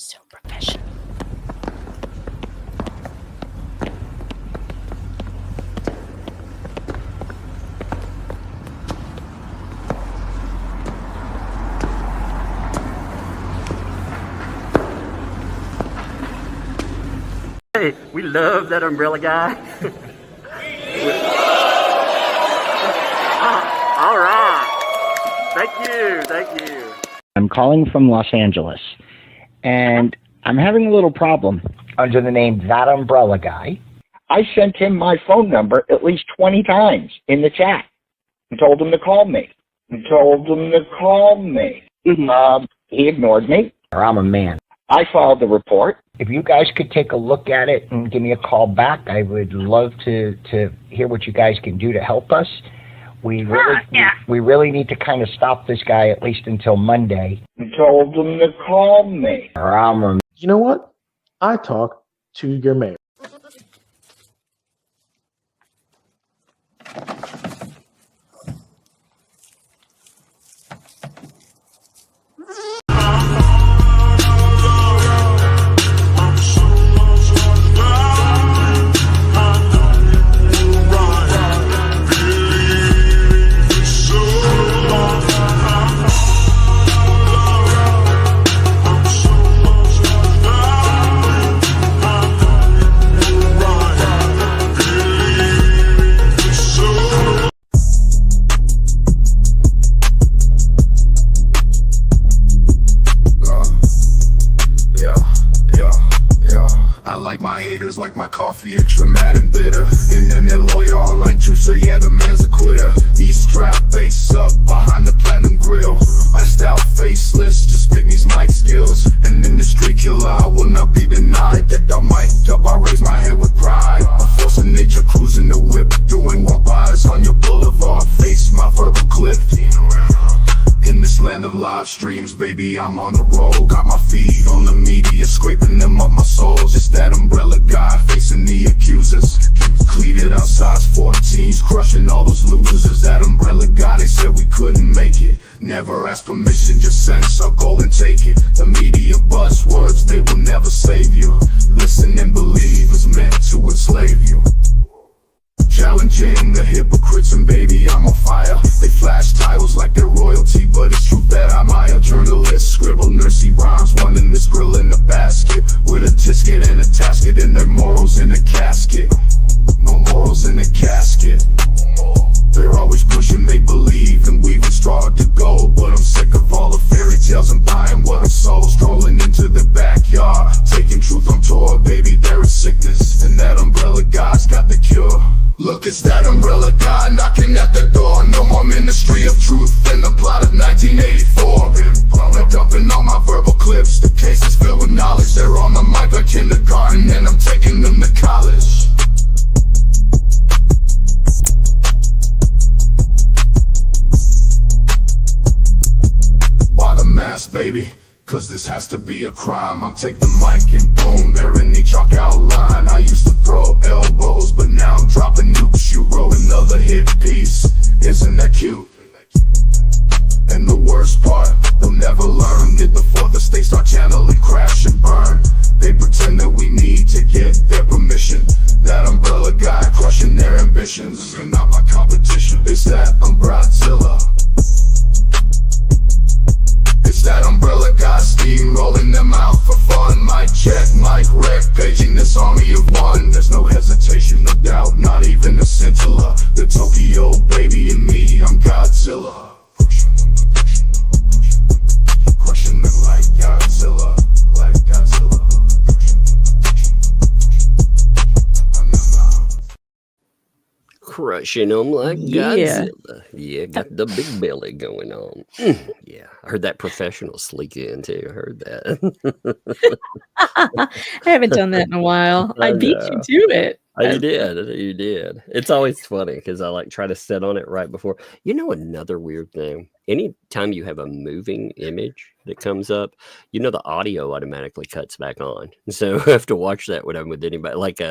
So professional. Hey, we love that umbrella guy. All right. Thank you. I'm calling from Los Angeles, and I'm having a little problem under the name ThatUmbrellaGuy. I sent him my phone number at least 20 times in the chat and told him to call me. He ignored me, or I'm a man. I filed the report. If you guys could take a look at it and give me a call back, I would love to hear what you guys can do to help us. We really need to kind of stop this guy at least until Monday. I told him to call me. You know what? I talked to your mayor. Like my coffee, extra mad and bitter. And then that lawyer all like juice, so yeah, the man's a quitter. He's strapped face up behind the platinum grill. Iced out faceless, just pick these mic skills. And in the street killer, I will not be denied. That I'm mic'd up, I raise my head with pride. A force of nature cruising the whip, doing walk-bys on your boulevard. Face my verbal cliff. In this land of live streams, baby, I'm on the road. Got my feet on the media, scraping them up my soles. It's that umbrella guy facing the accusers. Cleated out size 14s, crushing all those losers. That umbrella guy, they said we couldn't make it. Never ask permission, just sense, I'll go and take it. The media buzzwords, they will never save you. Listen and believe is meant to enslave you. Challenging the hypocrites, and baby, I'm on fire. They flash titles like they're royalty, but it's true that I'm a journalist. Scribble nursey rhymes, one in this grill in a basket, with a tisket and a tasket, and their morals in a casket. No morals in a casket. They're always pushing make believe and weaving straw to gold, but I'm sick of all the fairy tales and buying what I'm sold. Strolling into the backyard, taking truth on tour, baby, there is sickness, and that umbrella guy's got the cure. Look, it's that umbrella guy knocking at the door. No more ministry of truth than the plot of 1984. They're dumping all my verbal clips. The case is filled with knowledge. They're on the mic like kindergarten, and I'm taking them to college. Why the mask, baby? Cause this has to be a crime. I'll take the mic and boom, they're in the chalk outline. I used to throw elbows, but now I'm dropping nukes. You wrote another hit piece, isn't that cute? And the worst part, they'll never learn it before the stakes start channeling, crash and burn. They pretend that we need to get their permission. That umbrella guy crushing their ambitions. You're not my competition, it's that umbrella. It's that umbrella guy steamrolling them out for fun. Mic check, mic wreck, paging this army of one. There's no hesitation, no doubt, not even a scintilla. The Tokyo baby and me, I'm Godzilla. Crushing them like Godzilla, like Godzilla. Crushing them like Godzilla. Yeah, got the big belly going on. Yeah, I heard that professional sleek in too. I heard that. I haven't done that in a while. I beat you to it. You did. It's always funny because I like try to sit on it right before. You know, another weird thing. Anytime you have a moving image that comes up, you know, the audio automatically cuts back on. So I have to watch that when I'm with anybody. Like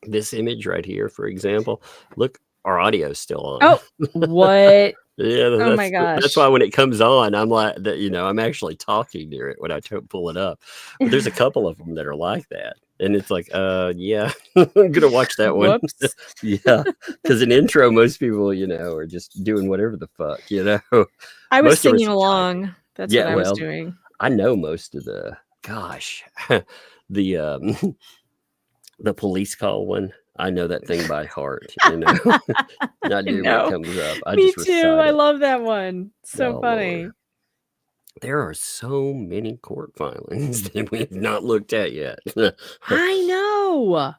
this image right here, for example. Look, our audio's still on. Oh, what? Yeah, Oh my that's gosh. why when it comes on, I'm like that. I'm actually talking near it when I pull it up. But there's a couple of them that are like that, and it's like, yeah, I'm gonna watch that one. Whoops. Yeah, because in intro, most people, are just doing whatever the fuck, I was Most of us singing are typing. along. That's Yeah, what I was well, doing. I know most of the. Gosh, the the police call one. I know that thing by heart. I do when it No, comes up. I me just too. recite I it. love that one. So Oh Lord. funny. There are so many court filings that we've not looked at yet. I know.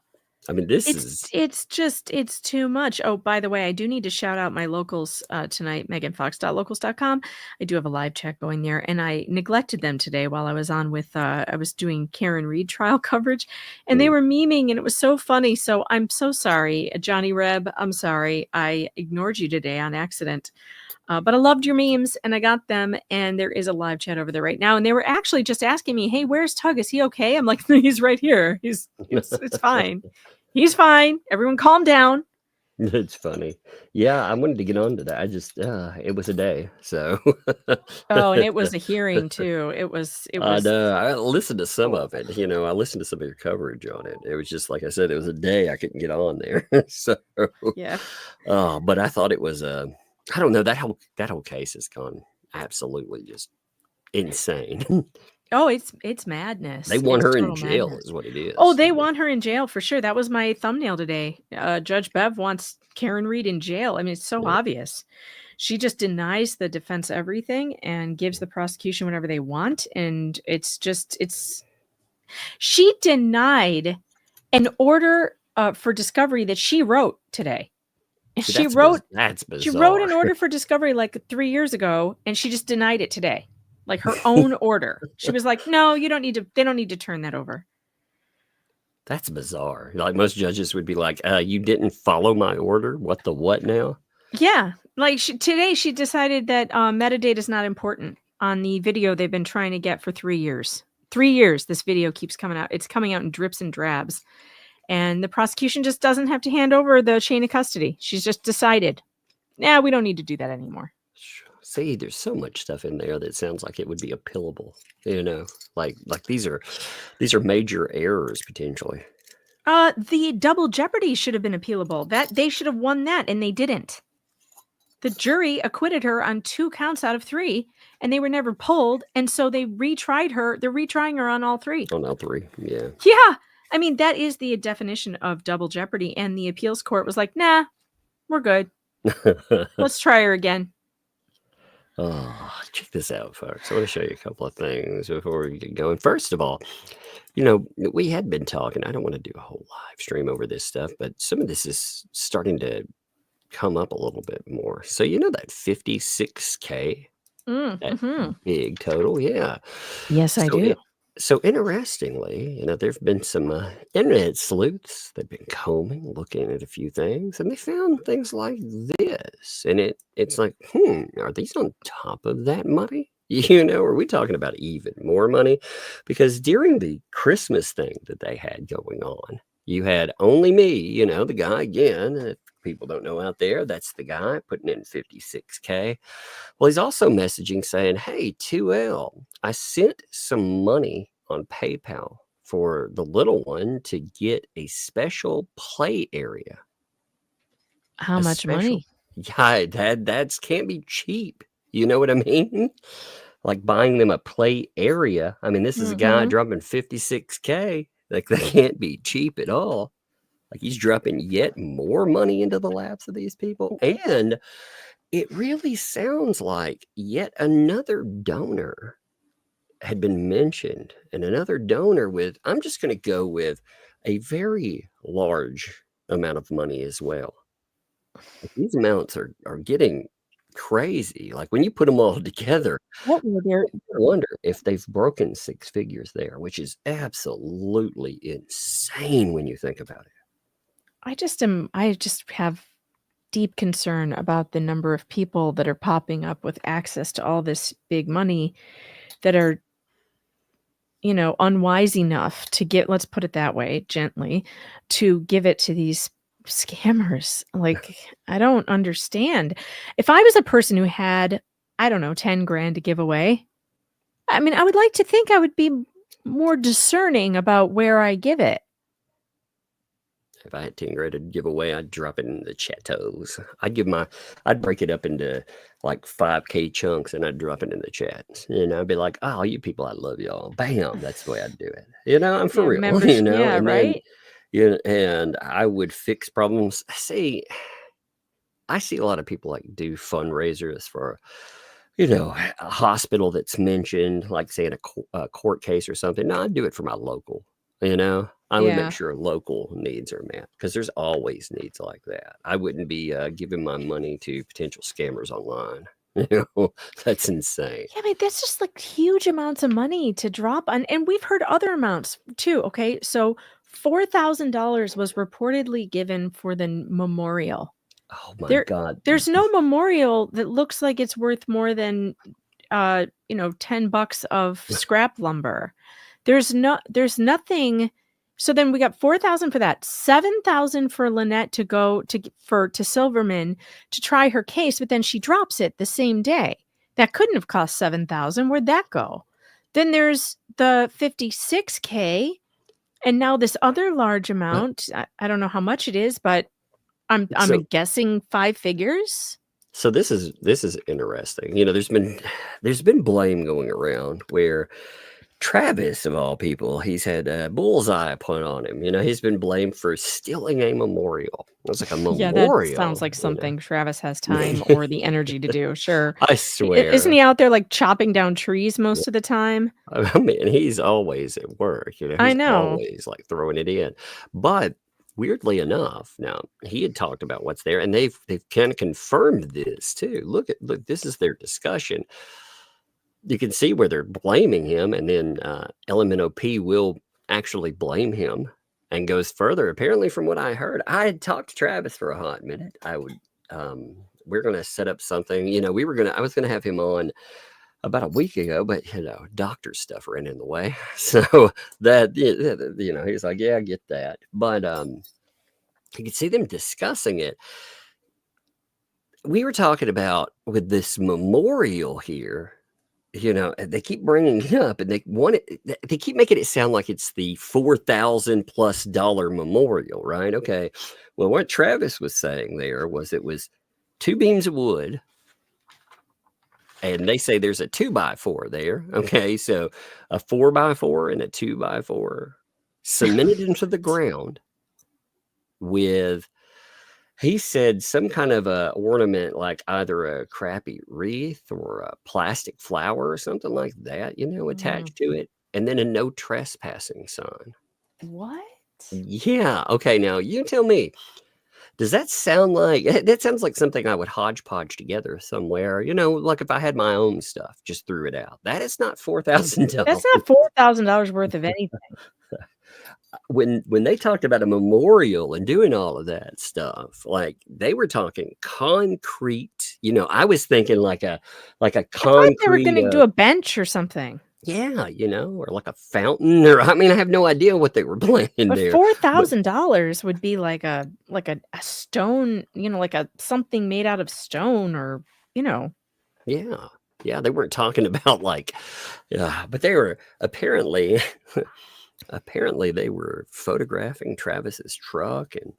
I mean, this is It's too much. Oh, by the way, I do need to shout out my locals tonight, meganfox.locals.com. I do have a live chat going there, and I neglected them today while I was on with I was doing Karen Reed trial coverage, and they were memeing, and it was so funny. So I'm so sorry, Johnny Reb. I'm sorry. I ignored you today on accident. But I loved your memes and I got them. And there is a live chat over there right now. And they were actually just asking me, "Hey, where's Tug? Is he okay?" I'm like, "He's right here. It's fine. He's fine. Everyone calm down." it's funny. Yeah, I wanted to get on to that. I just it was a day, so Oh, and it was a hearing too. It was I know. I listened to some of it. I listened to some of your coverage on it. It was just like I said, it was a day I couldn't get on there. So yeah. but I thought it was I don't know, that whole case has gone absolutely just insane. Oh, it's madness. They want It's her in total jail madness. is what it is. Oh, they want her in jail for sure. That was my thumbnail today. Judge Bev wants Karen Reed in jail. I mean, it's so obvious. She just denies the defense everything and gives the prosecution whatever they want. And she denied an order for discovery that she wrote today. See, She that's bizarre. She wrote an order for discovery like 3 years ago, and she just denied it today. Like her own order. She was like, "No, they don't need to turn that over." That's bizarre. Like most judges would be like, you didn't follow my order? What now? Yeah. Like today she decided that metadata is not important on the video they've been trying to get for 3 years. 3 years this video keeps coming out. It's coming out in drips and drabs. And the prosecution just doesn't have to hand over the chain of custody. She's just decided, we don't need to do that anymore. See, there's so much stuff in there that sounds like it would be appealable. Like these are major errors potentially. The double jeopardy should have been appealable. That they should have won that, and they didn't. The jury acquitted her on 2 counts out of 3, and they were never pulled, and so they retried her. They're retrying her on all 3. On all 3, yeah. Yeah, I mean that is the definition of double jeopardy, and the appeals court was like, "Nah, we're good. Let's try her again." Oh, check this out, folks. I want to show you a couple of things before we get going. First of all, we had been talking. I don't want to do a whole live stream over this stuff, but some of this is starting to come up a little bit more. So that 56K, that big total, yeah. Yes, I do. So interestingly, there've been some internet sleuths. They've been combing, looking at a few things, and they found things like this. And it's like, are these on top of that money? Are we talking about even more money? Because during the Christmas thing that they had going on, you had Only Me, the guy again. If people don't know out there, that's the guy putting in 56K. Well, he's also messaging saying, "Hey, 2L, I sent some money on PayPal for the little one to get a special play area." How much money? Yeah, that can't be cheap. You know what I mean? Like buying them a play area. I mean, this is a guy dropping 56K. Like that can't be cheap at all. Like he's dropping yet more money into the laps of these people. And it really sounds like yet another donor had been mentioned, and another donor with, I'm just going to go with a very large amount of money as well. These amounts are getting crazy. Like when you put them all together, What were their? I wonder if they've broken 6 figures there, which is absolutely insane when you think about it. I just have deep concern about the number of people that are popping up with access to all this big money that are, unwise enough to let's put it that way, gently, to give it to these scammers. Like, I don't understand. If I was a person who had, I don't know, 10 grand to give away, I mean, I would like to think I would be more discerning about where I give it. If I had 10 grand to give away, I'd drop it in the chateaus. I'd break it up into like 5K chunks and I'd drop it in the chats. I'd be like, oh, you people, I love y'all. Bam. That's the way I'd do it. I'm for real, Yeah, and right? then, and I would fix problems. See, I see a lot of people like do fundraisers for, a hospital that's mentioned, like say in a court case or something. No, I'd do it for my local, I would Yeah. make sure local needs are met because there's always needs like that. I wouldn't be giving my money to potential scammers online. That's insane. Yeah, I mean, that's just like huge amounts of money to drop on. And we've heard other amounts too. Okay. So $4,000 was reportedly given for the memorial. Oh my God. There's no memorial that looks like it's worth more than $10 of scrap lumber. There's nothing. So then we got 4,000 for that, 7,000 for Lynette to go to Silverman to try her case, but then she drops it the same day. That couldn't have cost 7,000. Where'd that go? Then there's the $56K, and now this other large amount. I don't know how much it is, but I'm guessing 5 figures. So this is interesting. There's been blame going around where Travis, of all people, he's had a bullseye put on him. He's been blamed for stealing a memorial. It's like a memorial. Yeah, that sounds like something Travis has time or the energy to do. Sure. I swear. Isn't he out there like chopping down trees most of the time? I mean, he's always at work. He's I know. always like throwing it in. But weirdly enough, now he had talked about what's there, and they've kind of confirmed this too. Look, this is their discussion. You can see where they're blaming him, and then LMNOP will actually blame him and goes further. Apparently, from what I heard, I had talked to Travis for a hot minute. We're going to set up something. I was going to have him on about a week ago, but doctor stuff ran in the way. So that he's like, yeah, I get that. But you can see them discussing it. We were talking about with this memorial here. They keep bringing it up, and they keep making it sound like it's the $4,000+ memorial, right? Okay. Well, what Travis was saying there was it was 2 beams of wood, and they say there's a 2x4 there. Okay. So a 4x4 and a 2x4 cemented into the ground with, he said, some kind of a ornament, like either a crappy wreath or a plastic flower or something like that, attached to it. And then a no trespassing sign. What? Yeah. Okay. Now you tell me, does that sound like, that sounds like something I would hodgepodge together somewhere, like if I had my own stuff, just threw it out. That is not $4,000. That's not $4,000 worth of anything. When they talked about a memorial and doing all of that stuff, like they were talking concrete, I was thinking like a concrete. They were going to do a bench or something. Yeah, or like a fountain, or I have no idea what they were planning there. $4,000 would be like a stone, like something made out of stone, or Yeah, they weren't talking about like, but they were apparently. Apparently, they were photographing Travis's truck and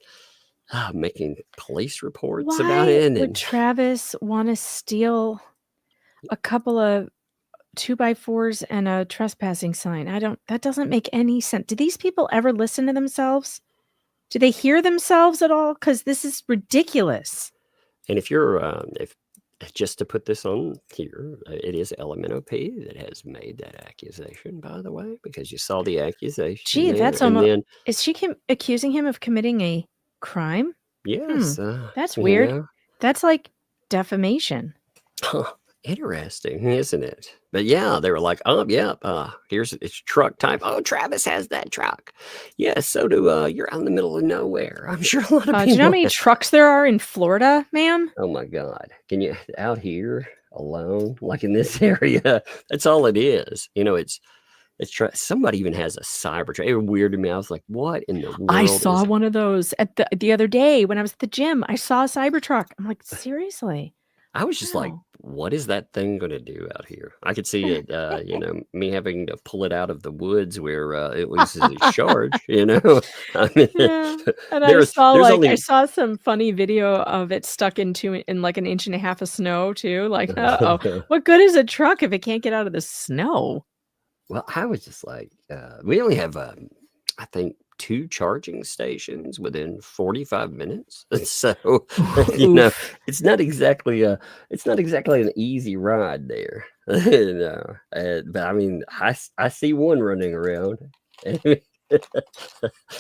making police reports about it. Why would Travis want to steal a couple of 2x4s and a trespassing sign? That doesn't make any sense. Do these people ever listen to themselves? Do they hear themselves at all? Because this is ridiculous. And if you're, just to put this on here, it is LMNOP that has made that accusation, by the way, because you saw the accusation. Gee, that's almost. Is she accusing him of committing a crime? Yes. That's weird. That's like defamation. Interesting, isn't it? But yeah, they were like, here's its truck type. Oh, Travis has that truck. Yeah, so do you're out in the middle of nowhere. I'm sure a lot of people. Do you know how many trucks there are in Florida, ma'am? Oh my God. Can you out here alone, like in this area? That's all it is. Somebody even has a Cybertruck. It weirded me. I was like, what in the world? I saw one of those at the other day when I was at the gym. I saw a Cybertruck. I'm like, seriously? I was just like, Wow. what is that thing going to do out here? I could see it, me having to pull it out of the woods where it was a charge, I mean, Yeah. And there's only I saw some funny video of it stuck in like an inch and a half of snow too. Like, what good is a truck if it can't get out of the snow? Well, I was just like, we only have, I think, 2 charging stations within 45 minutes. So, Oof. it's not exactly an easy ride there. But I mean, I see one running around. I That's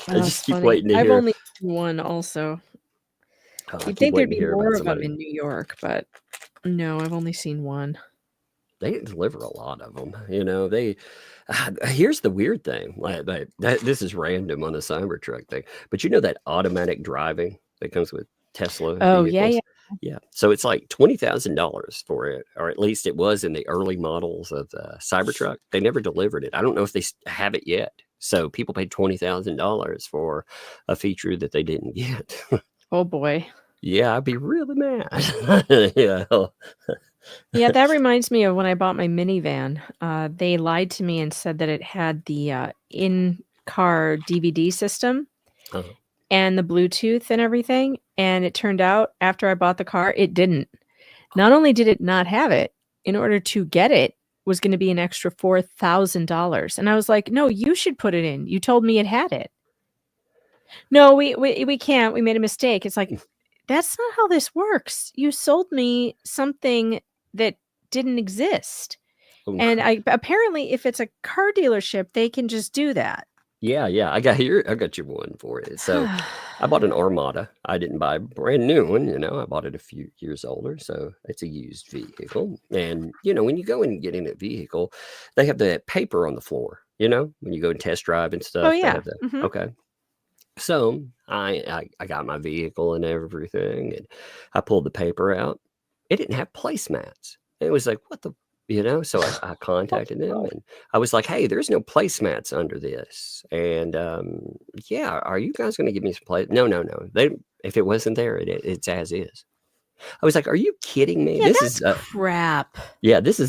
just keep funny. waiting to I've hear. only seen one also. I You'd keep think there'd waiting to be hear more about of them somebody. in New York, but no, I've only seen one. They deliver a lot of them. Here's the weird thing. This is random on the Cybertruck thing, but that automatic driving that comes with Tesla Oh, yeah, vehicles. yeah. Yeah. So it's like $20,000 for it, or at least it was in the early models of the Cybertruck. They never delivered it. I don't know if they have it yet. So people paid $20,000 for a feature that they didn't get. Oh boy. Yeah, I'd be really mad. Yeah. Yeah, that reminds me of when I bought my minivan. They lied to me and said that it had the in-car DVD system Uh-huh. and the Bluetooth and everything. And it turned out after I bought the car, it didn't. Not only did it not have it, in order to get it was going to be an extra $4,000. And I was like, no, you should put it in. You told me it had it. No, we can't. We made a mistake. It's like, that's not how this works. You sold me something that didn't exist. Oh, And apparently if it's a car dealership, they can just do that. Yeah, I got you one for it. So I bought an Armada. I didn't buy a brand new one, I bought it a few years older. So it's a used vehicle. And, when you go and get in a vehicle, they have the paper on the floor, when you go and test drive and stuff. Oh, they yeah. have that. Mhm. Okay. So I got my vehicle and everything, and I pulled the paper out. It didn't have placemats. It was like, what the, So I contacted them, and I was like, hey, there's no placemats under this. And yeah, are you guys going to give me some place? No. If it wasn't there, it's as is. I was like, are you kidding me? Yeah, This that's is crap. yeah, this is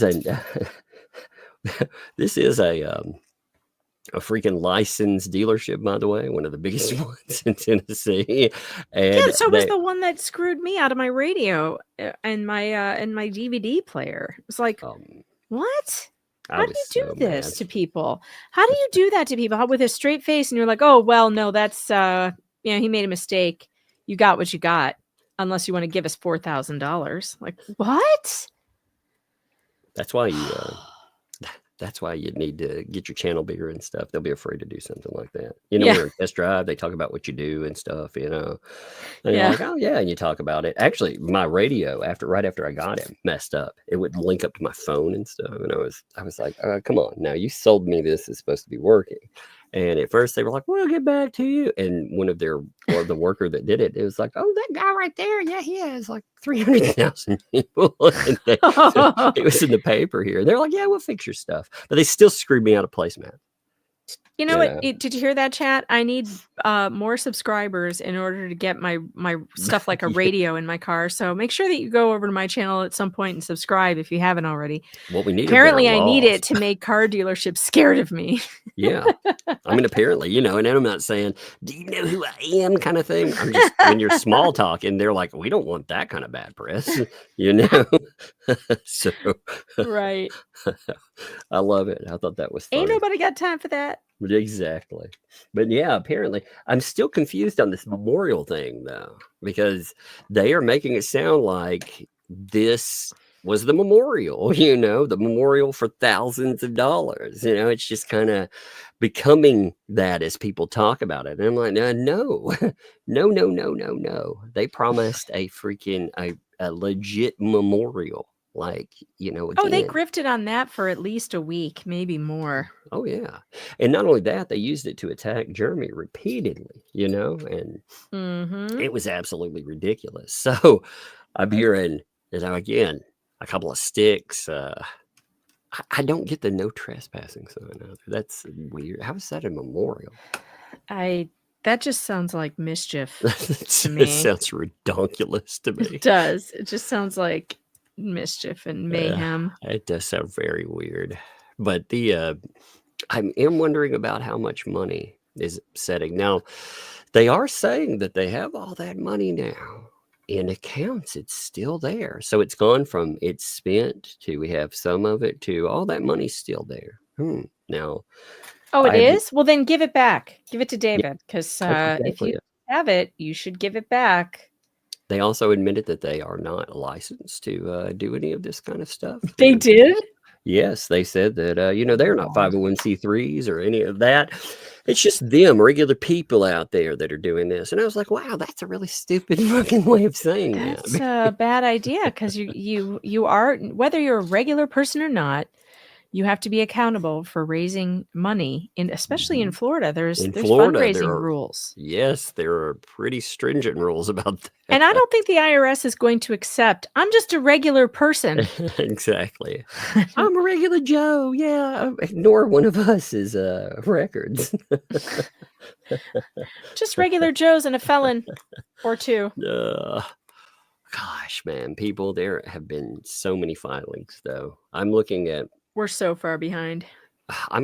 this is a freaking licensed dealership, by the way, one of the biggest ones in Tennessee. And Yeah, so was the one that screwed me out of my radio and my DVD player. It was like, what? How do you do this to people? How do you do that to people with a straight face? And you're like, oh, well, no, that's, he made a mistake. You got what you got, unless you want to give us $4,000. Like, what? That's why you need to get your channel bigger and stuff. They'll be afraid to do something like that. When you're in test drive, they talk about what you do and stuff, And you're like, oh yeah, and you talk about it. Actually, my radio right after I got it messed up. It would link up to my phone and stuff. And I was like, come on, now you sold me this is supposed to be working. And at first they were like, we'll get back to you. And the worker that did it, it was like, oh, that guy right there. Yeah, he has like 300,000 people. And so it was in the paper here. They're like, yeah, we'll fix your stuff. But they still screwed me out of placemat. You know what? Did you hear that, chat? I need more subscribers in order to get my stuff like a radio in my car. So make sure that you go over to my channel at some point and subscribe if you haven't already. What we need. Apparently, I need it to make car dealerships scared of me. Yeah, I mean, apparently, and I'm not saying, "Do you know who I am?" kind of thing. I'm just when you're small talking, they're like, "We don't want that kind of bad press," So, right. I love it. I thought that was funny. Ain't nobody got time for that. Exactly. But yeah, apparently I'm still confused on this memorial thing though, because they are making it sound like this was the memorial, the memorial for thousands of dollars. It's just kind of becoming that as people talk about it. And I'm like, no. They promised a freaking a legit memorial. Again. Oh, they grifted on that for at least a week, maybe more. Oh, yeah. And not only that, they used it to attack Jeremy repeatedly, and it was absolutely ridiculous. So I'm hearing, again, a couple of sticks. I don't get the no trespassing sign out there. That's weird. How is that a memorial? That just sounds like mischief It to me. sounds redonkulous to me. It does. It just sounds like mischief and mayhem. It does sound very weird. But I am wondering about how much money is setting. Now, they are saying that they have all that money now in accounts. It's still there. So it's gone from it's spent to we have some of it to all that money's still there. Now. Oh, it is? Well, then give it back. Give it to David, because exactly. if you have it, you should give it back. They also admitted that they are not licensed to do any of this kind of stuff. They did? Yes, they said that, they're not 501c3s or any of that. It's just them, regular people out there that are doing this. And I was like, wow, that's a really stupid fucking way of saying that. That's a bad idea, because you are, whether you're a regular person or not, you have to be accountable for raising money, especially in Florida. There's fundraising rules. Yes, there are pretty stringent rules about that. And I don't think the IRS is going to accept, I'm just a regular person. Exactly. I'm a regular Joe. Yeah. Ignore one of us's records. Just regular Joes and a felon or two. Gosh, man, people, there have been so many filings, though. I'm looking at. We're so far behind.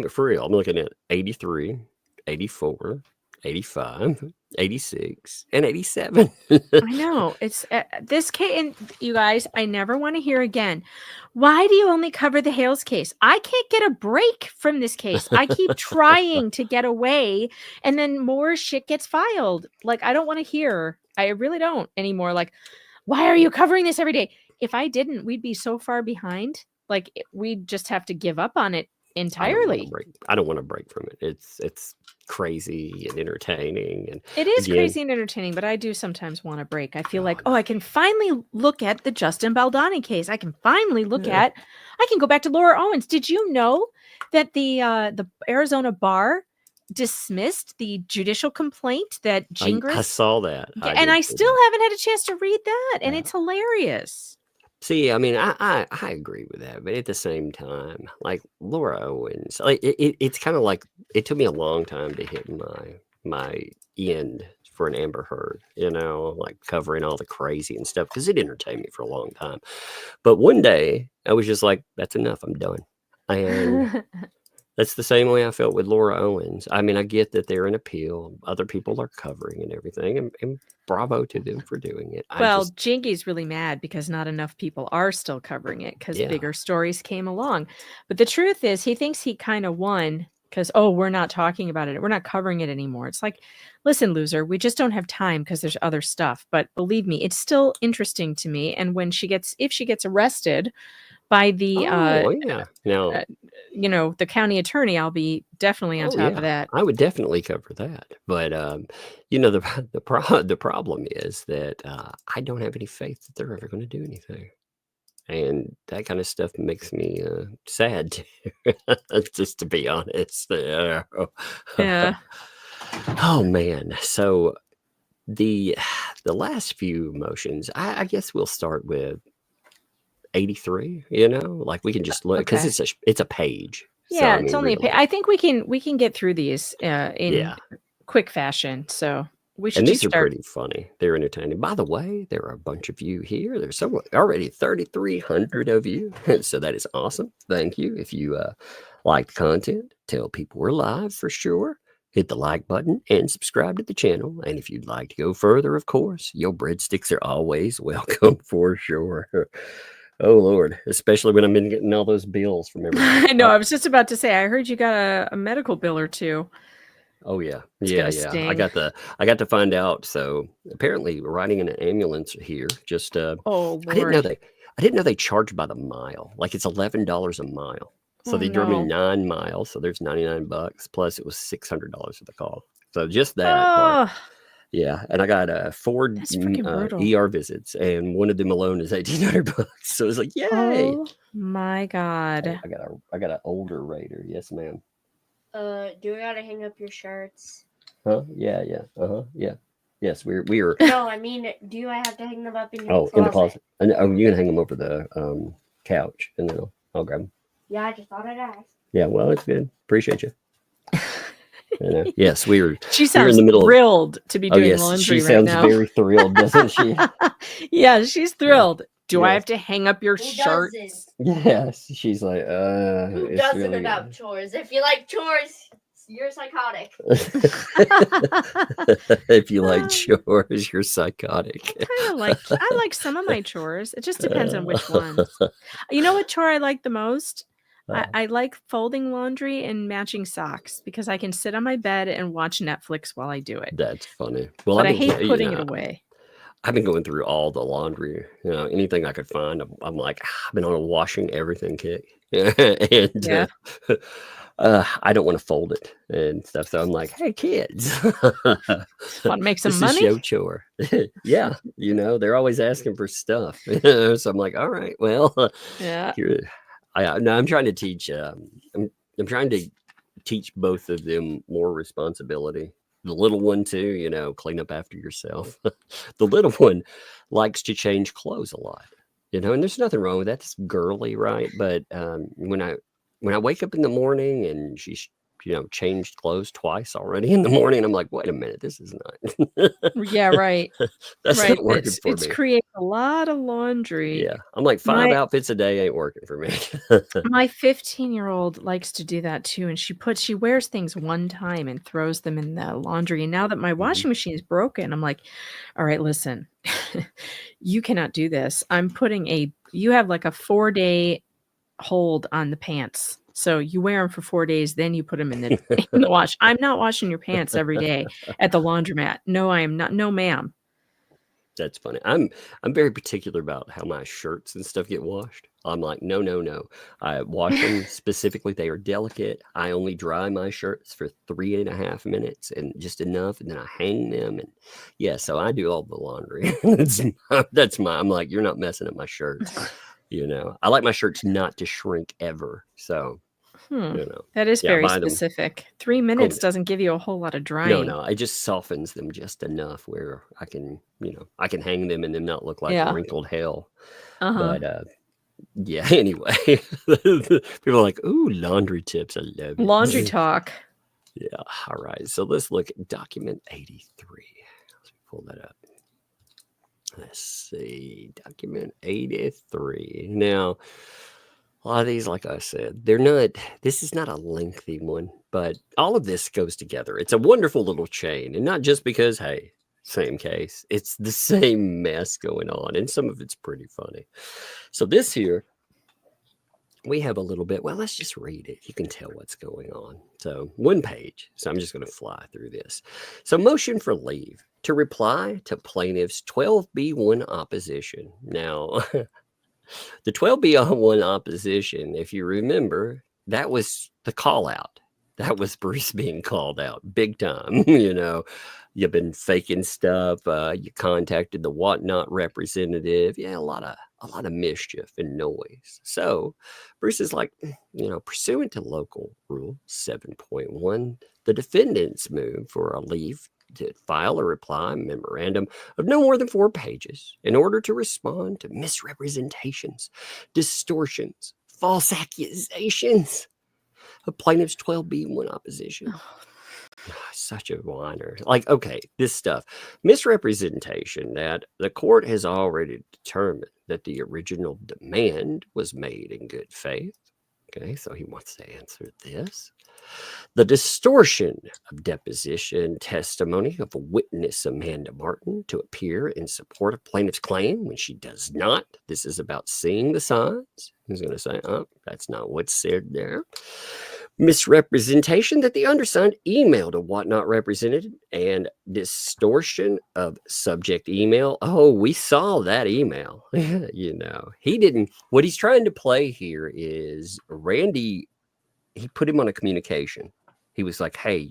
For real. I'm looking at 83, 84, 85, 86, and 87. I know. It's this case. And you guys, I never want to hear again. Why do you only cover the Hales case? I can't get a break from this case. I keep trying to get away, and then more shit gets filed. Like, I don't want to hear. I really don't anymore. Like, why are you covering this every day? If I didn't, we'd be so far behind. Like, we'd just have to give up on it entirely. I don't want to break from it. It's crazy and entertaining, and it is crazy and entertaining, but I do sometimes want a break. I feel like, I can finally look at the Justin Baldoni case. I can finally look at, I can go back to Laura Owens. Did you know that the Arizona bar dismissed the judicial complaint that Gingras? I saw that. I still haven't had a chance to read that, and it's hilarious. See, I mean, I agree with that, but at the same time, like Laura Owens, like it's kind of like it took me a long time to hit my end for an Amber Heard, like covering all the crazy and stuff, because it entertained me for a long time. But one day I was just like, that's enough. I'm done. And that's the same way I felt with Laura Owens. I mean, I get that they're an appeal. Other people are covering and everything, and bravo to them for doing it. Jingy's really mad because not enough people are still covering it because bigger stories came along. But the truth is, he thinks he kind of won because, we're not talking about it. We're not covering it anymore. It's like, listen, loser, we just don't have time because there's other stuff. But believe me, it's still interesting to me. And when if she gets arrested by the the county attorney, I'll be definitely on top of that. I would definitely cover that. But the problem is that I don't have any faith that they're ever going to do anything, and that kind of stuff makes me sad too, just to be honest. Yeah. Oh man. So the last few motions, I guess we'll start with 83, like we can just look because it's a page. Yeah, so, it's only a page. I think we can get through these in quick fashion. So we should. And these are pretty funny. They're entertaining. By the way, there are a bunch of you here. There's already 3,300 of you. So that is awesome. Thank you. If you like the content, tell people we're live for sure. Hit the like button and subscribe to the channel. And if you'd like to go further, of course, your breadsticks are always welcome for sure. Oh, Lord, especially when I've been getting all those bills from everybody. I know. I was just about to say, I heard you got a medical bill or two. Oh, yeah. Yeah. I got to find out. So apparently riding in an ambulance here just, Lord. I didn't know they charge by the mile. Like it's $11 a mile. So they drove me 9 miles. So there's $99 plus it was $600 for the call. So just that part. Yeah, and I got 4 ER visits, and one of them alone is $1,800. So it's like, yay! Oh my God! I got an older Raider. Yes, ma'am. Do we gotta hang up your shirts? Huh? Yeah. Yeah. Yes, we are. No, I mean, do I have to hang them up in your closet? In the closet. Oh, you can hang them over the couch, and then I'll grab them. Yeah, I just thought I'd ask. Yeah, well, it's good. Appreciate you. Yes, we were. She We were sounds in the middle of. thrilled to be Oh doing yes, laundry she right sounds now. very thrilled, doesn't she? Yeah, she's thrilled. Do I Yes. have to hang up your Who shirts? doesn't? Yes, she's like, Who it's doesn't really about chores? If you like chores, you're psychotic. if you like chores, you're psychotic. I like some of my chores. It just depends on which ones. You know what chore I like the most? I like folding laundry and matching socks because I can sit on my bed and watch Netflix while I do it. That's funny. Well, But I I've been, hate putting it away. I've been going through all the laundry, anything I could find. I'm like, I've been on a washing everything kick, and Yeah. I don't want to fold it and stuff. So I'm like, hey, kids, Want to make some this money? is your chore. Yeah, they're always asking for stuff. So I'm like, all right, well, Yeah. I'm trying to teach. I'm trying to teach both of them more responsibility. The little one too, clean up after yourself. The little one likes to change clothes a lot, and there's nothing wrong with that. It's girly, right? But when I wake up in the morning and she's changed clothes twice already in the morning, I'm like, wait a minute, this is not. Yeah, right. That's Right. not working for It's me. creating a lot of laundry. Yeah, I'm like 5 outfits a day ain't working for me. My 15-year-old likes to do that too, and she wears things one time and throws them in the laundry. And now that my washing machine is broken, I'm like, all right, listen, you cannot do this. You have like a 4-day hold on the pants. So you wear them for 4 days, then you put them in the wash. I'm not washing your pants every day at the laundromat. No, I am not. No, ma'am. That's funny. I'm very particular about how my shirts and stuff get washed. I'm like, no. I wash them specifically. They are delicate. I only dry my shirts for 3.5 minutes and just enough, and then I hang them. And so I do all the laundry. I'm like, you're not messing up my shirts. I like my shirts not to shrink ever. So. That is very specific. 3 minutes doesn't give you a whole lot of drying. No, it just softens them just enough where I can hang them and them not look like wrinkled hell. But anyway, people are like, ooh, laundry tips. I love it. Laundry talk. Yeah. All right. So let's look at document 83. Let's pull that up. Let's see. Document 83. Now, a lot of these, like I said, this is not a lengthy one, but all of this goes together. It's a wonderful little chain. And not just because, hey, same case. It's the same mess going on. And some of it's pretty funny. So this here, we have a little bit. Well, let's just read it. You can tell what's going on. So 1 page. So I'm just going to fly through this. So motion for leave to reply to plaintiff's 12B1 opposition. Now, the 12B1 opposition, if you remember, that was the call out. That was Bruce being called out big time. You've been faking stuff. You contacted the whatnot representative. Yeah, a lot of mischief and noise. So Bruce is like, pursuant to local rule 7.1, the defendants move for a leave to file a reply memorandum of no more than 4 pages in order to respond to misrepresentations, distortions, false accusations of plaintiff's 12B1 opposition. Such a whiner. Like, okay, this stuff. Misrepresentation that the court has already determined that the original demand was made in good faith. Okay, so he wants to answer this. The distortion of deposition testimony of witness Amanda Martin to appear in support of plaintiff's claim when she does not. This is about seeing the signs. He's going to say, oh, that's not what's said there. Misrepresentation that the undersigned emailed a whatnot representative and distortion of subject email. Oh, we saw that email. He didn't. What he's trying to play here is Randy. He put him on a communication. He was like, hey,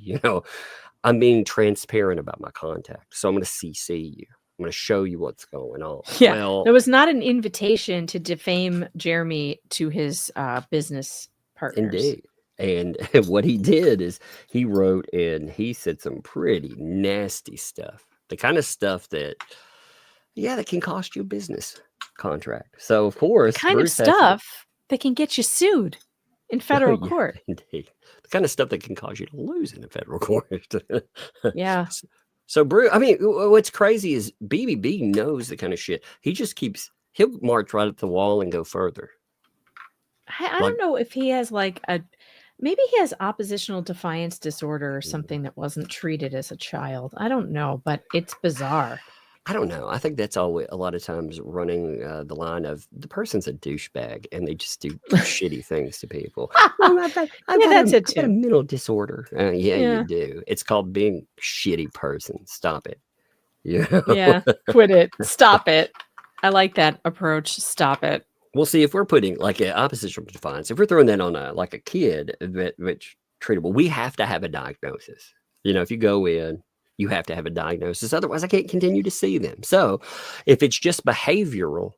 I'm being transparent about my contact. So I'm going to CC you. I'm going to show you what's going on. Yeah. Well, there was not an invitation to defame Jeremy to his business partners. Indeed. And what he did is he wrote and he said some pretty nasty stuff. The kind of stuff that can cost you a business contract. So, of course. The kind of stuff that can get you sued. in federal yeah, court. indeed. The kind of stuff that can cause you to lose in a federal court. Yeah. So, Bruce, I mean, what's crazy is BBB knows the kind of shit. He'll march right up the wall and go further. I don't know if he has like maybe he has oppositional defiance disorder or something that wasn't treated as a child. I don't know, but it's bizarre. I don't know. I think that's always a lot of times running the line of the person's a douchebag and they just do shitty things to people. Well, I've got a mental disorder. Yeah, you do. It's called being a shitty person. Stop it. Yeah, quit it. Stop it. I like that approach. Stop it. Well, see, if we're putting like an oppositional defiance, if we're throwing that on a kid which treatable, we have to have a diagnosis. If you go in, you have to have a diagnosis. Otherwise, I can't continue to see them. So if it's just behavioral,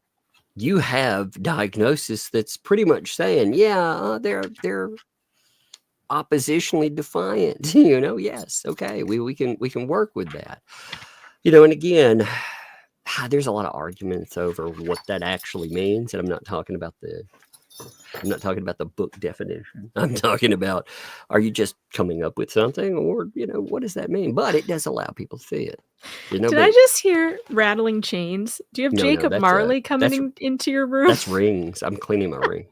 you have diagnosis that's pretty much saying, yeah, they're oppositionally defiant. Yes, okay, we can work with that. And again, there's a lot of arguments over what that actually means, and I'm not talking about the book definition. I'm talking about, are you just coming up with something, or what does that mean? But it does allow people to see it. Did I just hear rattling chains? Do you have Jacob Marley coming into your room? That's rings. I'm cleaning my rings.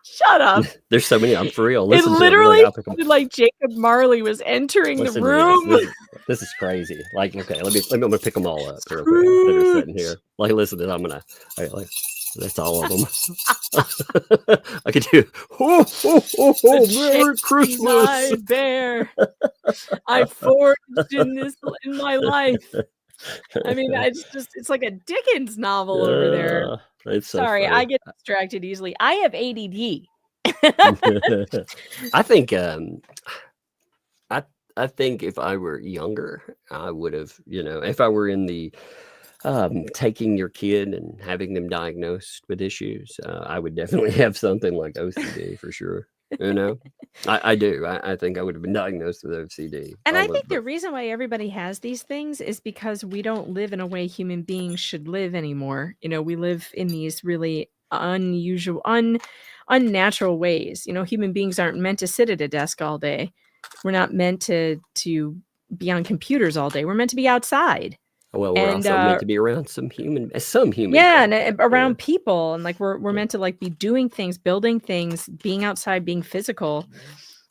Shut up. There's so many. I'm for real. It literally sounded like Jacob Marley was entering the room. This is crazy. Like, okay, I'm gonna pick them all up real quick that are sitting here. Like, listen to this. That's all of them. I could do. Merry Christmas, my bear. I forged in my life. I mean, it's like a Dickens novel over there. It's so Sorry, funny. I get distracted easily. I have ADD. I think I think if I were younger, I would have, if I were in the taking your kid and having them diagnosed with issues, I would definitely have something like OCD for sure. I do. I think I would have been diagnosed with OCD. And I think the reason why everybody has these things is because we don't live in a way human beings should live anymore. We live in these really unusual, unnatural ways. Human beings aren't meant to sit at a desk all day. We're not meant to be on computers all day. We're meant to be outside. Well, we're also meant to be around some human. Yeah, and around people, and like we're meant to like be doing things, building things, being outside, being physical,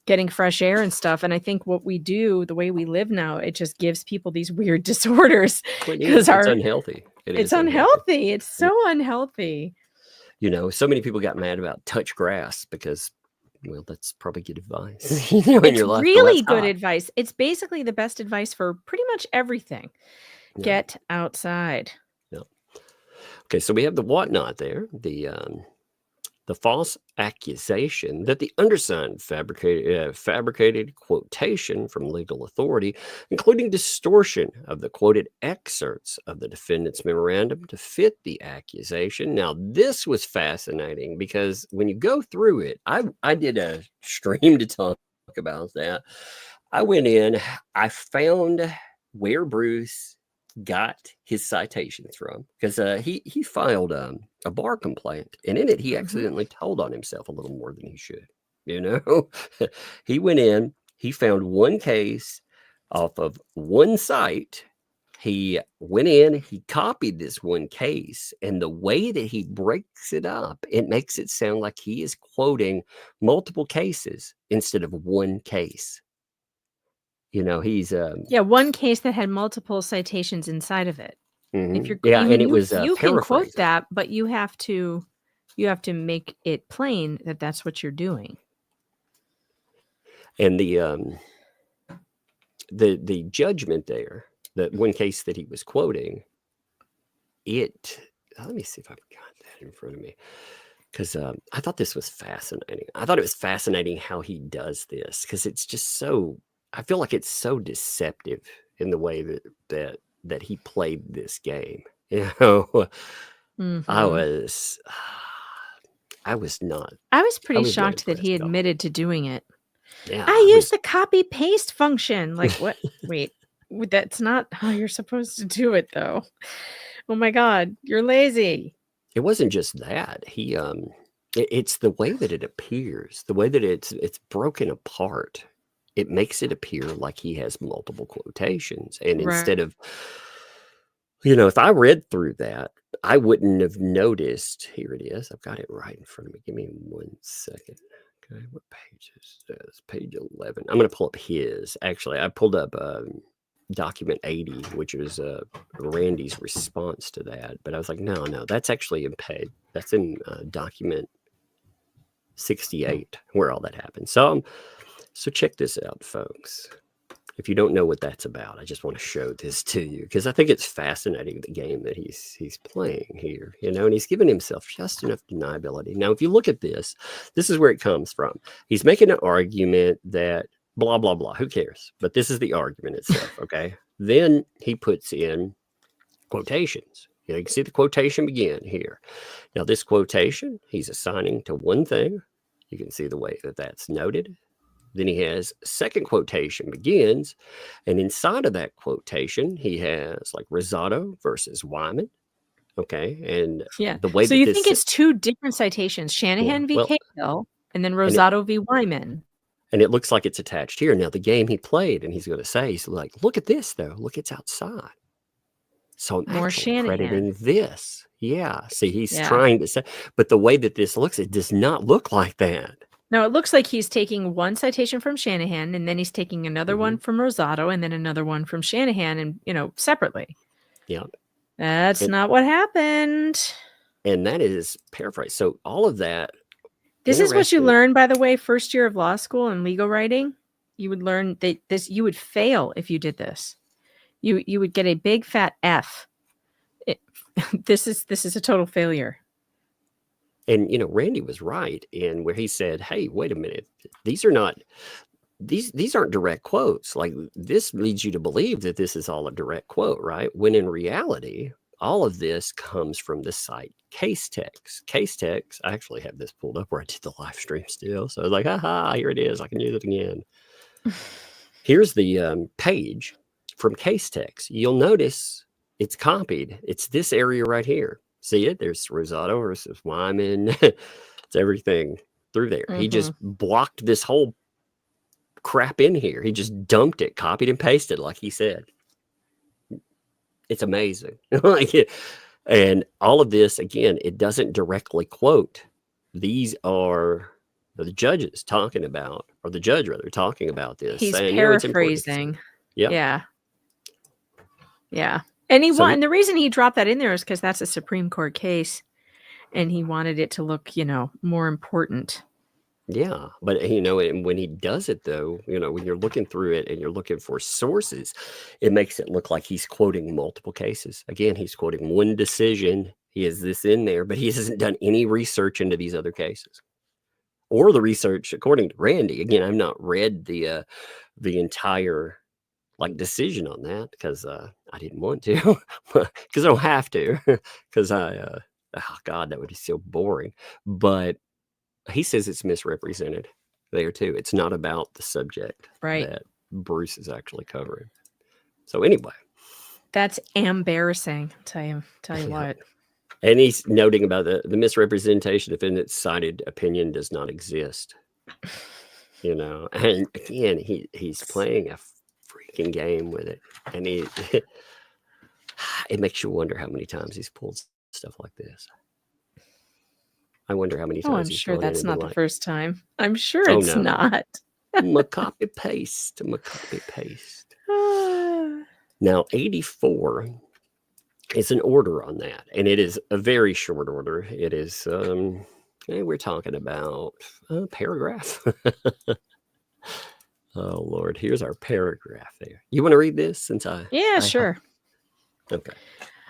getting fresh air and stuff. And I think what we do, the way we live now, it just gives people these weird disorders because it's unhealthy. It's unhealthy. It's so unhealthy. So many people got mad about touch grass because, well, that's probably good advice. It's really good advice. It's basically the best advice for pretty much everything. Yeah. Get outside. Yeah. Okay, so we have the whatnot there, the false accusation that the undersigned fabricated quotation from legal authority, including distortion of the quoted excerpts of the defendant's memorandum to fit the accusation. Now, this was fascinating because when you go through it, I did a stream to talk about that. I went in, I found where Bruce got his citations from, because he filed a bar complaint, and in it he accidentally told on himself a little more than he should. He went in, he found one case off of one site. He went in, he copied this one case, and the way that he breaks it up, it makes it sound like he is quoting multiple cases instead of one case. He's one case that had multiple citations inside of it. Mm-hmm. If you're and it was you can quote that, but you have to make it plain that that's what you're doing. And the judgment there, that one case that he was quoting, let me see if I've got that in front of me, because I thought this was fascinating. I thought it was fascinating how he does this, because it's just so. I feel like it's so deceptive in the way that he played this game. Mm-hmm. I was not. I was pretty shocked that he admitted to doing it. Yeah, I used the copy paste function. Like what? Wait, that's not how you're supposed to do it, though. Oh my God, you're lazy. It wasn't just that. It's the way that it appears, the way that it's broken apart. It makes it appear like he has multiple quotations. And Right. instead of, if I read through that, I wouldn't have noticed. Here it is. I've got it right in front of me. Give me 1 second. Okay, what page is this? Page 11. I'm going to pull up his. Actually, I pulled up document 80, which was Randy's response to that. But I was like, no, that's actually in page. That's in document 68, where all that happened. So check this out, folks. If you don't know what that's about, I just want to show this to you because I think it's fascinating, the game that he's playing here, and he's given himself just enough deniability. Now, if you look at this is where it comes from. He's making an argument that blah, blah, blah. Who cares? But this is the argument itself, okay? Then he puts in quotations. You can see the quotation begin here. Now, this quotation, he's assigning to one thing. You can see the way that that's noted. Then he has second quotation begins, and inside of that quotation, he has like Rosado versus Wyman. Okay, and Yeah. the way So that you think it's two different citations, Shanahan v. Hale, and then Rosado v. Wyman. And it looks like it's attached here. Now, the game he played, and he's going to say, he's like, look at this, though. Look, it's outside. So I'm More actually Shanahan. crediting this. Yeah. See, he's trying to say, but the way that this looks, it does not look like that. No, it looks like he's taking one citation from Shanahan, and then he's taking another one from Rosado, and then another one from Shanahan, and separately. Yeah. That's not what happened. And that is paraphrase. So all of that. This is what you learn, by the way, first year of law school and legal writing. You would learn that you would fail if you did this. You would get a big fat F. This is a total failure. And Randy was right in where he said, "Hey, wait a minute. These aren't direct quotes. Like, this leads you to believe that this is all a direct quote, right? When in reality, all of this comes from the site Case Text. Case Text, I actually have this pulled up where I did the live stream still. So I was like, haha, here it is. I can use it again. Here's the page from Case Text. You'll notice it's copied. It's this area right here. See it? There's Rosado versus Wyman. It's everything through there. He just blocked this whole crap in here. He just dumped it, copied and pasted, like he said. It's amazing. And all of this, again, it doesn't directly quote. These are the judges talking about, or the judge rather, talking about this. He's saying, paraphrasing. Yeah. And and the reason he dropped that in there is because that's a Supreme Court case, and he wanted it to look, more important. Yeah, but and when he does it, though, when you're looking through it and you're looking for sources, it makes it look like he's quoting multiple cases. Again, he's quoting one decision. He has this in there, but he hasn't done any research into these other cases, or the research according to Randy. Again, I've not read the entire decision on that because I didn't want to, because I don't have to, because oh God, that would be so boring. But he says it's misrepresented there too. It's not about the subject that Bruce is actually covering. So anyway, that's embarrassing. Tell you what. And he's noting about the misrepresentation. Defendant's cited opinion does not exist. And again, he's playing a freaking game with it, and it makes you wonder how many times he's pulled stuff like this. I wonder how many times. I'm sure that's not the first time. I'm sure it's not. Copy paste. Now 84 is an order on that, and it is a very short order. It is we're talking about a paragraph. Oh Lord, here's our paragraph there. You want to read this since I sure. Okay.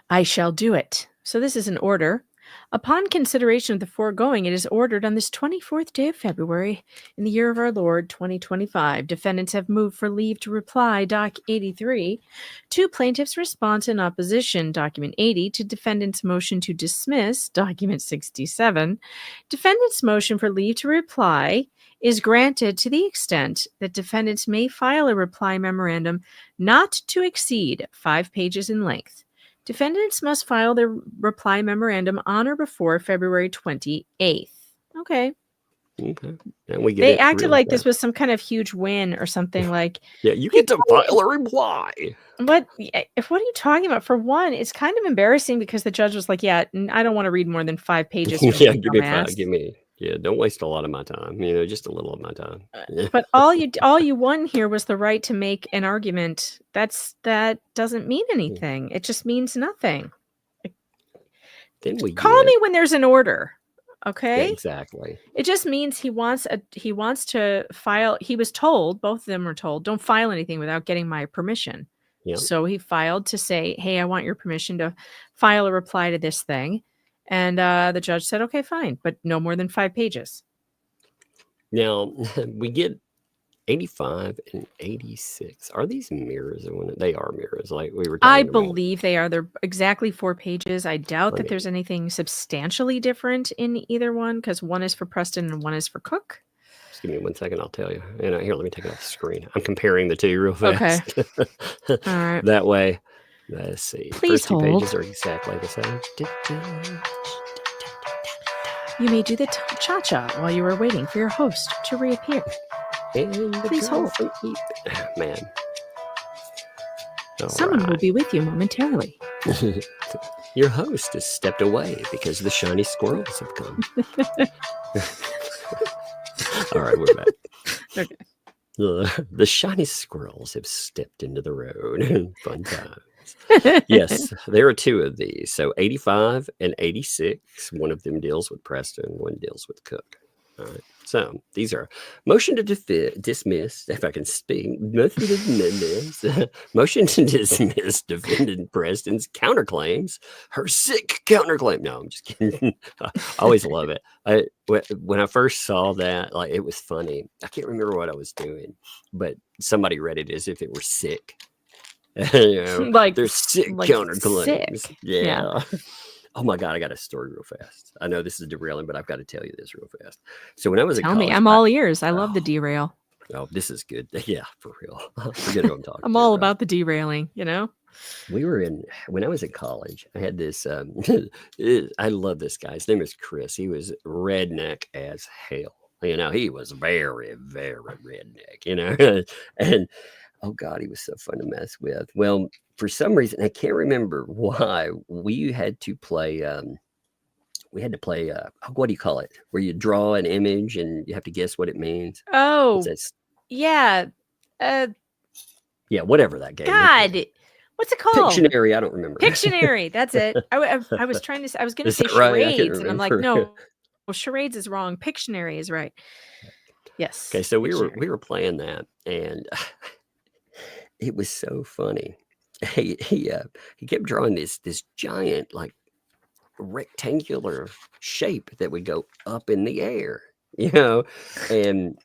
I shall do it. So this is an order. Upon consideration of the foregoing, it is ordered on this 24th day of February in the year of our Lord 2025. Defendants have moved for leave to reply, Doc 83, to plaintiff's response in opposition, Document 80, to defendant's motion to dismiss, Document 67. Defendant's motion for leave to reply is granted to the extent that defendants may file a reply memorandum not to exceed 5 pages in length. Defendants must file their reply memorandum on or before February 28th. Okay. Okay. And we get They it acted really like this fast. was some kind of huge win or something like, Yeah, you "Hey, get to file a reply. what are you talking about? For one, it's kind of embarrassing because the judge was like, yeah, I don't want to read more than 5 pages from Yeah, you, give me dumbass." 5. Yeah, don't waste a lot of my time. Just a little of my time. Yeah. But all you won here was the right to make an argument. That doesn't mean anything. It just means nothing. Then we Call get me when there's an order. yeah, Okay? exactly. It just means he wants to file. He was told, both of them were told, don't file anything without getting my permission. Yeah. So he filed to say, hey, I want your permission to file a reply to this thing. And the judge said, okay, fine, but no more than 5 pages. Now we get 85 and 86. Are these mirrors? They are mirrors, like we were talking I about. believe they are. They're exactly 4 pages. I doubt that there's anything substantially different in either one because one is for Preston and one is for Cook. Just give me 1 second, I'll tell you. Here, let me take it off the screen. I'm comparing the two real fast. Okay. All right. That way, let's see. Please First 2 hold. pages are exactly the same. You may do the cha-cha while you are waiting for your host to reappear. And the Please girl hold. from man. All Someone will right. be with you momentarily. Your host has stepped away because the shiny squirrels have come. All right, we're back. Okay. The shiny squirrels have stepped into the road. Fun times. Yes, there are 2 of these. So 85 and 86. One of them deals with Preston, one deals with Cook. All right. So these are motion to dismiss, if I can speak, motion to dismiss defendant Preston's counterclaims, her sick counterclaim. No, I'm just kidding. I always love it. When I first saw that, like, it was funny. I can't remember what I was doing, but somebody read it as if it were sick. Like they're sick like counterclaims. sick. Yeah. Oh my God, I got a story real fast. I know this is derailing, but I've got to tell you this real fast. So when I was in Tell college, me. I'm all ears. I love the derail. Oh, this is good. Yeah, for real. Forget what I'm talking I'm all about. about the derailing, When I was in college, I had this, I love this guy. His name is Chris. He was redneck as hell. He was very, very redneck, and oh God, he was so fun to mess with. Well, for some reason, I can't remember why, we had to play, what do you call it? Where you draw an image and you have to guess what it means. Oh, yeah. Yeah, whatever that game. God, what's it called? Pictionary. I don't remember. Pictionary. That's it. I was trying to. I was going to say right? charades, and I'm like, no, charades is wrong. Pictionary is right. Yes. Okay, so we were playing that, and it was so funny. He kept drawing this giant, like, rectangular shape that would go up in the air, and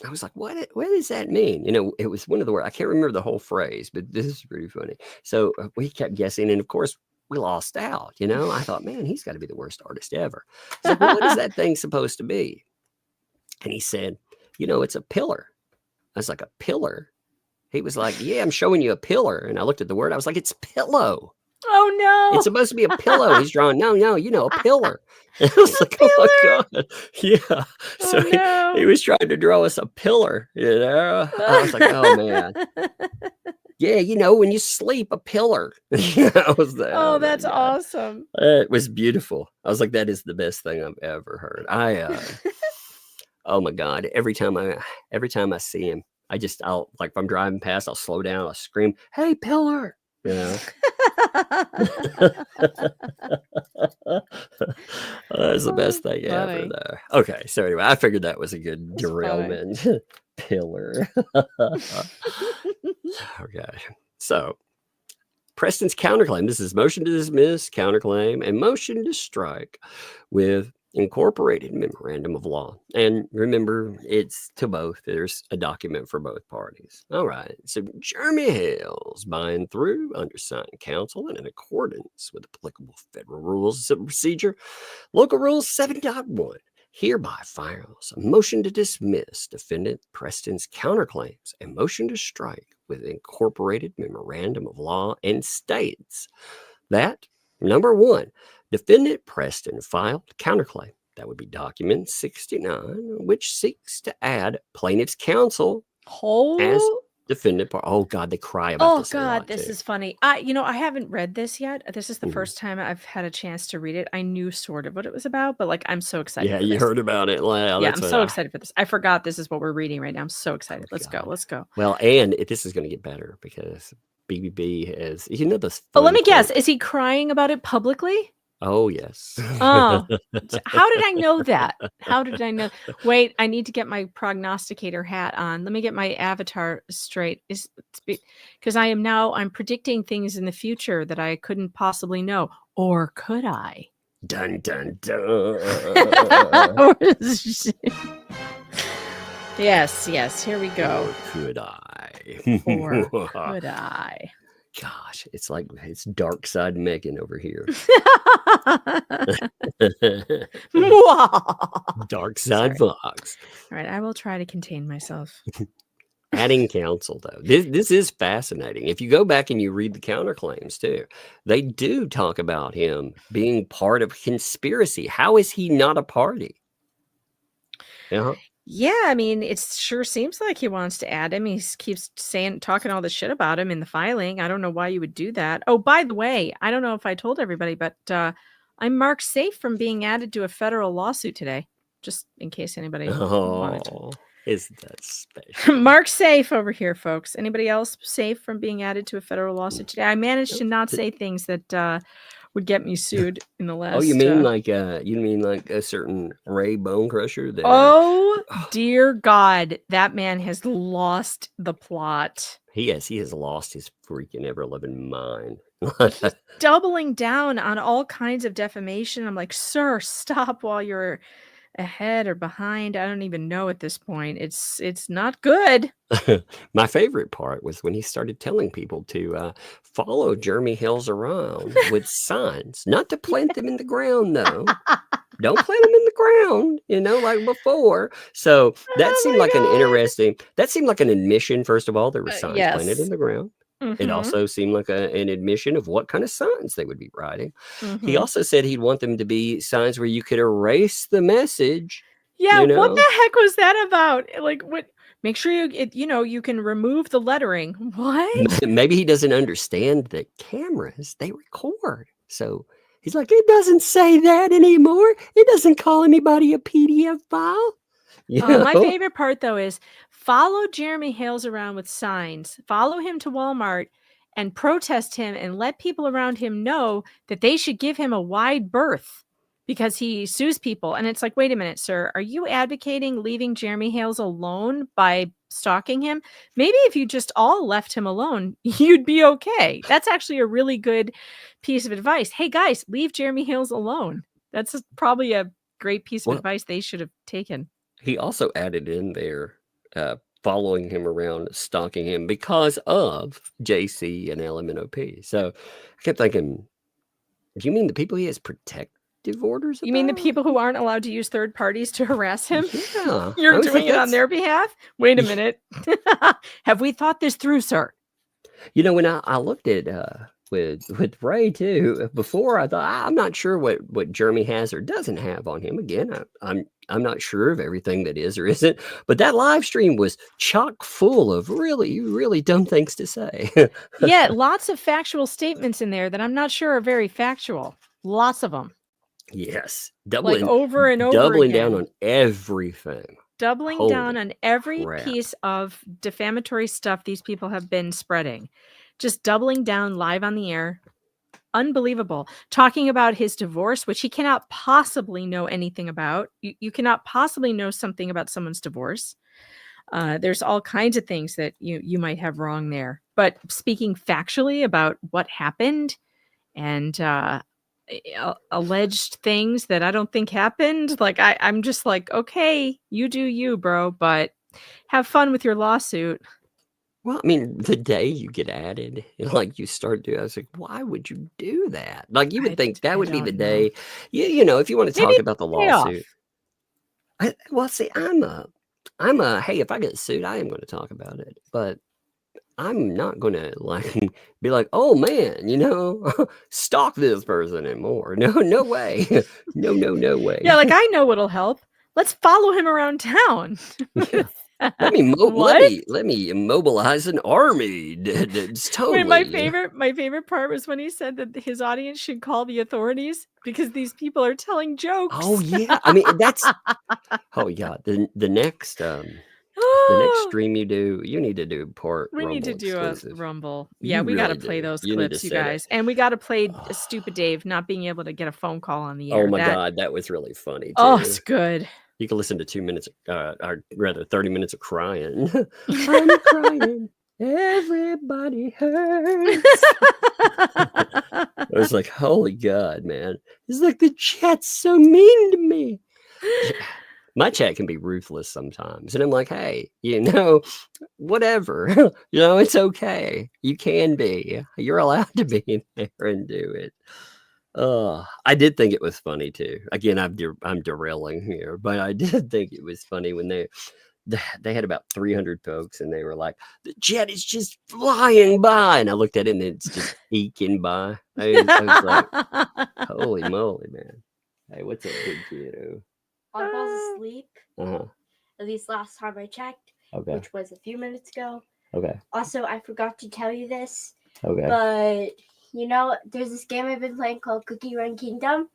I was like, what does that mean? It was one of the words, I can't remember the whole phrase, but this is pretty funny. So we kept guessing, and of course we lost out. I thought, man, he's got to be the worst artist ever. I was like, well, what is that thing supposed to be? And he said, it's a pillar. I was like, a pillar? He was like, yeah, I'm showing you a pillar. And I looked at the word. I was like, it's pillow. Oh, no. It's supposed to be a pillow. He's drawing. No, a pillar. And I was like, oh, my God. Yeah. So he was trying to draw us a pillar, I was like, oh, man. Yeah, when you sleep, a pillar. I was there. Oh, that's awesome. It was beautiful. I was like, that is the best thing I've ever heard. Oh, my God. Every time I see him, I'll like, if I'm driving past, I'll slow down, I'll scream, hey, pillar. That's the best thing ever there. Okay, so anyway, I figured that was a good derailment. Pillar. Okay, so Preston's counterclaim. This is motion to dismiss, counterclaim, and motion to strike with incorporated memorandum of law. And remember, it's to both. There's a document for both parties. All right. So Jeremy Hales, by and through, undersigned counsel, and in accordance with applicable federal rules of civil procedure, local rules 7.1, hereby files a motion to dismiss defendant Preston's counterclaims and motion to strike with incorporated memorandum of law, and states that, number 1, defendant Preston filed counterclaim That would be document 69, which seeks to add plaintiff's counsel as defendant part. Oh God, they cry about this a lot this too. is funny. I haven't read this yet. This is the Mhm. first time I've had a chance to read it. I knew sort of what it was about, but like I'm so excited. Yeah, for you this. heard about it. Well, Yeah, that's I'm what so excited for this. I forgot this is what we're reading right now. I'm so excited. Let's go. God. Let's go. Well, and this is going to get better because BBB has, this. Oh, let me fun guess. quote. Is he crying about it publicly? Oh yes. Oh, how did I know that? How did I know? Wait, I need to get my prognosticator hat on. Let me get my avatar straight. Because I'm predicting things in the future that I couldn't possibly know, or could I? Dun dun dun. Yes. Here we go. Or could I? Or could I? Gosh, it's dark side Megan over here. Dark side Fox. All right, I will try to contain myself. Adding counsel, though, this is fascinating. If you go back and you read the counterclaims too, they do talk about him being part of conspiracy. How is he not a party? Yeah, I mean, it sure seems like he wants to add him. He keeps talking all this shit about him in the filing. I don't know why you would do that. Oh, by the way, I don't know if I told everybody, but I'm marked safe from being added to a federal lawsuit today, just in case anybody wanted to. Isn't that special? Mark safe over here, folks. Anybody else safe from being added to a federal lawsuit today? I managed to not say things that would get me sued in the last. Oh, you mean like a certain Ray Bone Crusher? Oh dear God, that man has lost the plot. He has lost his freaking ever loving mind. He's doubling down on all kinds of defamation. I'm like, sir, stop while you're ahead or behind. I don't even know at this point. It's not good. My favorite part was when he started telling people to follow Jeremy Hales around with signs, not to plant them in the ground though. Don't plant them in the ground, like before. So that seemed like an admission. First of all, there were signs planted in the ground. It also seemed like an admission of what kind of signs they would be writing. He also said he'd want them to be signs where you could erase the message. Yeah, what the heck was that about? Like, what? Make sure you can remove the lettering. What? Maybe he doesn't understand that cameras, they record. So he's like, it doesn't say that anymore. It doesn't call anybody a PDF file. My favorite part, though, is follow Jeremy Hales around with signs. Follow him to Walmart and protest him and let people around him know that they should give him a wide berth because he sues people. And it's like, wait a minute, sir. Are you advocating leaving Jeremy Hales alone by stalking him? Maybe if you just all left him alone, you'd be okay. That's actually a really good piece of advice. Hey, guys, leave Jeremy Hales alone. That's probably a great piece of advice they should have taken. He also added in there following him around, stalking him because of JC and LMNOP. So I kept thinking, do you mean the people he has protective orders about? You mean the people who aren't allowed to use third parties to harass him? Yeah. You're doing it on their behalf? Wait a minute. Have we thought this through, sir? When I looked at with Ray too, before I thought, I'm not sure what Jeremy has or doesn't have on him. Again, I'm not sure of everything that is or isn't, but that live stream was chock full of really, really dumb things to say. Yeah, lots of factual statements in there that I'm not sure are very factual. Lots of them. Yes. Over and over doubling again. down on everything. Doubling down on every piece of defamatory stuff these people have been spreading. Just doubling down live on the air. Unbelievable. Talking about his divorce, which he cannot possibly know anything about. You cannot possibly know something about someone's divorce. There's all kinds of things that you might have wrong there. But speaking factually about what happened and alleged things that I don't think happened, like I'm just like, okay, you do you, bro, but have fun with your lawsuit. Well, I mean, the day you get added, like you start doing, I was like, why would you do that? Like you would think that would be the day, if you want to talk about the lawsuit. Well, see, I'm a, hey, if I get sued, I am going to talk about it. But I'm not gonna like be like, oh man, stalk this person anymore. No way. No way. Yeah, like I know what'll help. Let's follow him around town. Yeah. Let me What? let me immobilize an army. It's totally. Wait, my favorite part was when he said that his audience should call the authorities because these people are telling jokes. Oh yeah, I mean that's. Oh yeah, the next stream you do, you need to do part. We need to Rumble do a exclusive. Rumble. You Yeah, we got to really play do. those You need to clips, you set it. guys. And we got to play Stupid Dave not being able to get a phone call on the air. Oh my God, that was really funny too. Oh, it's good. You can listen to 2 minutes, or rather 30 minutes of crying. I'm crying. Everybody hurts. I was like, holy God, man. It's like the chat's so mean to me. My chat can be ruthless sometimes. And I'm like, hey, whatever. It's okay. You can be. You're allowed to be there and do it. I did think it was funny too. Again, I'm derailing here, but I did think it was funny when they had about 300 folks and they were like, the jet is just flying by. And I looked at it and it's just eking by. I was like, holy moly, man. Hey, what's up, big kiddo? I was asleep. Uh-huh. At least last time I checked, Okay. which was a few minutes ago. Okay. Also, I forgot to tell you this, Okay. but there's this game I've been playing called Cookie Run Kingdom.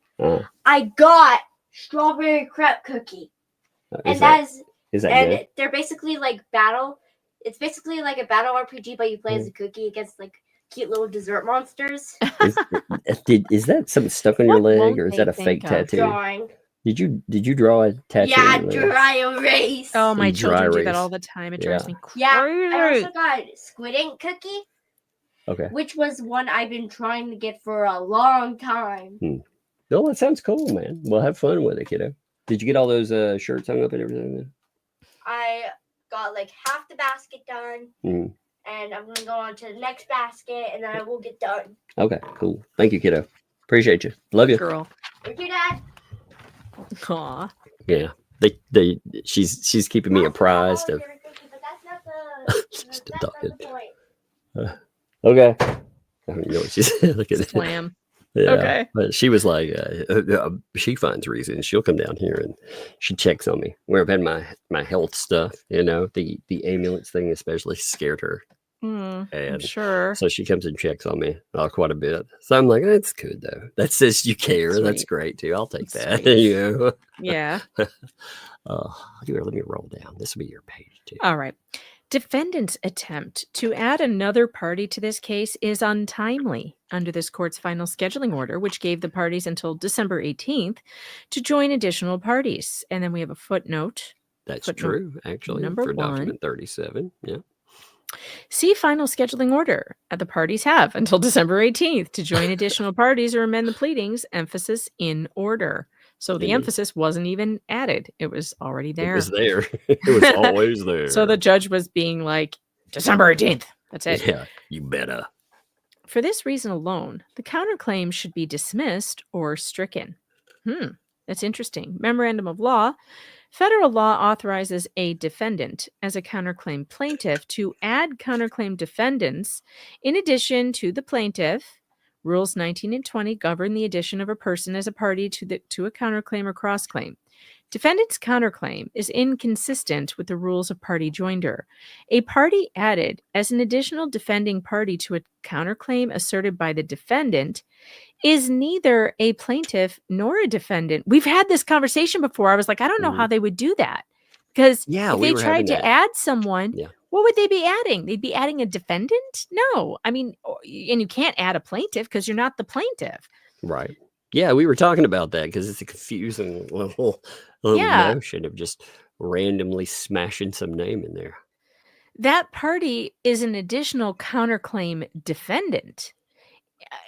I got strawberry crepe cookie, is that good? they're basically like battle. It's basically like a battle RPG, but you play as a cookie against like cute little dessert monsters. Is that something stuck on your leg, or is that a fake tattoo? Drawing. Did you draw a tattoo? Yeah, dry erase. Oh, my children do that erase. all the time. It drives me crazy. Yeah, I also got squid ink cookie. Okay. Which was one I've been trying to get for a long time. No, that sounds cool, man. Well, have fun with it, kiddo. Did you get all those shirts hung up and everything? I got like half the basket done, and I'm gonna go on to the next basket, and then I will get done. Okay, cool. Thank you, kiddo. Appreciate you. Love you, girl. Thank you, Dad. Aw. Yeah, she's keeping me apprised of. That's not the point. Okay. I don't know what she said. Look at Slam. Yeah, Okay. But she was like, she finds reasons. She'll come down here and she checks on me where I've had my health stuff. The ambulance thing especially scared her. I'm And sure. so she comes and checks on me quite a bit. So I'm like, that's good though. That says you care. Sweet. That's great too. I'll take that. Sweet. Yeah. Let me roll down. This will be your page too. All right. Defendant's attempt to add another party to this case is untimely under this court's final scheduling order, which gave the parties until December 18th to join additional parties. And then we have a footnote. That's footnote true, actually, number for 1. document 37. Yeah. See final scheduling order. The parties have until December 18th to join additional parties or amend the pleadings. Emphasis in order. So the emphasis wasn't even added. It was already there. It was there. It was always there. So the judge was being like, December 18th. That's it. Yeah, you better. For this reason alone, the counterclaim should be dismissed or stricken. That's interesting. Memorandum of law. Federal law authorizes a defendant as a counterclaim plaintiff to add counterclaim defendants in addition to the plaintiff. Rules 19 and 20 govern the addition of a person as a party to a counterclaim or cross-claim. Defendant's counterclaim is inconsistent with the rules of party joinder. A party added as an additional defending party to a counterclaim asserted by the defendant is neither a plaintiff nor a defendant. We've had this conversation before. I was like, I don't know how they would do that. Because if they tried to add someone, what would they be adding? They'd be adding a defendant? No. I mean, and you can't add a plaintiff because you're not the plaintiff. Right. Yeah, we were talking about that because it's a confusing little notion of just randomly smashing some name in there. That party is an additional counterclaim defendant.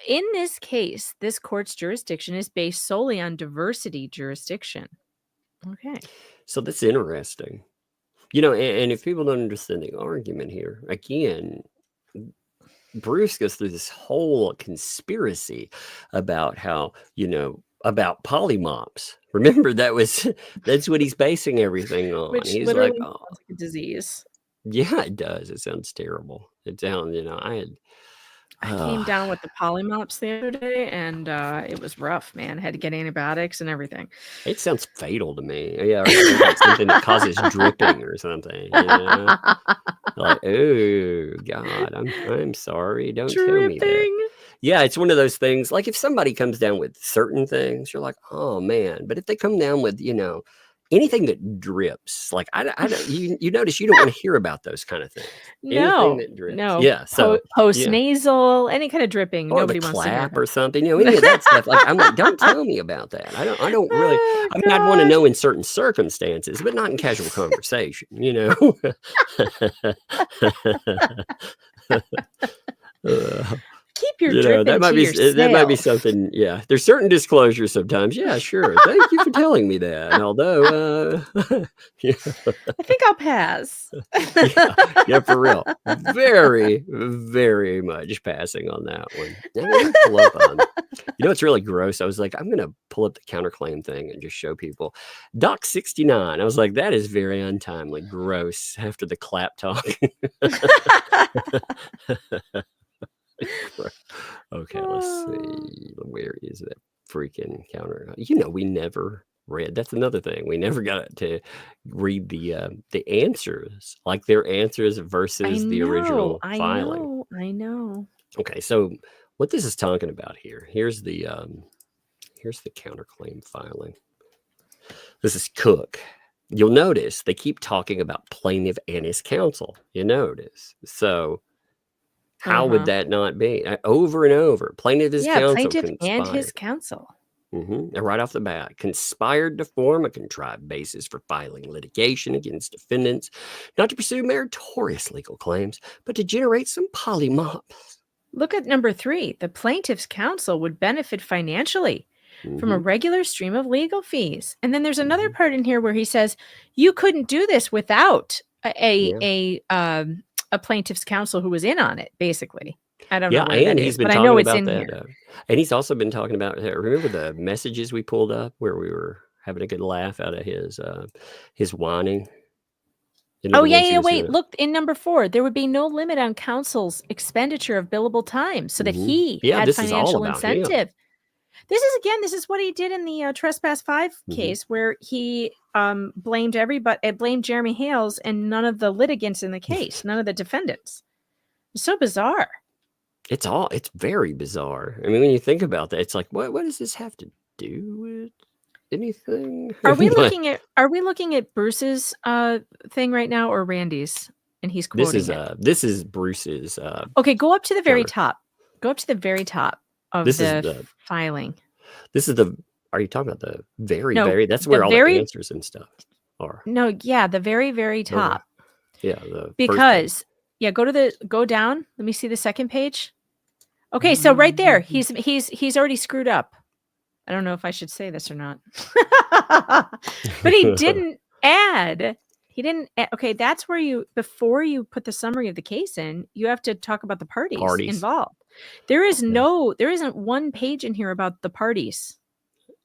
In this case, this court's jurisdiction is based solely on diversity jurisdiction. Okay. So that's interesting. And if people don't understand the argument here, again, Bruce goes through this whole conspiracy about how, about polymops. Remember, that's what he's basing everything on. Which he's literally like, sounds like a disease. Yeah, it does. It sounds terrible. I'm telling you, I had. I came down with the polymops the other day, and it was rough, man. I had to get antibiotics and everything. It sounds fatal to me. Yeah, or it sounds like something that causes dripping or something. Like, oh God, I'm sorry. Don't tell me that. Yeah, it's one of those things. Like if somebody comes down with certain things, you're like, oh man. But if they come down with, anything that drips, like I don't, you notice you don't want to hear about those kind of things. Anything that drips. No. Yeah. So post nasal, any kind of dripping, or nobody the wants to hear clap about. or something. Any of that stuff. Like I'm like, don't tell me about that. I don't really. Oh, I mean, I'd want to know in certain circumstances, but not in casual conversation. Keep your dripping that might to be yourself. that might be something. Yeah, there's certain disclosures sometimes. Yeah, sure. Thank you for telling me that. Although, I think I'll pass. yeah, for real. Very, very much passing on that one. Pull up, it's really gross. I was like, I'm gonna pull up the counterclaim thing and just show people. Doc 69. I was like, that is very untimely, gross. After the clap talk. Okay, let's see. Where is that freaking counter? We never read. That's another thing. We never got to read the answers, like their answers versus the original filing. I know. Okay, so what this is talking about here? Here's the counterclaim filing. This is Cook. You'll notice they keep talking about plaintiff and his counsel. You notice so. How would that not be? Over and over. Plaintiff, his counsel. Plaintiff conspired. and his counsel. And right off the bat, conspired to form a contrived basis for filing litigation against defendants, not to pursue meritorious legal claims, but to generate some polymops. Look at number 3. The plaintiff's counsel would benefit financially from a regular stream of legal fees. And then there's another part in here where he says, you couldn't do this without a plaintiff's counsel who was in on it, basically. I don't know what that is, but I know it's in here. And he's also been talking about, remember the messages we pulled up where we were having a good laugh out of his whining? Wait, look, in number 4, there would be no limit on counsel's expenditure of billable time so that he had financial incentive. Him. This is what he did in the Trespass 5 case where he blamed Jeremy Hales and none of the litigants in the case, none of the defendants. It's so bizarre. It's very bizarre. I mean, when you think about that, it's like, what does this have to do with anything? Are we looking at Bruce's thing right now or Randy's? And he's quoting this is Bruce's. Okay, go up to the very top. Go up to the very top of the filing. This is are you talking about the very, that's where all the answers and stuff are. No, yeah, the very, very top. Yeah. Because, go down. Let me see the second page. Okay, so right there, he's already screwed up. I don't know if I should say this or not. But he didn't add. Okay, that's where before you put the summary of the case in, you have to talk about the parties involved. There isn't one page in here about the parties.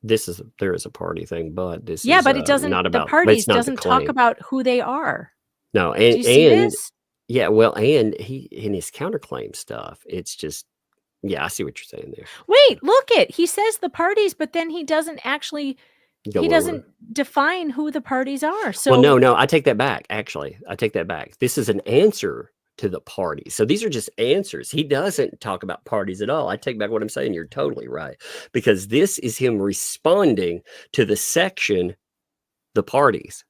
There is a party thing, but this but it doesn't. The parties doesn't talk about who they are. No, Do you see this? Yeah, well, and he in his counterclaim stuff, it's just. Yeah, I see what you're saying there. Wait, look it. He says the parties, but then he doesn't actually. He doesn't define who the parties are. So no, I take that back. Actually, I take that back. This is an answer to the parties. So these are just answers. He doesn't talk about parties at all. I take back what I'm saying. You're totally right. Because this is him responding to the section, the parties.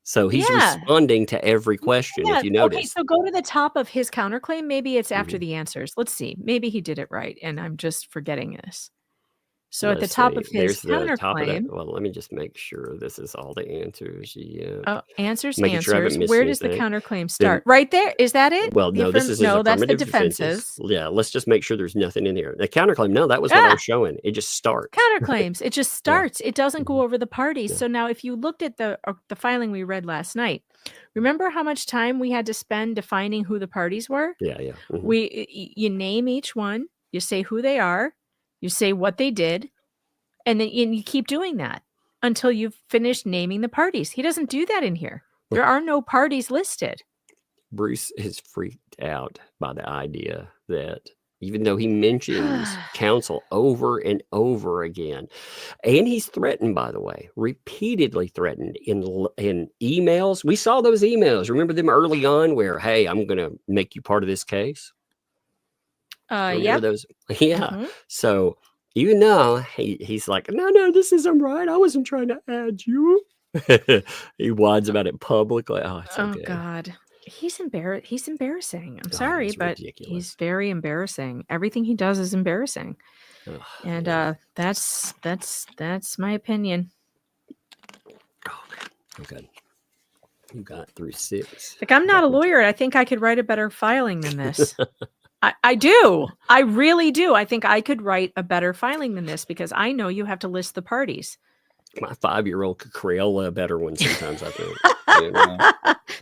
So he's responding to every question, if you notice. Okay, so go to the top of his counterclaim. Maybe it's after the answers. Let's see. Maybe he did it right, and I'm just forgetting this. So at the top of his counterclaim. Well, let me just make sure this is all the answers. Yeah. Oh, answers. Where does the counterclaim start? Right there. Is that it? Well, no, this is that's the defenses. Yeah, let's just make sure there's nothing in here. The counterclaim, no, that was what I was showing. It just starts. Counterclaims. It just starts. It doesn't go over the parties. So now if you looked at the filing we read last night, remember how much time we had to spend defining who the parties were? Yeah. You name each one, you say who they are, you say what they did, and then you keep doing that until you've finished naming the parties. He doesn't do that in here. There are no parties listed. Bruce is freaked out by the idea that even though he mentions counsel over and over again, and he's threatened, by the way, repeatedly threatened in emails. We saw those emails. Remember them early on where, hey, I'm going to make you part of this case? Yeah. Those? Yeah. So even though he's like, no, this isn't right. I wasn't trying to add you. He whines about it publicly. Oh, it's okay. God. He's embarrassing. I'm sorry, he's but ridiculous. he's very embarrassing. Everything he does is embarrassing. And that's my opinion. Oh man. Okay. You got through 6. Like, I'm not a lawyer. I think I could write a better filing than this. I do. I really do. I think I could write a better filing than this because I know you have to list the parties. My 5-year-old could Crayola a better one sometimes, I think.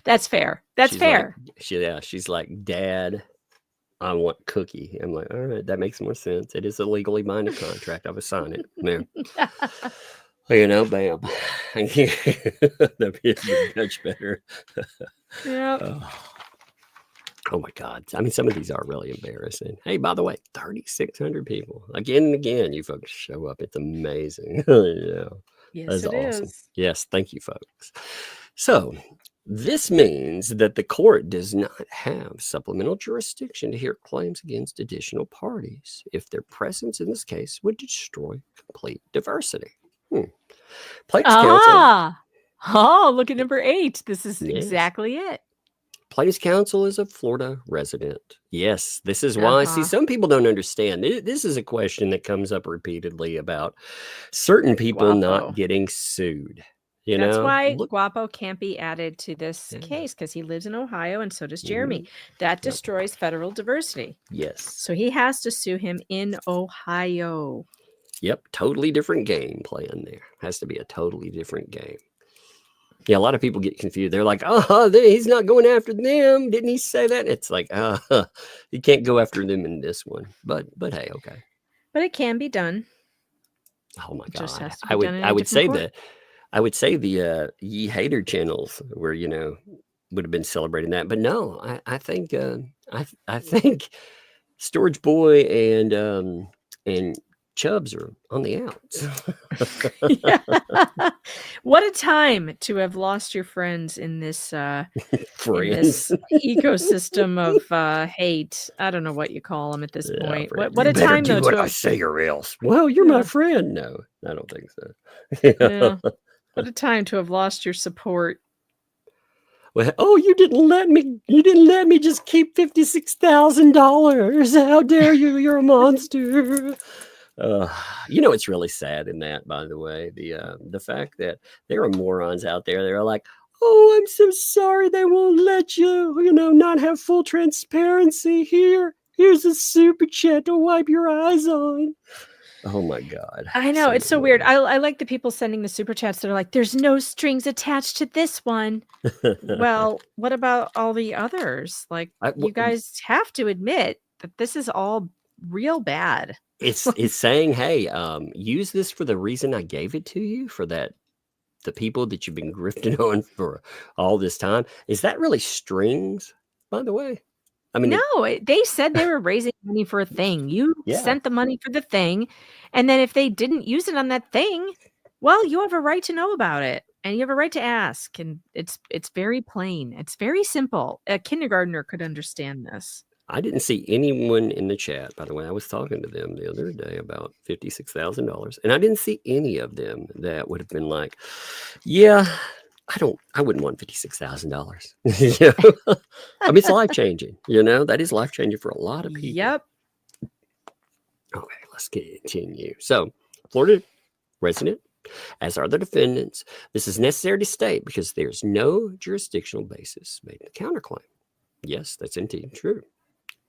That's fair. That's fair. Like, she's like, Dad, I want Cookie. I'm like, all right, that makes more sense. It is a legally binding contract. I would sign it. Man. Bam. That'd be much better. Yeah. Oh my God. I mean, some of these are really embarrassing. Hey, by the way, 3,600 people. Again and again, you folks show up. It's amazing. Yes, That's it awesome. is. Yes, thank you, folks. So this means that the court does not have supplemental jurisdiction to hear claims against additional parties if their presence in this case would destroy complete diversity. Plaintiff's counsel. Oh, look at number 8. This is Yes. exactly it. Plaintiff's counsel is a Florida resident. Yes, this is why. See, some people don't understand. This is a question that comes up repeatedly about certain people not getting sued. That's why Guapo can't be added to this case because he lives in Ohio and so does Jeremy. That destroys federal diversity. Yes. So he has to sue him in Ohio. Yep. Totally different game playing there. Has to be a totally different game. Yeah, a lot of people get confused. They're like, he's not going after them. Didn't he say that? It's like, you can't go after them in this one. But hey, okay. But it can be done. Oh my God. I would say the Ye Hater channels where, would have been celebrating that. But no, I think I think Storage Boy and Chubbs are on the outs. What a time to have lost your friends in this ecosystem of hate. I don't know what you call them at this point. What a time though to I say or else. Well, you're my friend. No, I don't think so. What a time to have lost your support. Well, you didn't let me just keep $56,000. How dare you? You're a monster. It's really sad in that, by the way, the fact that there are morons out there that are like, oh, I'm so sorry they won't let you, not have full transparency here. Here's a super chat to wipe your eyes on. Oh my God. I know, it's so weird. I like the people sending the super chats that are like, there's no strings attached to this one. Well, what about all the others? Like, you guys have to admit that this is all real bad. It's saying, hey, use this for the reason I gave it to you, for the people that you've been grifting on for all this time. Is that really strings, by the way? I mean, no, they said they were raising money for a thing. You sent the money for the thing. And then if they didn't use it on that thing, well, you have a right to know about it and you have a right to ask. And it's very plain. It's very simple. A kindergartner could understand this. I didn't see anyone in the chat, by the way. I was talking to them the other day about $56,000, and I didn't see any of them that would have been like, yeah, I wouldn't want $56,000. I mean, it's life changing, that is life changing for a lot of people. Yep. Okay, let's continue. So, Florida resident, as are the defendants, this is necessary to state because there's no jurisdictional basis made in the counterclaim. Yes, that's indeed true.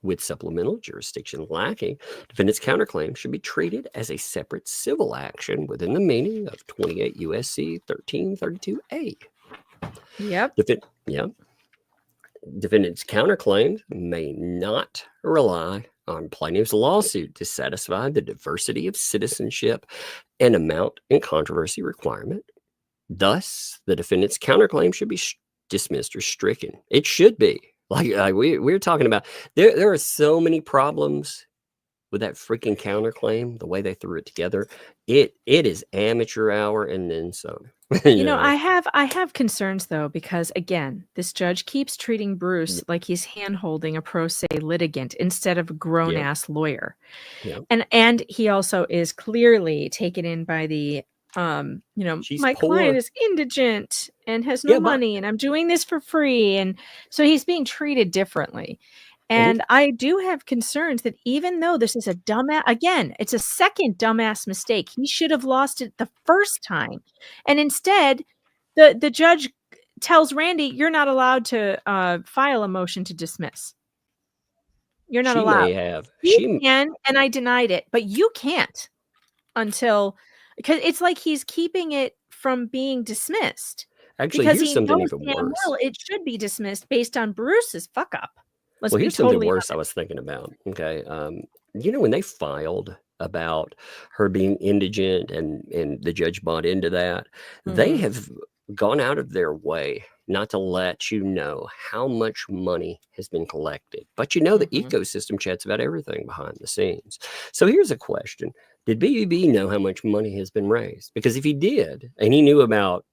With supplemental jurisdiction lacking, defendant's counterclaim should be treated as a separate civil action within the meaning of 28 U.S.C. 1332A. Yep. Defendant's counterclaim may not rely on plaintiff's lawsuit to satisfy the diversity of citizenship and amount in controversy requirement. Thus, the defendant's counterclaim should be dismissed or stricken. It should be. Like we were talking about, there are so many problems with that freaking counterclaim. The way they threw it together, it is amateur hour and then some. You know, I have concerns though, because again, this judge keeps treating Bruce like he's hand-holding a pro se litigant instead of a grown-ass lawyer. Yeah. And he also is clearly taken in by the She's my poor. client is indigent and has no money and I'm doing this for free. And so he's being treated differently. And I do have concerns that even though this is a dumbass, again, it's a second dumbass mistake. He should have lost it the first time. And instead, the judge tells Randy, you're not allowed to file a motion to dismiss. You're not allowed. May have. He can, and I denied it, but you can't until, because it's like he's keeping it from being dismissed. Actually, because here's he something knows even damn worse. well it should be dismissed based on Bruce's fuck up. Well, here's something worse I was thinking about. Okay. When they filed about her being indigent and the judge bought into that, they have gone out of their way not to let you know how much money has been collected. But the ecosystem chats about everything behind the scenes. So here's a question. Did BBB know how much money has been raised? Because if he did, and he knew about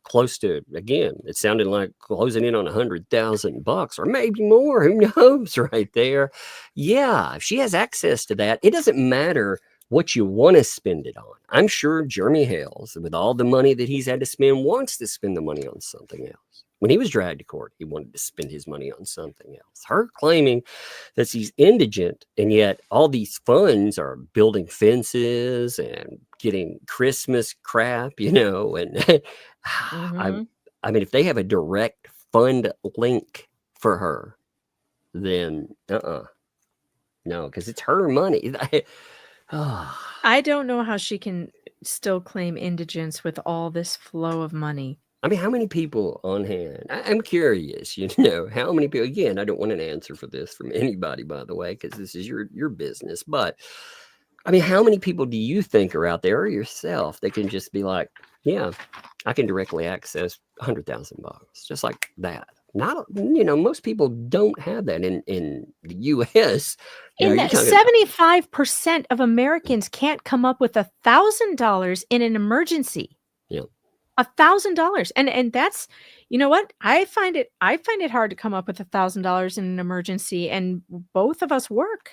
close to, again, it sounded like closing in on $100,000 or maybe more, who knows, right there. Yeah, if she has access to that, it doesn't matter what you want to spend it on. I'm sure Jeremy Hales, with all the money that he's had to spend, wants to spend the money on something else. When he was dragged to court, he wanted to spend his money on something else. Her claiming that she's indigent, and yet all these funds are building fences and getting Christmas crap, and I mean, if they have a direct fund link for her, then no, because it's her money. I don't know how she can still claim indigence with all this flow of money. I mean, how many people on hand? I'm curious, how many people, again, I don't want an answer for this from anybody, by the way, because this is your business. But I mean, how many people do you think are out there, or yourself, that can just be like, yeah, I can directly access $100,000 just like that? Not, most people don't have that in the U.S. 75% of Americans can't come up with $1,000 in an emergency. Yeah. $1,000. And that's, you know what? I find it hard to come up with $1,000 in an emergency, and both of us work.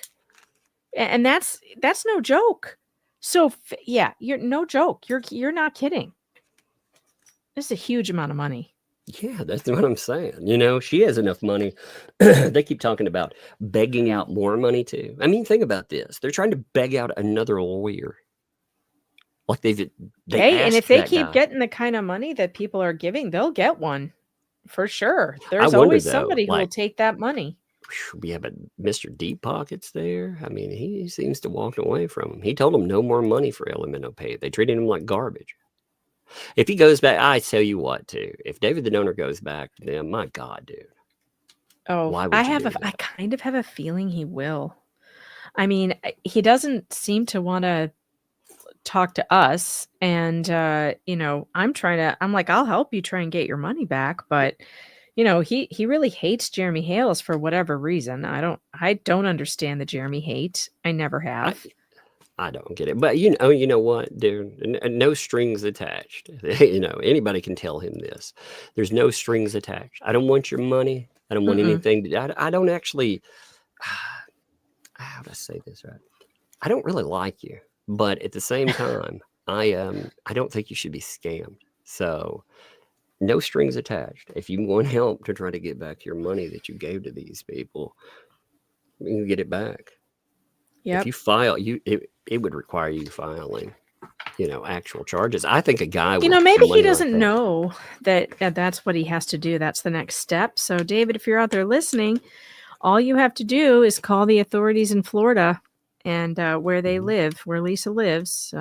And that's no joke. So yeah, you're no joke. You're not kidding. This is a huge amount of money. Yeah, that's what I'm saying. She has enough money. They keep talking about begging out more money too. I mean, think about this. They're trying to beg out another lawyer. Like and if they keep getting the kind of money that people are giving, they'll get one for sure. There's always somebody who will take that money. We have a Mr. Deep Pockets there. I mean, he seems to walk away from him. He told them no more money for elemental pay. They treated him like garbage. If he goes back, I tell you what, too. If David the Donor goes back to them, my God, dude. Oh, why would I kind of have a feeling he will. I mean, he doesn't seem to want to talk to us, and I'm like, I'll help you try and get your money back, but he really hates Jeremy Hales for whatever reason. I don't understand the Jeremy hate. I never have. I don't get it, but you know what, dude? No strings attached. Anybody can tell him this. There's no strings attached. I don't want your money. I don't want anything. I don't actually. How do I say this right? I don't really like you, but at the same time, I don't think you should be scammed. So, no strings attached. If you want help to try to get back your money that you gave to these people, you can get it back. Yeah. If you file, it would require you filing, actual charges. I think a guy would. Maybe he doesn't know that that's what he has to do. That's the next step. So, David, if you're out there listening, all you have to do is call the authorities in Florida and where they live, where Lisa lives,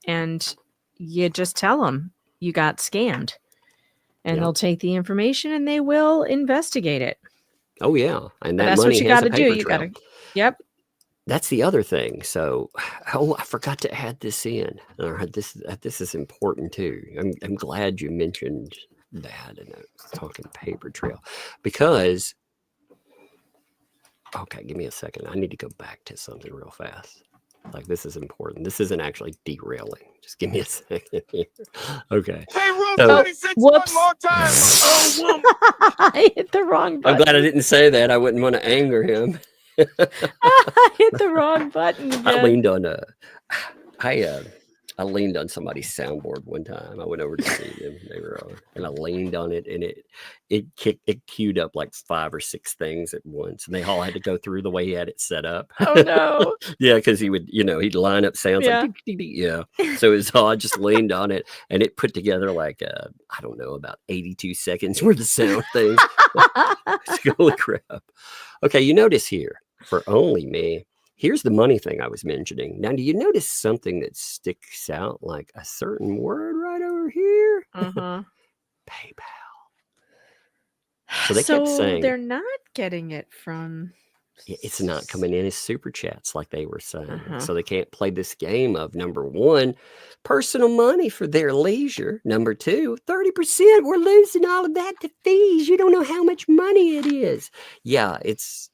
and you just tell them you got scammed, and they'll take the information and they will investigate it. Oh yeah, and that's what you got to do. You got to. Yep. That's the other thing. So, I forgot to add this in. This is important too. I'm glad you mentioned bad in a talking paper trail because. Okay, give me a second. I need to go back to something real fast. Like, this is important. This isn't actually derailing. Just give me a second here. Okay. Hey, Room So- 26, whoops. one more time. Oh, I hit the wrong I'm button. glad I didn't say that. I wouldn't want to anger him. I hit the wrong button I again. leaned on I leaned on somebody's soundboard one time. I went over to see them. They were on, and I leaned on it, and it queued up like 5 or 6 things at once, and they all had to go through the way he had it set up. Oh no. Yeah, because he would, he'd line up sounds Yeah. like ding, ding, ding, yeah. So it's all I just leaned on it, and it put together like I don't know, about 82 seconds worth of sound things. Holy crap! Okay, you notice here for only me. Here's the money thing I was mentioning. Now, do you notice something that sticks out like a certain word right over here? Uh-huh. PayPal. So they kept saying they're not getting it from. it's not coming in as super chats like they were saying. Uh-huh. So they can't play this game of number 1, personal money for their leisure. Number 2, 30%. We're losing all of that to fees. You don't know how much money it is. Yeah, it's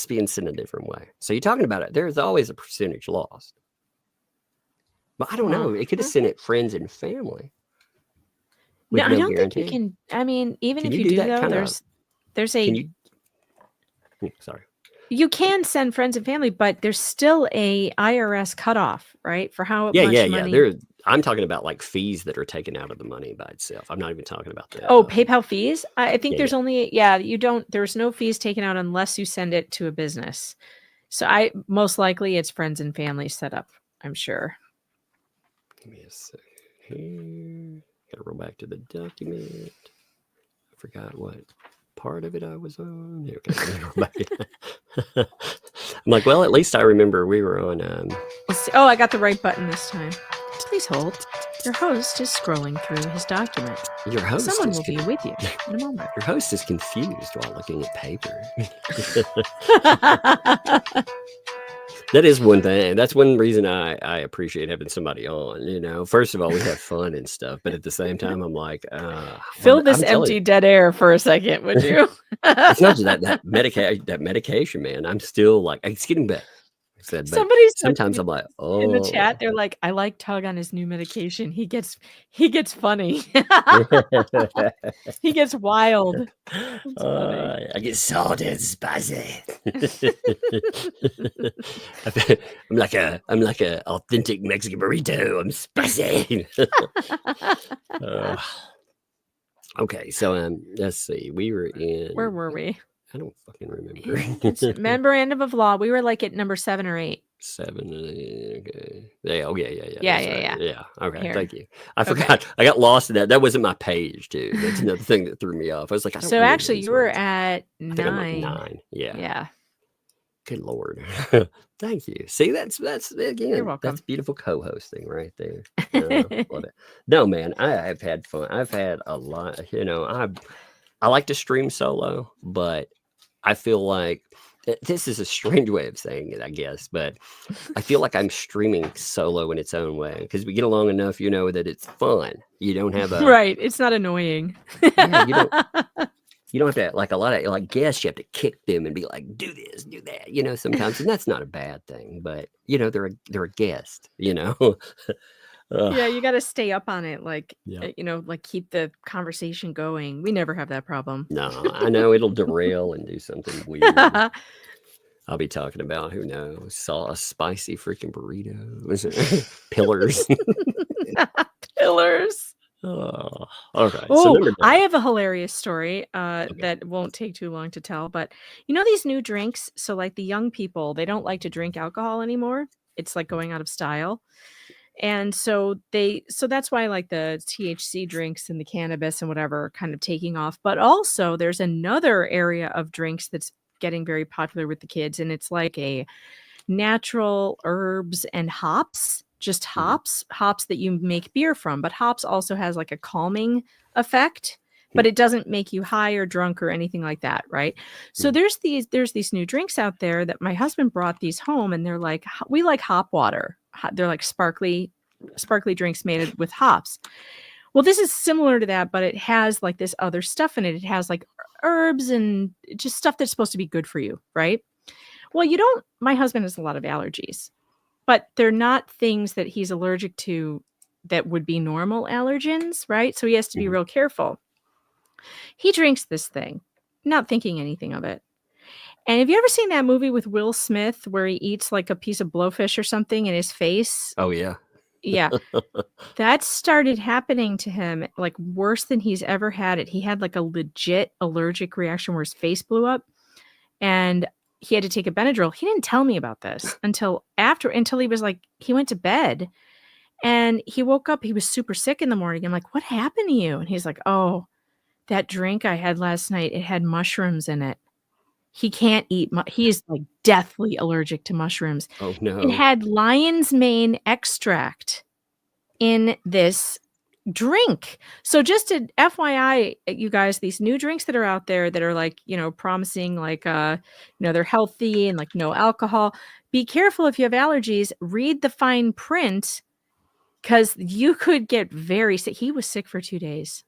being sent a different way. So you're talking about it. There's always a percentage lost. But I don't know. It could have sent it friends and family. with No, I no don't think guarantee. you can. I mean, even Can if you you do do, that though, kinda- there's a Can you? Sorry. you can send friends and family, but there's still a IRS cutoff, right? For how Yeah, much yeah, money. yeah. I'm talking about like fees that are taken out of the money by itself. I'm not even talking about that. Oh, PayPal fees? I think Yeah, there's only there's no fees taken out unless you send it to a business. So most likely it's friends and family set up, I'm sure. Give me a second here. Gotta roll back to the document. I forgot what part of it I was on. Okay, let me roll back. I'm like, well, at least I remember we were on. Let's see. Oh, I got the right button this time. Please hold. Your host is scrolling through his document. Your host. Someone is will be with you in a moment. Your host is confused while looking at paper. That is one thing. That's one reason I appreciate having somebody on. First of all, we have fun and stuff, but at the same time, I'm like, Fill I'm this telling empty you, dead air for a second, would you? it's not just that medication, man. I'm still like, it's getting better. I said, but Somebody said sometimes I'm like, oh, in the chat, they're like, I like Tug on his new medication. He gets funny. He gets wild. funny. I get salty and spicy. I'm like a authentic Mexican burrito. I'm spicy. Okay, so let's see. We were in. Where were we? I don't fucking remember. Memorandum of law. We were like at number 7 or 8. 7. Okay. Yeah. Oh, yeah. Yeah, That's yeah, right. Yeah. Okay. Here. Thank you. I forgot. I got lost in that. That wasn't my page, too. That's another thing that threw me off. I was like, I don't So remember actually, these you were words. at I think I'm like 9. 9. Yeah. Yeah. Good Lord. Thank you. See, that's again, welcome. that's beautiful co-hosting right there. Love it. No, man, I've had fun. I've had a lot. I like to stream solo, but I feel like this is a strange way of saying it, I guess, but I feel like I'm streaming solo in its own way because we get along enough, that it's fun. You don't have a Right. It's not annoying. Yeah, you don't have to like a lot of like guests. You have to kick them and be like, do this, do that. Sometimes, and that's not a bad thing. But they're a guest. Yeah, you got to stay up on it. Like, Yeah. like keep the conversation going. We never have that problem. No, I know it'll derail and do something weird. I'll be talking about who knows, saw a spicy freaking burrito, pillars. Pillars. Oh, okay. Oh, I have a hilarious story that won't take too long to tell. But these new drinks. So like the young people, they don't like to drink alcohol anymore. It's like going out of style. And so that's why like the THC drinks and the cannabis and whatever are kind of taking off. But also there's another area of drinks that's getting very popular with the kids. And it's like a natural herbs and hops, just hops that you make beer from. But hops also has like a calming effect, but it doesn't make you high or drunk or anything like that. Right. So there's these new drinks out there that my husband brought these home, and they're like, we like hop water. They're like sparkly drinks made with hops. Well, this is similar to that, but it has like this other stuff in it. It has like herbs and just stuff that's supposed to be good for you, right? Well, my husband has a lot of allergies, but they're not things that he's allergic to that would be normal allergens, right? So he has to be real careful. He drinks this thing, not thinking anything of it. And have you ever seen that movie with Will Smith where he eats like a piece of blowfish or something in his face? Oh, yeah. Yeah. That started happening to him like worse than he's ever had it. He had like a legit allergic reaction where his face blew up and he had to take a Benadryl. He didn't tell me about this until he was like, he went to bed and he woke up. He was super sick in the morning. I'm like, what happened to you? And he's like, oh, that drink I had last night, it had mushrooms in it. He can't eat. He is like deathly allergic to mushrooms. Oh, no. It had lion's mane extract in this drink. So just to FYI, you guys, these new drinks that are out there that are like, promising like, they're healthy and like no alcohol. Be careful if you have allergies. Read the fine print because you could get very sick. He was sick for 2 days.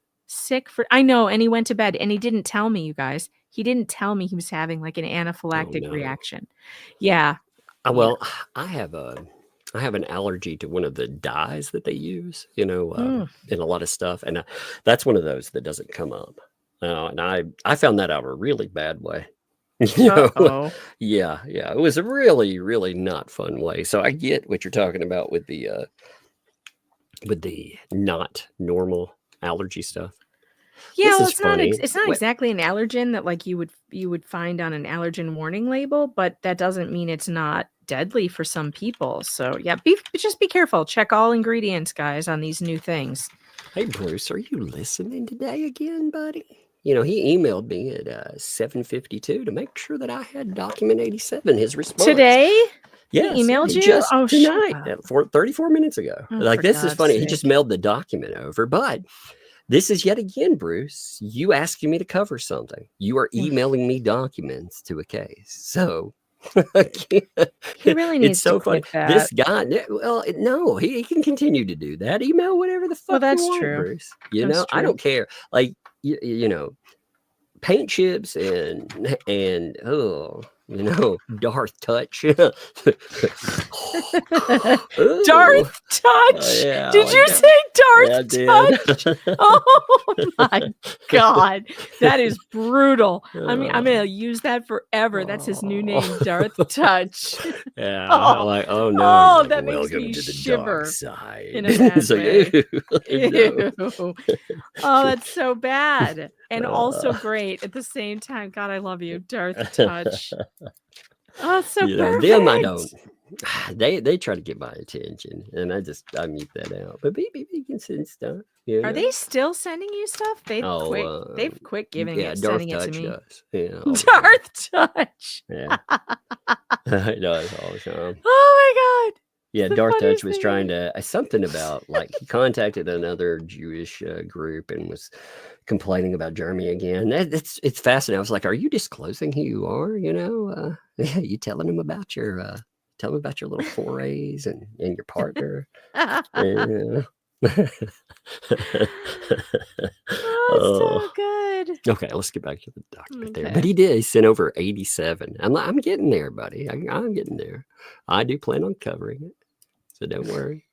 I know. And he went to bed and he didn't tell me, you guys. He didn't tell me he was having like an anaphylactic reaction. Yeah. Well, I have an allergy to one of the dyes that they use, in a lot of stuff. And that's one of those that doesn't come up. And I found that out a really bad way. Uh-oh. Yeah. It was a really, really not fun way. So I get what you're talking about with the not normal allergy stuff. Yeah, well, it's not exactly an allergen that like you would find on an allergen warning label, but that doesn't mean it's not deadly for some people. So yeah, just be careful. Check all ingredients, guys, on these new things. Hey, Bruce, are you listening today again, buddy? He emailed me at 7:52 to make sure that I had document 87, his response. Today? Yes, he emailed you? Just oh, tonight, 34 minutes ago. Like, this is funny. He just mailed the document over, but this is yet again, Bruce, you asking me to cover something. You are emailing me documents to a case. So he really needs to quit that. This guy, well, no, he can continue to do that. Email whatever the fuck that's you want, true. Bruce. I don't care. Like, paint chips and Darth touch. Darth touch? Yeah, did you say Darth touch? Oh my God. That is brutal. I mean, I'm going to use that forever. That's his new name, Darth touch. Yeah. Oh, like, oh no. Oh, like, that makes me to the shiver dark side. in a bad way. Ew. Oh, that's so bad. And also great at the same time. God, I love you, Darth touch. Oh, so perfect. Them I don't. They try to get my attention, and I mute that out. But BB can send stuff. Are they still sending you stuff? They've quit giving it, sending it to me. Does. Yeah, Darth touch. Yeah, it does all the time. Oh my God. Yeah, Darth Touch was trying to something about like he contacted another Jewish group and was complaining about Germany again. It's fascinating. I was like, "Are you disclosing who you are? You telling them about your little forays and your partner?" Oh, so good. Okay, let's get back to the document there. But he sent over 87. I'm getting there, buddy. I'm getting there. I do plan on covering it, so don't worry.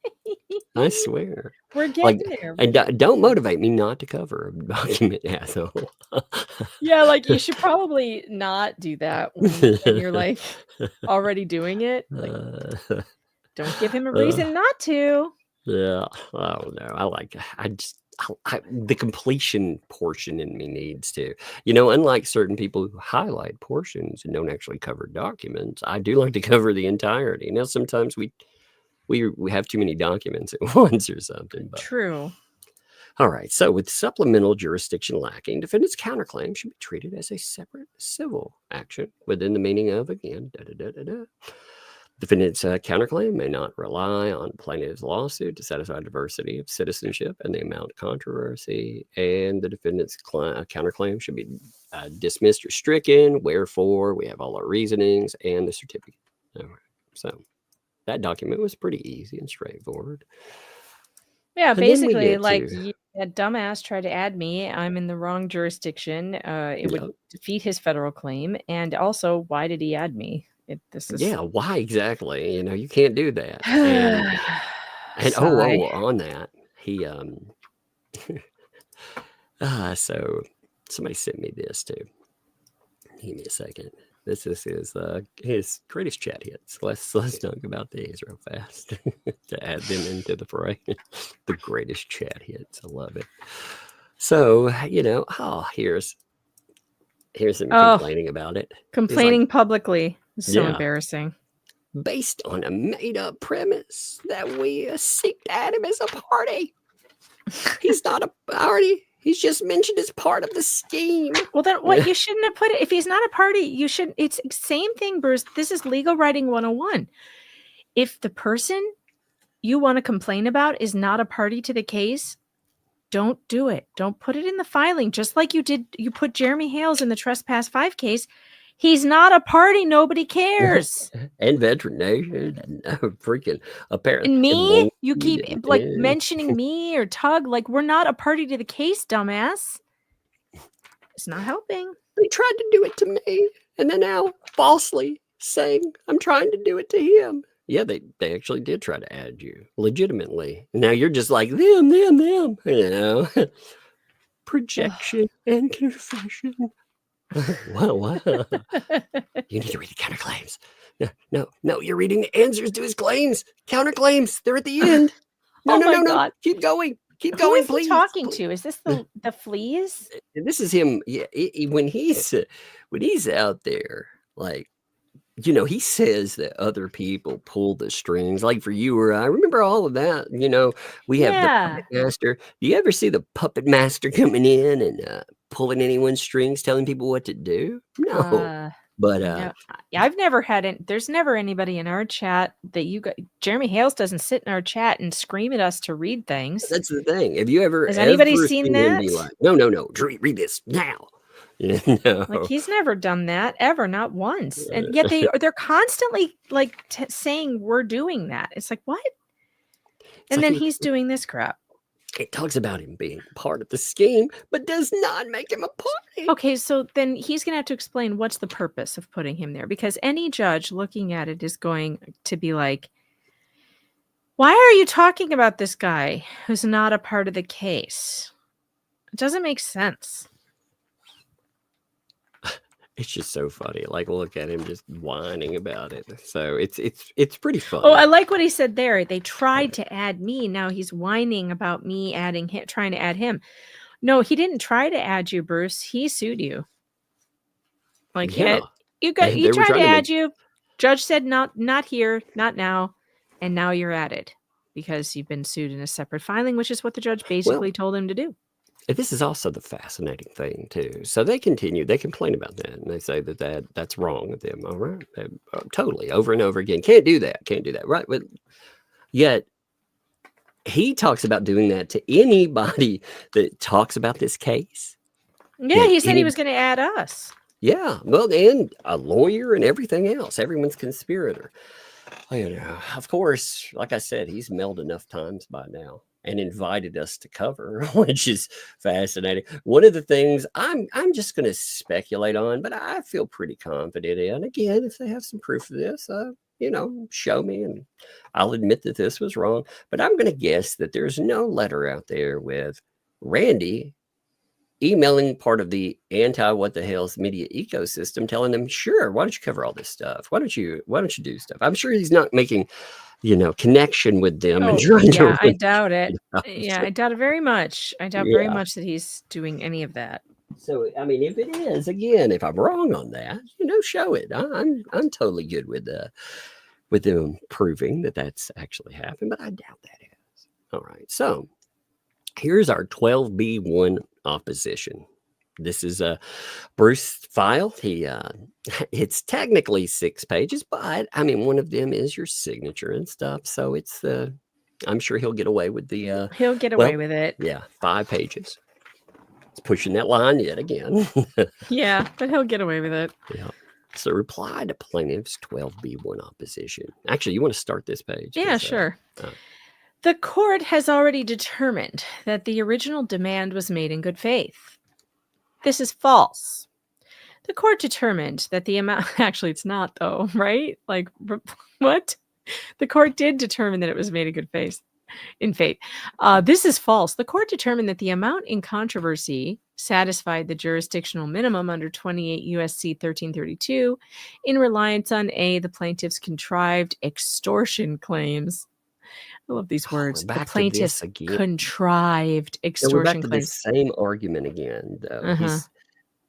I swear. We're getting there. And don't motivate me not to cover a document, asshole. Yeah, like you should probably not do that when you're like already doing it. Like, don't give him a reason not to. Yeah, I don't know. The completion portion in me needs to, unlike certain people who highlight portions and don't actually cover documents, I do like to cover the entirety. Now, sometimes we have too many documents at once or something. But. True. All right. So with supplemental jurisdiction lacking, defendant's counterclaim should be treated as a separate civil action within the meaning of, again, Defendant's counterclaim may not rely on plaintiff's lawsuit to satisfy diversity of citizenship and the amount of controversy, and the defendant's counterclaim should be dismissed or stricken, wherefore we have all our reasonings and the certificate. All right. So that document was pretty easy and straightforward. Yeah, And basically, like That dumbass tried to add me. I'm in the wrong jurisdiction. It would defeat his federal claim. And also, why did he add me? This is Yeah, why exactly? You know, you can't do that. And Sigh. on that, he so somebody sent me this too. Give me a second. This is his greatest chat hits. Let's talk about these real fast to add them into the fray. The greatest chat hits. I love it. So, you know, here's him complaining about it. Complaining publicly is so Yeah. embarrassing. Based on a made-up premise that we seek to add him as a party. He's not a party. He's just mentioned as part of the scheme. Well, then what? You shouldn't have put it. If he's not a party, you should. It's the same thing, Bruce. This is legal writing 101. If the person you want to complain about is not a party to the case, don't do it. Don't put it in the filing. Just like you put Jeremy Hales in the Trespass 5 case. He's not a party. Nobody cares. And Veteran Nation. And freaking apparently. And me, you keep like mentioning me or Tug. Like, we're not a party to the case, dumbass. It's not helping. They tried to do it to me. And then now falsely saying I'm trying to do it to him. Yeah, they actually did try to add you legitimately. Now you're just like them, you know. Projection and confession. Wow. You need to read the counterclaims. No, you're reading the answers to his claims. Counterclaims, they're at the end. No. God. Keep going. Keep Who going, is please. he talking to? Is this the fleas? This is him. Yeah, when he's out there, like, you know, he says that other people pull the strings, like for you or I. Remember all of that? You know, we have the puppet master. Do you ever see the puppet master coming in and pulling anyone's strings, telling people what to do? No. But I've never had it. There's never anybody in our chat that you got. Jeremy Hales doesn't sit in our chat and scream at us to read things. That's the thing. Have you ever? Has anybody seen that? Be like, no. Read this now. No. Like, he's never done that ever, not once. And yet they're constantly like saying we're doing that. It's like, what? And then he's doing this crap. It talks about him being part of the scheme, but does not make him a party. Okay, so then he's going to have to explain what's the purpose of putting him there, because any judge looking at it is going to be like, why are you talking about this guy who's not a part of the case? It doesn't make sense. It's just so funny. Like, look at him just whining about it. So it's pretty funny. Oh, I like what he said there. They tried to add me. Now he's whining about me adding him, trying to add him. No, he didn't try to add you, Bruce. He sued you. Like, he tried to add you. Judge said not here, not now, and now you're added because you've been sued in a separate filing, which is what the judge basically told him to do. This is also the fascinating thing, too. So they complain about that, and they say that's wrong with them. All right. Totally, over and over again. Can't do that, right? But yet, he talks about doing that to anybody that talks about this case. Yeah, he said he was going to add us. Yeah, well, and a lawyer and everything else. Everyone's conspirator. You know, of course, like I said, he's mailed enough times by now and invited us to cover, which is fascinating. One of the things I'm just going to speculate on, but I feel pretty confident in. Again, if they have some proof of this, you know, show me and I'll admit that this was wrong. But I'm going to guess that there's no letter out there with Randy emailing part of the anti-what-the-hales media ecosystem, telling them, sure, why don't you cover all this stuff? Why don't you do stuff? I'm sure he's not making, you know, connection with them. And trying to I doubt it. Yeah, I doubt it very much. I doubt very much that he's doing any of that. So, I mean, if it is, again, if I'm wrong on that, you know, show it. I'm totally good with them proving that that's actually happened, but I doubt that is. All right. So here's our 12B1 opposition. This is a Bruce file. It's technically 6 pages, but I mean, one of them is your signature and stuff. So it's I'm sure he'll get away with the. He'll get away with it. Yeah, 5 pages. It's pushing that line yet again. Yeah, but he'll get away with it. Yeah. So reply to plaintiff's 12B1 opposition. Actually, you want to start this page? Yeah, sure. The court has already determined that the original demand was made in good faith. This is false. The court determined that the amount, actually it's not though, right? Like, what? The court did determine that it was made in good faith. This is false. The court determined that the amount in controversy satisfied the jurisdictional minimum under 28 U.S.C. 1332 in reliance on A, the plaintiff's contrived extortion claims. I love these words. The plaintiff's contrived extortion we're back to claims. this same argument again, though.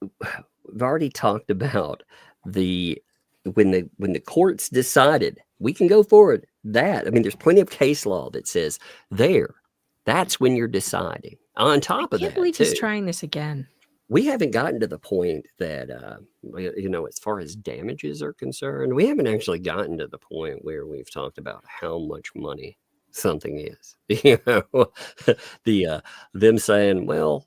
We've already talked about when the courts decided we can go forward. That, I mean, there's plenty of case law that says that's when you're deciding. On top of that, I can't believe he's trying this again. We haven't gotten to the point that, as far as damages are concerned, we haven't actually gotten to the point where we've talked about how much money something is. Them saying, well,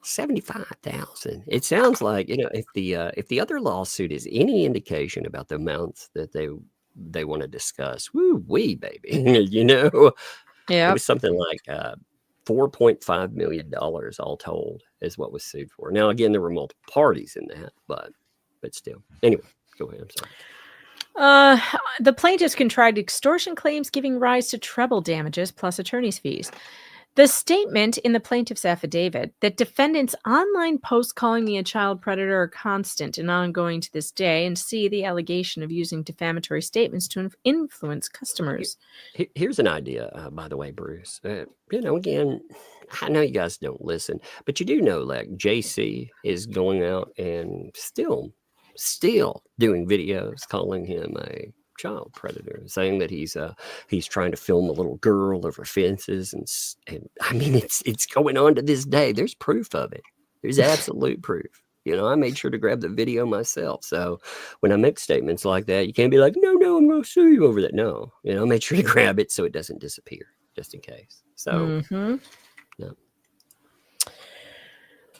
75,000. It sounds like, if the other lawsuit is any indication about the amounts that they want to discuss, woo-wee, baby. It was something like $4.5 million all told is what was sued for. Now, again, there were multiple parties in that, but still. Anyway, go ahead. I'm sorry. The plaintiffs contrived extortion claims giving rise to treble damages plus attorney's fees. The statement in the plaintiff's affidavit that defendants' online posts calling me a child predator are constant and ongoing to this day, and C, the allegation of using defamatory statements to influence customers. Here's an idea, by the way, Bruce. Again, I know you guys don't listen, but you do know, like, JC is going out and still doing videos calling him a child predator, saying that he's trying to film a little girl over fences, and I mean it's going on to this day. There's proof of it. There's absolute proof. I made sure to grab the video myself. So when I make statements like that, you can't be like, no, I'm going to sue you over that. No, I made sure to grab it so it doesn't disappear, just in case. So no.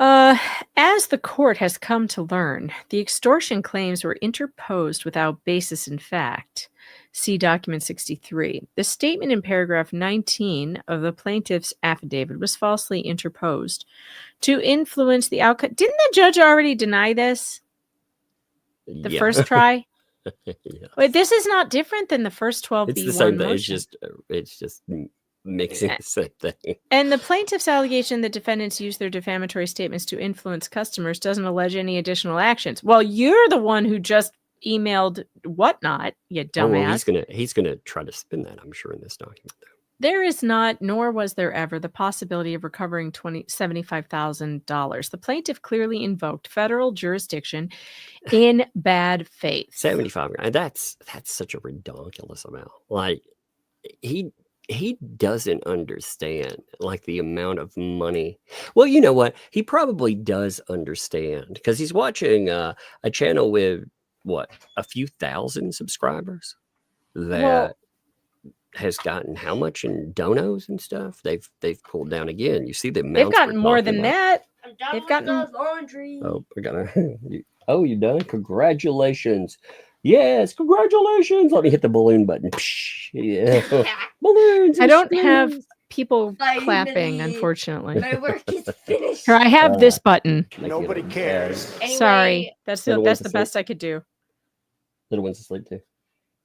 As the court has come to learn, the extortion claims were interposed without basis in fact. See document 63. The statement in paragraph 19 of the plaintiff's affidavit was falsely interposed to influence the outcome. Didn't the judge already deny this? The first try? Yes. Wait, this is not different than the first 12B1 It's the same thing. motion. It's just mixing the same thing. And the plaintiff's allegation that defendants use their defamatory statements to influence customers doesn't allege any additional actions. Well, you're the one who just emailed whatnot, you dumbass. Well, he's gonna try to spin that, I'm sure, in this document, though. There is not, nor was there ever, the possibility of recovering $75,000. The plaintiff clearly invoked federal jurisdiction in bad faith. $75,000. That's such a ridiculous amount. Like, he doesn't understand, like, the amount of money. Well, you know what? He probably does understand, because he's watching a channel with a few thousand subscribers that has gotten how much in donos and stuff. They've pulled down again. You see the amounts. They've gotten more than that. I'm done They've with gotten the laundry. Oh, I gotta. You done? Congratulations. Yes, congratulations. Let me hit the balloon button. Psh, yeah. Balloons. I don't have strings. people Finally. clapping, unfortunately. My work is finished. Here, I have this button. Nobody cares. Anyway, Sorry, that's Little the one's asleep. best I could do. Little one's asleep too.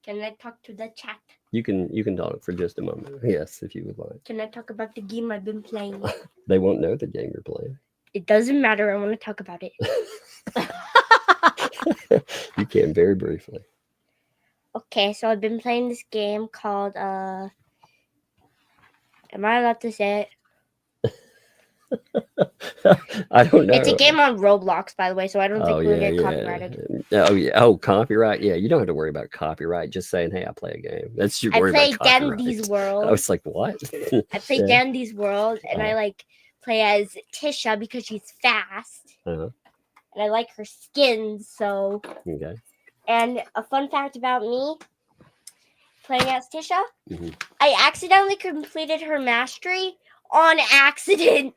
Can I talk to the chat? You can talk for just a moment. Yes, if you would like. Can I talk about the game I've been playing? They won't know the game you're playing. It doesn't matter. I want to talk about it. You can, very briefly. Okay, so I've been playing this game called am I allowed to say it? I don't know. It's a game on Roblox, by the way, so I don't think we'll get yeah. copyrighted. Oh yeah. Oh, copyright. Yeah, you don't have to worry about copyright. Just saying, hey, I play a game. That's your I worry play about copyright. Dandy's World. I was like, what? I play Yeah. Dandy's World, and I like play as Tisha because she's fast, Uh-huh. and I like her skin. So, Okay. and a fun fact about me playing as Tisha, Mhm. I accidentally completed her mastery on accident.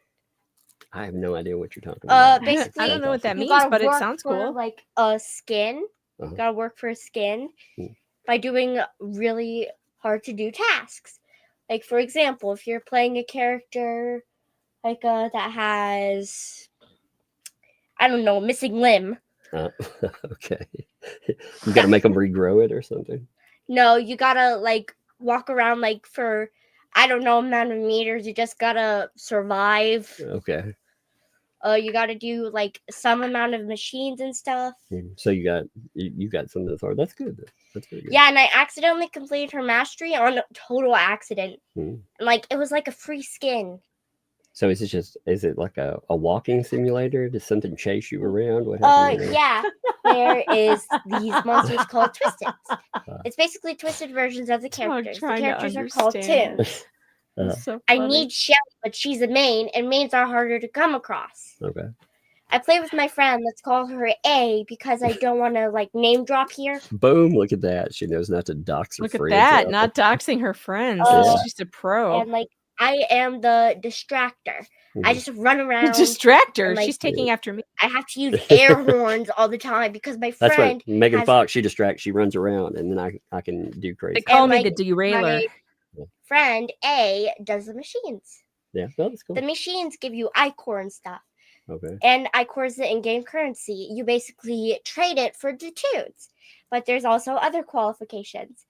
I have no idea what you're talking about. Basically, I don't know what that You means, gotta but it work sounds for, cool. Like a skin, Uh-huh. gotta work for a skin Mm. by doing really hard to do tasks. Like, for example, if you're playing a character like that has, I don't know, a missing limb. Okay. You got to make them regrow it or something? No, you got to, like, walk around, like, for, I don't know, amount of meters. You just got to survive. Okay. You got to do, like, some amount of machines and stuff. So you got something that's hard. That's good. That's pretty good. Yeah, and I accidentally completed her mastery on a total accident. Hmm. Like, it was like a free skin. So is it like a walking simulator? Does something chase you around? What happened there? Yeah. There is these monsters called Twisted. It's basically twisted versions of the characters. The characters are called tunes. So I need Shelly, but she's a main, and mains are harder to come across. Okay. I play with my friend. Let's call her A because I don't want to like name drop here. Boom! Look at that. She knows not to dox her Look at friends. that. Not doxing her friends. She's just a pro. And like I am the distractor. I just run around. Distractor. and, like, She's taking after me. I have to use air horns all the time because my That's friend right. Megan has- Fox, she distracts, she runs around, and then I can do crazy. They call And, me like, the derailer. my friend A does the machines. Yeah, well, that's cool. The machines give you iCore and stuff. Okay. And iCore is the in-game currency. You basically trade it for the tunes. But there's also other qualifications.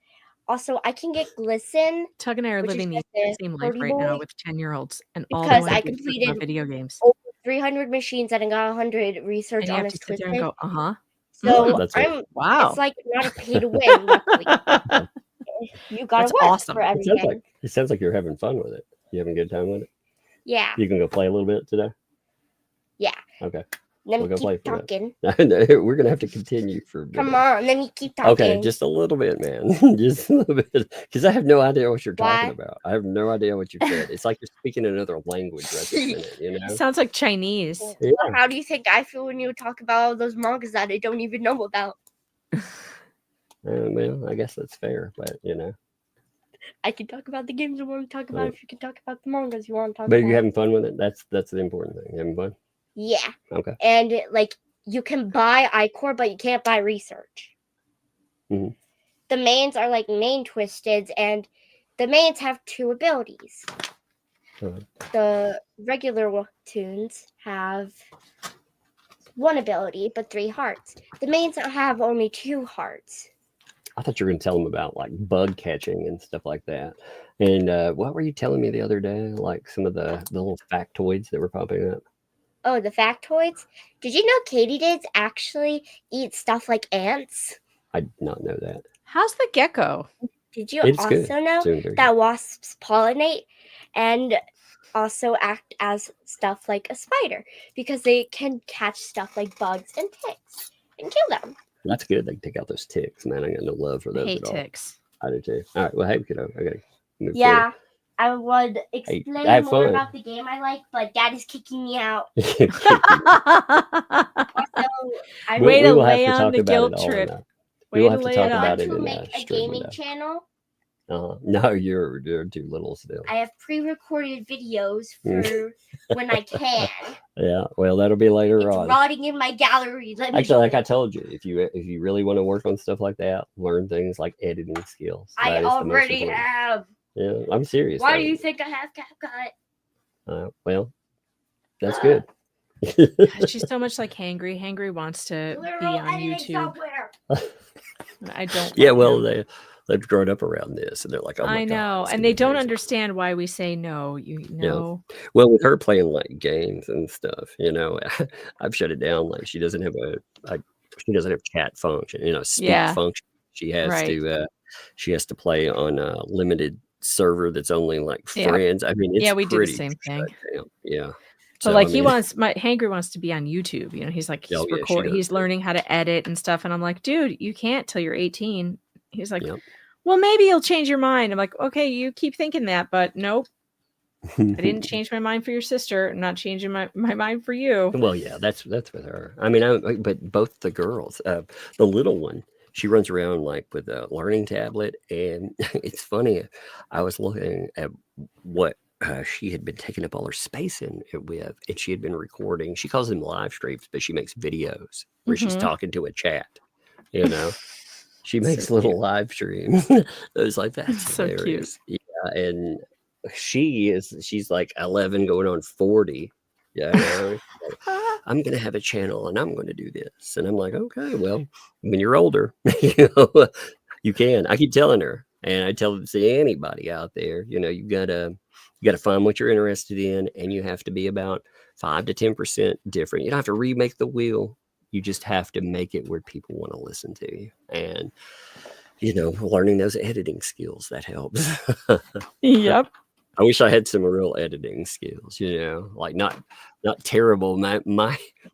Also, I can get Glisten. Tug and I are which is living the just a same life party right now boy, with 10-year-olds, and all because they I want to do is talk completed about video games. over 300 machines and I got 100 research And you on have his to sit there Twisted. and go, So That's right. I'm wow. It's like not a pay to win. Luckily. You gotta That's work awesome. for It everything. sounds like you're having fun with it. You having a good time with it? Yeah. You can go play a little bit today? Yeah. Okay. Let We'll me go play keep for talking. that. We're gonna have to continue for a bit. Come on, let me keep talking. Okay, just a little bit, man. Just a little bit. Because I have no idea what you're talking Why? about. I have no idea what you said. It's like you're speaking another language right this minute, you know? Sounds like Chinese. Yeah. How do you think I feel when you talk about all those mangas that I don't even know about? Well, I guess that's fair, but you know. I can talk about the games you want to talk about if you can talk about the mangas you want to talk But about. you're having fun with it. That's the important thing. You having fun? Yeah. Okay. And like you can buy iCore, but you can't buy research. Mhm. The mains are like main twisteds, and the mains have 2 abilities. Uh-huh. The regular tunes have 1 ability, but 3 hearts. The mains have only 2 hearts. I thought you were going to tell them about like bug catching and stuff like that. And what were you telling me the other day? Like some of the little factoids that were popping up. Oh, the factoids? Did you know katydids actually eat stuff like ants? I did not know that. How's the gecko? Did you It's also good. know Doing very that good. wasps pollinate and also act as stuff like a spider because they can catch stuff like bugs and ticks and kill them? That's good. They can take out those ticks, man. I got no love for I those hate at all. ticks. I do too. All right. Well, hey, kiddo, I gotta move Yeah, I would explain have more fun. about the game I like, but Daddy's kicking me out. forward. So I Way to will have lay on talk the about it guilt all trip. enough. Way We'll to have to lay talk it on. about want it to in make a stream gaming window. channel. No, you're too little still. I have pre-recorded videos for when I can. Yeah. Well, that'll be later It's on. rotting in my gallery. Let me Actually, like I delete. told you, if you really want to work on stuff like that, learn things like editing skills. I That is the most already important. have. Yeah, I'm serious. Why though. do you think I have CapCut? Well, that's good. She's so much like Hangry. Hangry wants to be Literal on editing YouTube. software. I don't. Yeah, want well, him. they've grown up around this, and they're like, oh my I God, know, this and could they be don't crazy. understand why we say no. You know. Well, with her playing like games and stuff, you know, I've shut it down. Like she doesn't have she doesn't have chat function, you know, speak Yeah. function. She has Right. to play on a limited server that's only like Yeah. friends. I mean, it's Yeah, we do the pretty same thing. shut down. Yeah. So So, like I he mean, wants Hangry wants to be on YouTube. You know, he's like he's Oh, yeah, she recording, does he's too. learning how to edit and stuff. And I'm like, dude, you can't till you're 18. He's like, Yep. well, maybe you'll change your mind. I'm like, okay, you keep thinking that, but nope. I didn't change my mind for your sister. I'm not changing my mind for you. Well, yeah, that's with her. I mean, but both the girls, the little one, she runs around like with a learning tablet, and it's funny. I was looking at what she had been taking up all her space in it with, and she had been recording. She calls them live streams, but she makes videos where she's Mhm. talking to a chat. You know, she So makes little cute. live streams. It was like that's So cute. hilarious. Yeah, and she's like 11 going on 40. Yeah, I'm gonna have a channel and I'm gonna do this. And I'm like, okay, well, when you're older, you can. I keep telling her, and I tell it to anybody out there, you gotta find what you're interested in, and you have to be about 5 to 10% different. You don't have to remake the wheel. You just have to make it where people want to listen to you. And learning those editing skills, that helps. Yep. I wish I had some real editing skills, like not terrible. My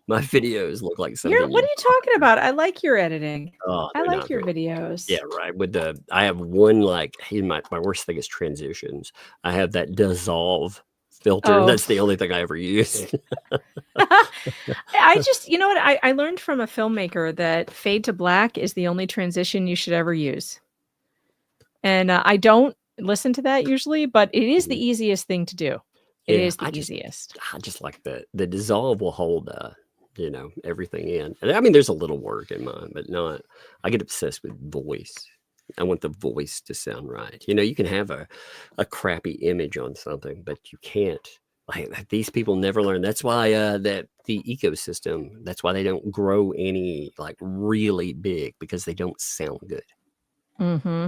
videos look like something. What are you talking about? I like your editing. Oh, I they're like not your very- videos. Yeah, right. I have one, like, my worst thing is transitions. I have that dissolve filter. Oh. That's the only thing I ever use. I just, you know what? I learned from a filmmaker that fade to black is the only transition you should ever use. And I don't listen to that usually, but it is the easiest thing to do. It is the easiest. I just like the dissolve will hold everything in. And I mean, there's a little work in mine, but not. I get obsessed with voice. I want the voice to sound right. You can have a crappy image on something, but you can't. Like, these people never learn. That's why that the ecosystem. That's why they don't grow any like really big, because they don't sound good. Mm-hmm.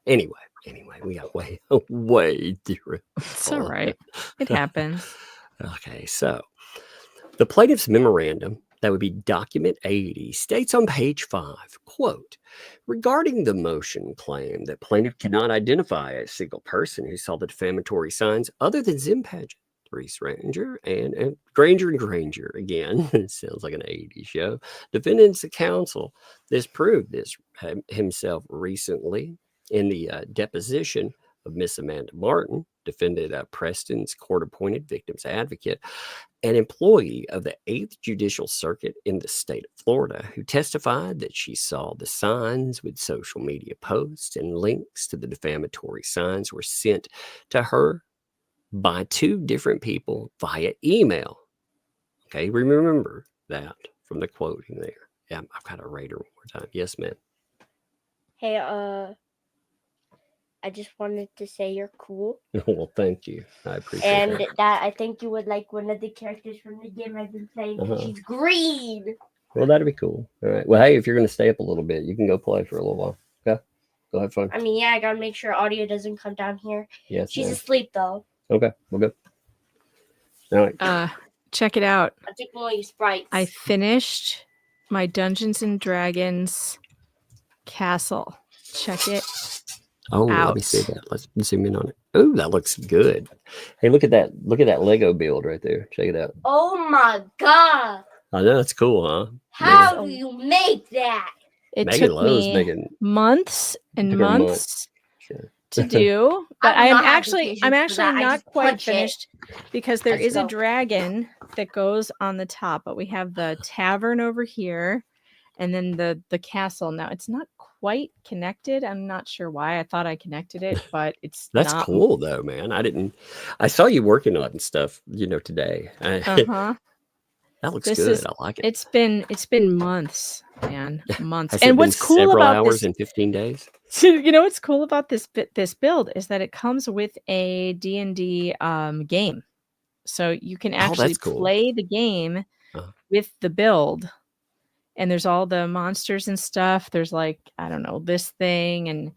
Anyway, we got way different. It's all right. It happens. Okay, so the plaintiff's memorandum, that would be document 80, states on page 5, quote, regarding the motion claim that plaintiff cannot identify a single person who saw the defamatory signs other than Zim Paget, Reese Ranger, and Granger and Granger. Again, it sounds like an 80s show. Defendant's counsel disproved this himself recently in the deposition of Miss Amanda Martin, defendant Preston's court-appointed victim's advocate, an employee of the 8th Judicial Circuit in the state of Florida, who testified that she saw the signs with social media posts, and links to the defamatory signs were sent to her by 2 different people via email. Okay, remember that from the quoting there. Yeah, I've got to rate her one more time. Yes, ma'am. Hey, I just wanted to say you're cool. Well, thank you. I appreciate And that. that I think you would like one of the characters from the game I've been playing. She's green. Well, that'd be cool. All right. Well, hey, if you're going to stay up a little bit, you can go play for a little while. Okay? Go have fun. I mean, yeah, I gotta make sure audio doesn't come down here. Yes. She's ma'am. asleep though. Okay, we'll go. All right. Check it out. I think we'll use sprites. I finished my Dungeons and Dragons castle. Check it Oh, out. let me see that. Let's zoom in on it. Oh, that looks good. Hey, look at that. Look at that Lego build right there. Check it out. Oh my god! I know, that's cool, huh? How do you make that? It Megan took loves me making. months and Took her months. months Sure. to do, but I I'm don't have actually patience for that. I not just quite punch it. finished because there Let's is a go. dragon that goes on the top, but we have the tavern over here and then the castle. Now it's not quite connected. I'm not sure why. I thought I connected it, but it's That's not. cool though, man. I saw you working on stuff, today. Uh-huh. That looks This good. is- I like it. It's been months, man. Months. Has And it been what's cool several about hours this, and 15 days? so, what's cool about this build is that it comes with a D&D game. So you can actually that's cool. play the game Uh-huh. with the build. And there's all the monsters and stuff. There's like, I don't know, this thing and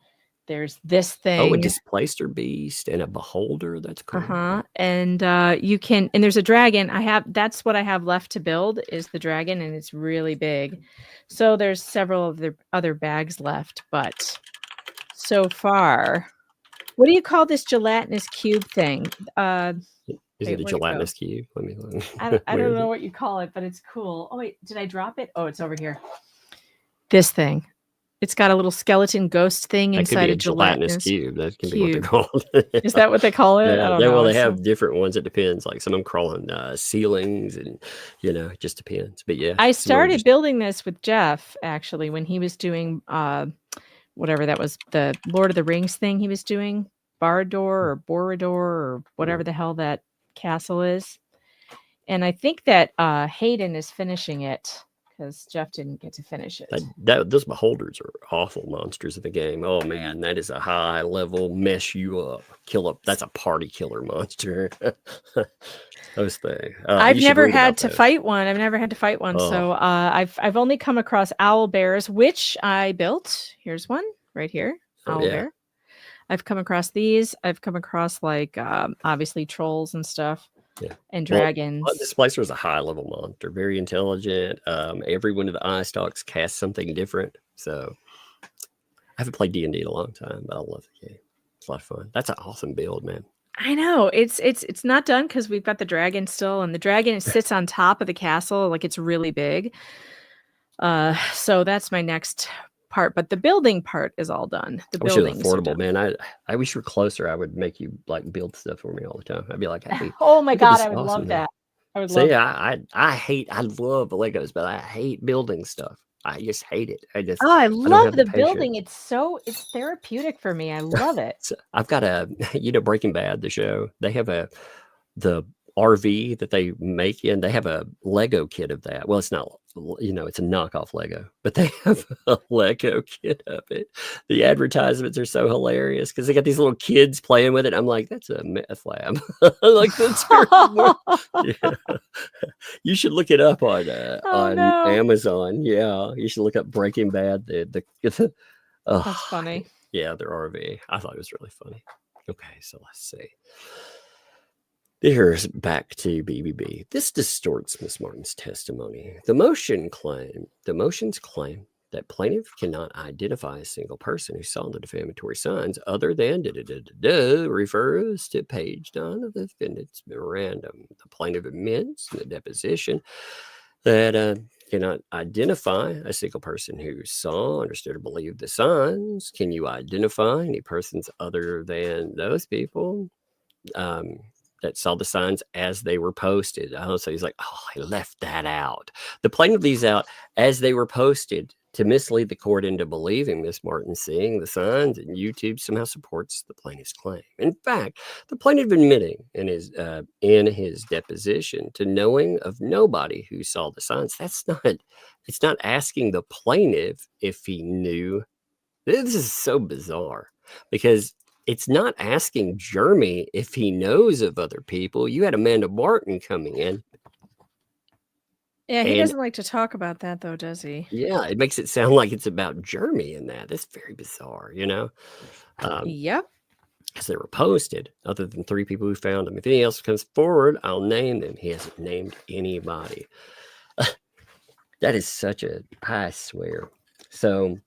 there's this thing. Oh, a displacer beast and a beholder. That's cool. Uh-huh. And you can, and there's a dragon. That's what I have left to build is the dragon, and it's really big. So there's several of the other bags left, but so far, what do you call this gelatinous cube thing? Is Wait, it a where'd it go? gelatinous cube? Let me look. I Where don't is know it? what you call it, but it's cool. Oh wait, did I drop it? Oh, it's over here. This thing. It's got a little skeleton ghost thing That could inside be a a gelatinous gelatinous cube. That can be what they're cube. called. Is that what they call it? I Yeah, don't they, know. well, they It's have different ones. It depends. Like some of them crawl on ceilings, and it just depends. But yeah, I it's more started just- building this with Jeff actually when he was doing whatever that was, the Lord of the Rings thing he was doing, Barad-dûr or Boromir or whatever the hell that castle is. And I think that Hayden is finishing it. because Jeff didn't get to finish it. Those beholders are awful monsters of the game. Oh man, that is a high level mess you up, kill up. That's a party killer monster. Those things. I've never had to fight one. Oh. So I've only come across owl bears, which I built. Here's one right here. Owl bear. I've come across these. I've come across like obviously trolls and stuff. Yeah. And dragons. Blood Displacer is a high level monster, very intelligent. Every one of the eye stalks casts something different. So I haven't played D&D in a long time, but I love the game. It's a lot of fun. That's an awesome build, man. I know it's not done because we've got the dragon still, and the dragon sits on top of the castle, like it's really big. So that's my next part, but the building part is all done. The building affordable, man. I wish you were closer. I would make you like build stuff for me all the time. I'd be like, hey, oh my god, I would love that. I would love. I love Legos, but I hate building stuff. I just hate it. I love the building. It's therapeutic for me. I love it. So I've got Breaking Bad, the show. They have the RV that they make in. They have a Lego kit of that. Well, it's not, it's a knockoff Lego, but they have a Lego kit of it. The advertisements are so hilarious because they got these little kids playing with it. I'm like, that's a meth lab. Like that's yeah. You should look it up on Amazon. Yeah, you should look up Breaking Bad. That's funny. Yeah, their RV. I thought it was really funny. Okay, so let's see. Here's back to BBB. This distorts Miss Martin's testimony. The motion's claim that plaintiff cannot identify a single person who saw the defamatory signs other than refers to page 9 of the defendant's memorandum. The plaintiff admits in the deposition that cannot identify a single person who saw, understood, or believed the signs. Can you identify any persons other than those people that saw the signs as they were posted? So he's like, I left that out. The plaintiff leaves out as they were posted to mislead the court into believing Miss Martin seeing the signs, and YouTube somehow supports the plaintiff's claim. In fact, the plaintiff admitting in his deposition to knowing of nobody who saw the signs. It's not asking the plaintiff if he knew. This is so bizarre because it's not asking Jeremy if he knows of other people. You had Amanda Martin coming in. Yeah, he doesn't like to talk about that, though, does he? Yeah, it makes it sound like it's about Jeremy in that. That's very bizarre, Yep. Because they were posted, other than 3 people who found them. If anything else comes forward, I'll name them. He hasn't named anybody. That is I swear. So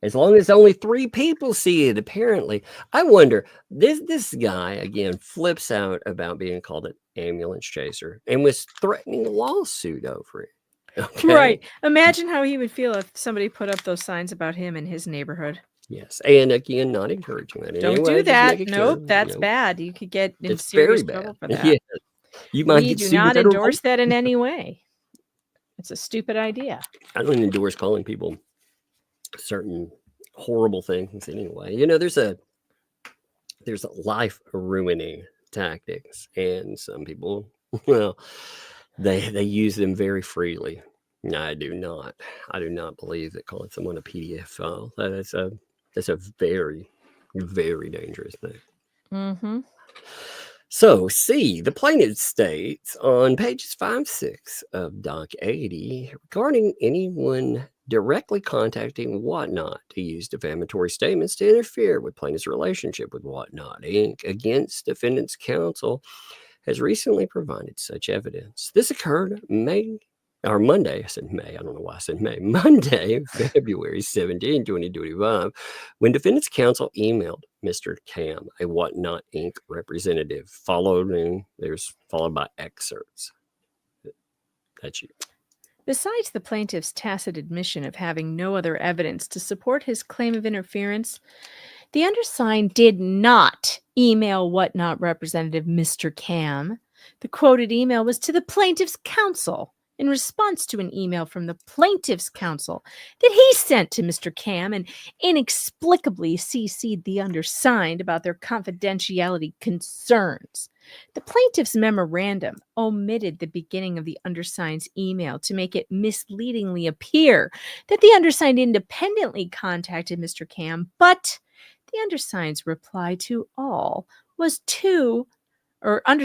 as long as only 3 people see it, apparently, I wonder, this guy, again, flips out about being called an ambulance chaser and was threatening a lawsuit over it. Okay? Right. Imagine how he would feel if somebody put up those signs about him in his neighborhood. Yes. And again, not encouraging that. Don't do that. Nope, that's bad. You could get in serious trouble for that. Yeah. We do not endorse that in any way. It's a stupid idea. I don't endorse calling people certain horrible things anyway. There's a life ruining tactics, and some people, well, they use them very freely. I do not believe that calling someone a PDF file, that's a very, very dangerous thing. Mm-hmm. So, C, the plaintiff states on pages 5, 6 of Doc 80 regarding anyone directly contacting Whatnot to use defamatory statements to interfere with plaintiff's relationship with Whatnot, Inc. against defendant's counsel has recently provided such evidence. This occurred Monday. I said May. I don't know why I said May. Monday, February 17, 2025, when defendant's counsel emailed Mr. Cam, a Whatnot Inc. representative, followed by excerpts. That's you. Besides the plaintiff's tacit admission of having no other evidence to support his claim of interference, the undersigned did not email Whatnot representative Mr. Cam. The quoted email was to the plaintiff's counsel, in response to an email from the plaintiff's counsel that he sent to Mr. Cam and inexplicably CC'd the undersigned about their confidentiality concerns. The plaintiff's memorandum omitted the beginning of the undersigned's email to make it misleadingly appear that the undersigned independently contacted Mr. Cam, but the undersigned's reply all was to Attorney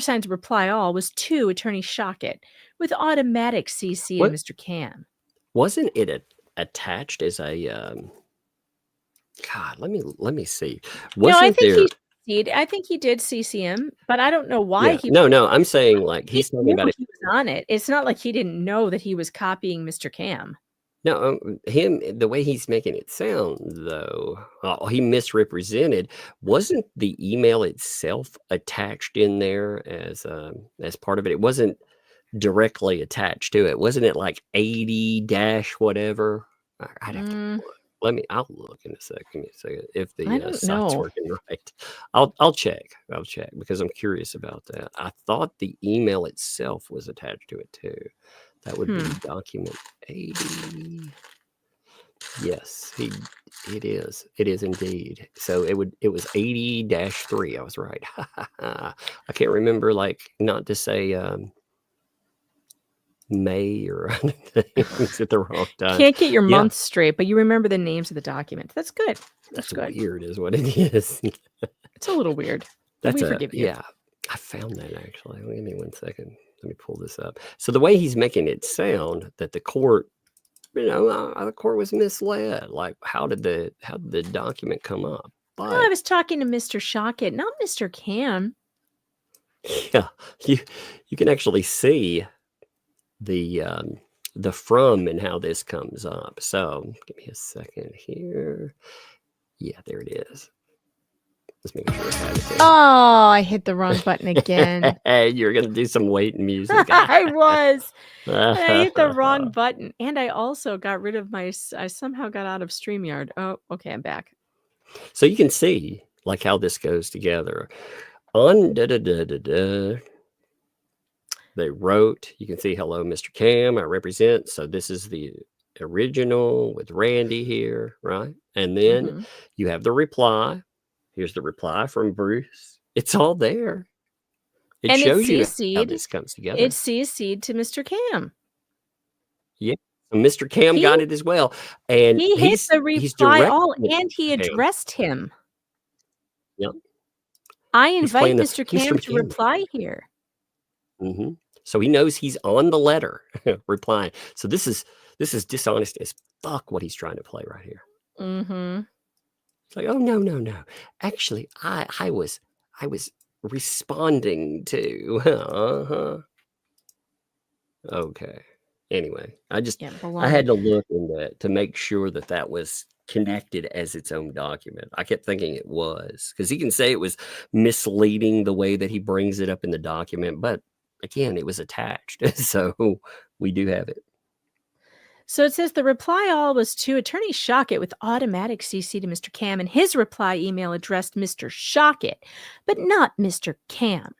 Shockett with automatic CC to What Mr. Cam. wasn't it attached as a God? Let me see. Wasn't there? I think he did CC him, but I don't know why Yeah, he no. I'm saying like he he's talking knew about it. he was on it. It's not like he didn't know that he was copying Mr. Cam. No, him the way he's making it sound though, he misrepresented. Wasn't the email itself attached in there as part of it? It wasn't directly attached to it. Wasn't it like 80 dash whatever? I'd have to look. I'll look in a second. Give me a second if I the don't site's know. working right. I'll check. I'll check because I'm curious about that. I thought the email itself was attached to it too. That would be document 80. Yes, it is. It is indeed. So it was 80-3. I was right. I can't remember not to say May or things at the wrong time. Can't get your months straight, but you remember the names of the documents. That's good. That's good. weird, is what it is. It's a little weird. We forgive you. Yeah. I found that actually. Give me 1 second. Let me pull this up. So the way he's making it sound that the court, the court was misled. Like how did the document come up? But I was talking to Mr. Shockett, not Mr. Cam. Yeah, you can actually see the from and how this comes up. So give me a second here. Yeah, there it is. Let's make sure I have it there. Oh, I hit the wrong button again. You're gonna do some waiting music. I was. I hit the wrong button, and I also got rid of I somehow got out of StreamYard. Oh, okay, I'm back. So you can see like how this goes together. On they wrote, you can see, hello, Mr. Cam, I represent. So this is the original with Randy here, right? And then you have the reply. Here's the reply from Bruce. It's all there. It shows you how this comes together. It's CC'd to Mr. Cam. Yeah. So Mr. Cam got it as well. And he hit the reply all, and he addressed him. Yep. I invite Mr. Cam to reply here. Mm-hmm. So he knows he's on the letter replying. So this is dishonest as fuck what he's trying to play right here. Mm-hmm. It's like, oh no. Actually, I was responding to. Okay. Anyway, I had to look into it to make sure that was connected as its own document. I kept thinking it was, because he can say it was misleading the way that he brings it up in the document, but again, it was attached. So we do have it. So it says the reply all was to Attorney Shockett with automatic CC to Mr. Cam, and his reply email addressed Mr. Shockett, but not Mr. Cam.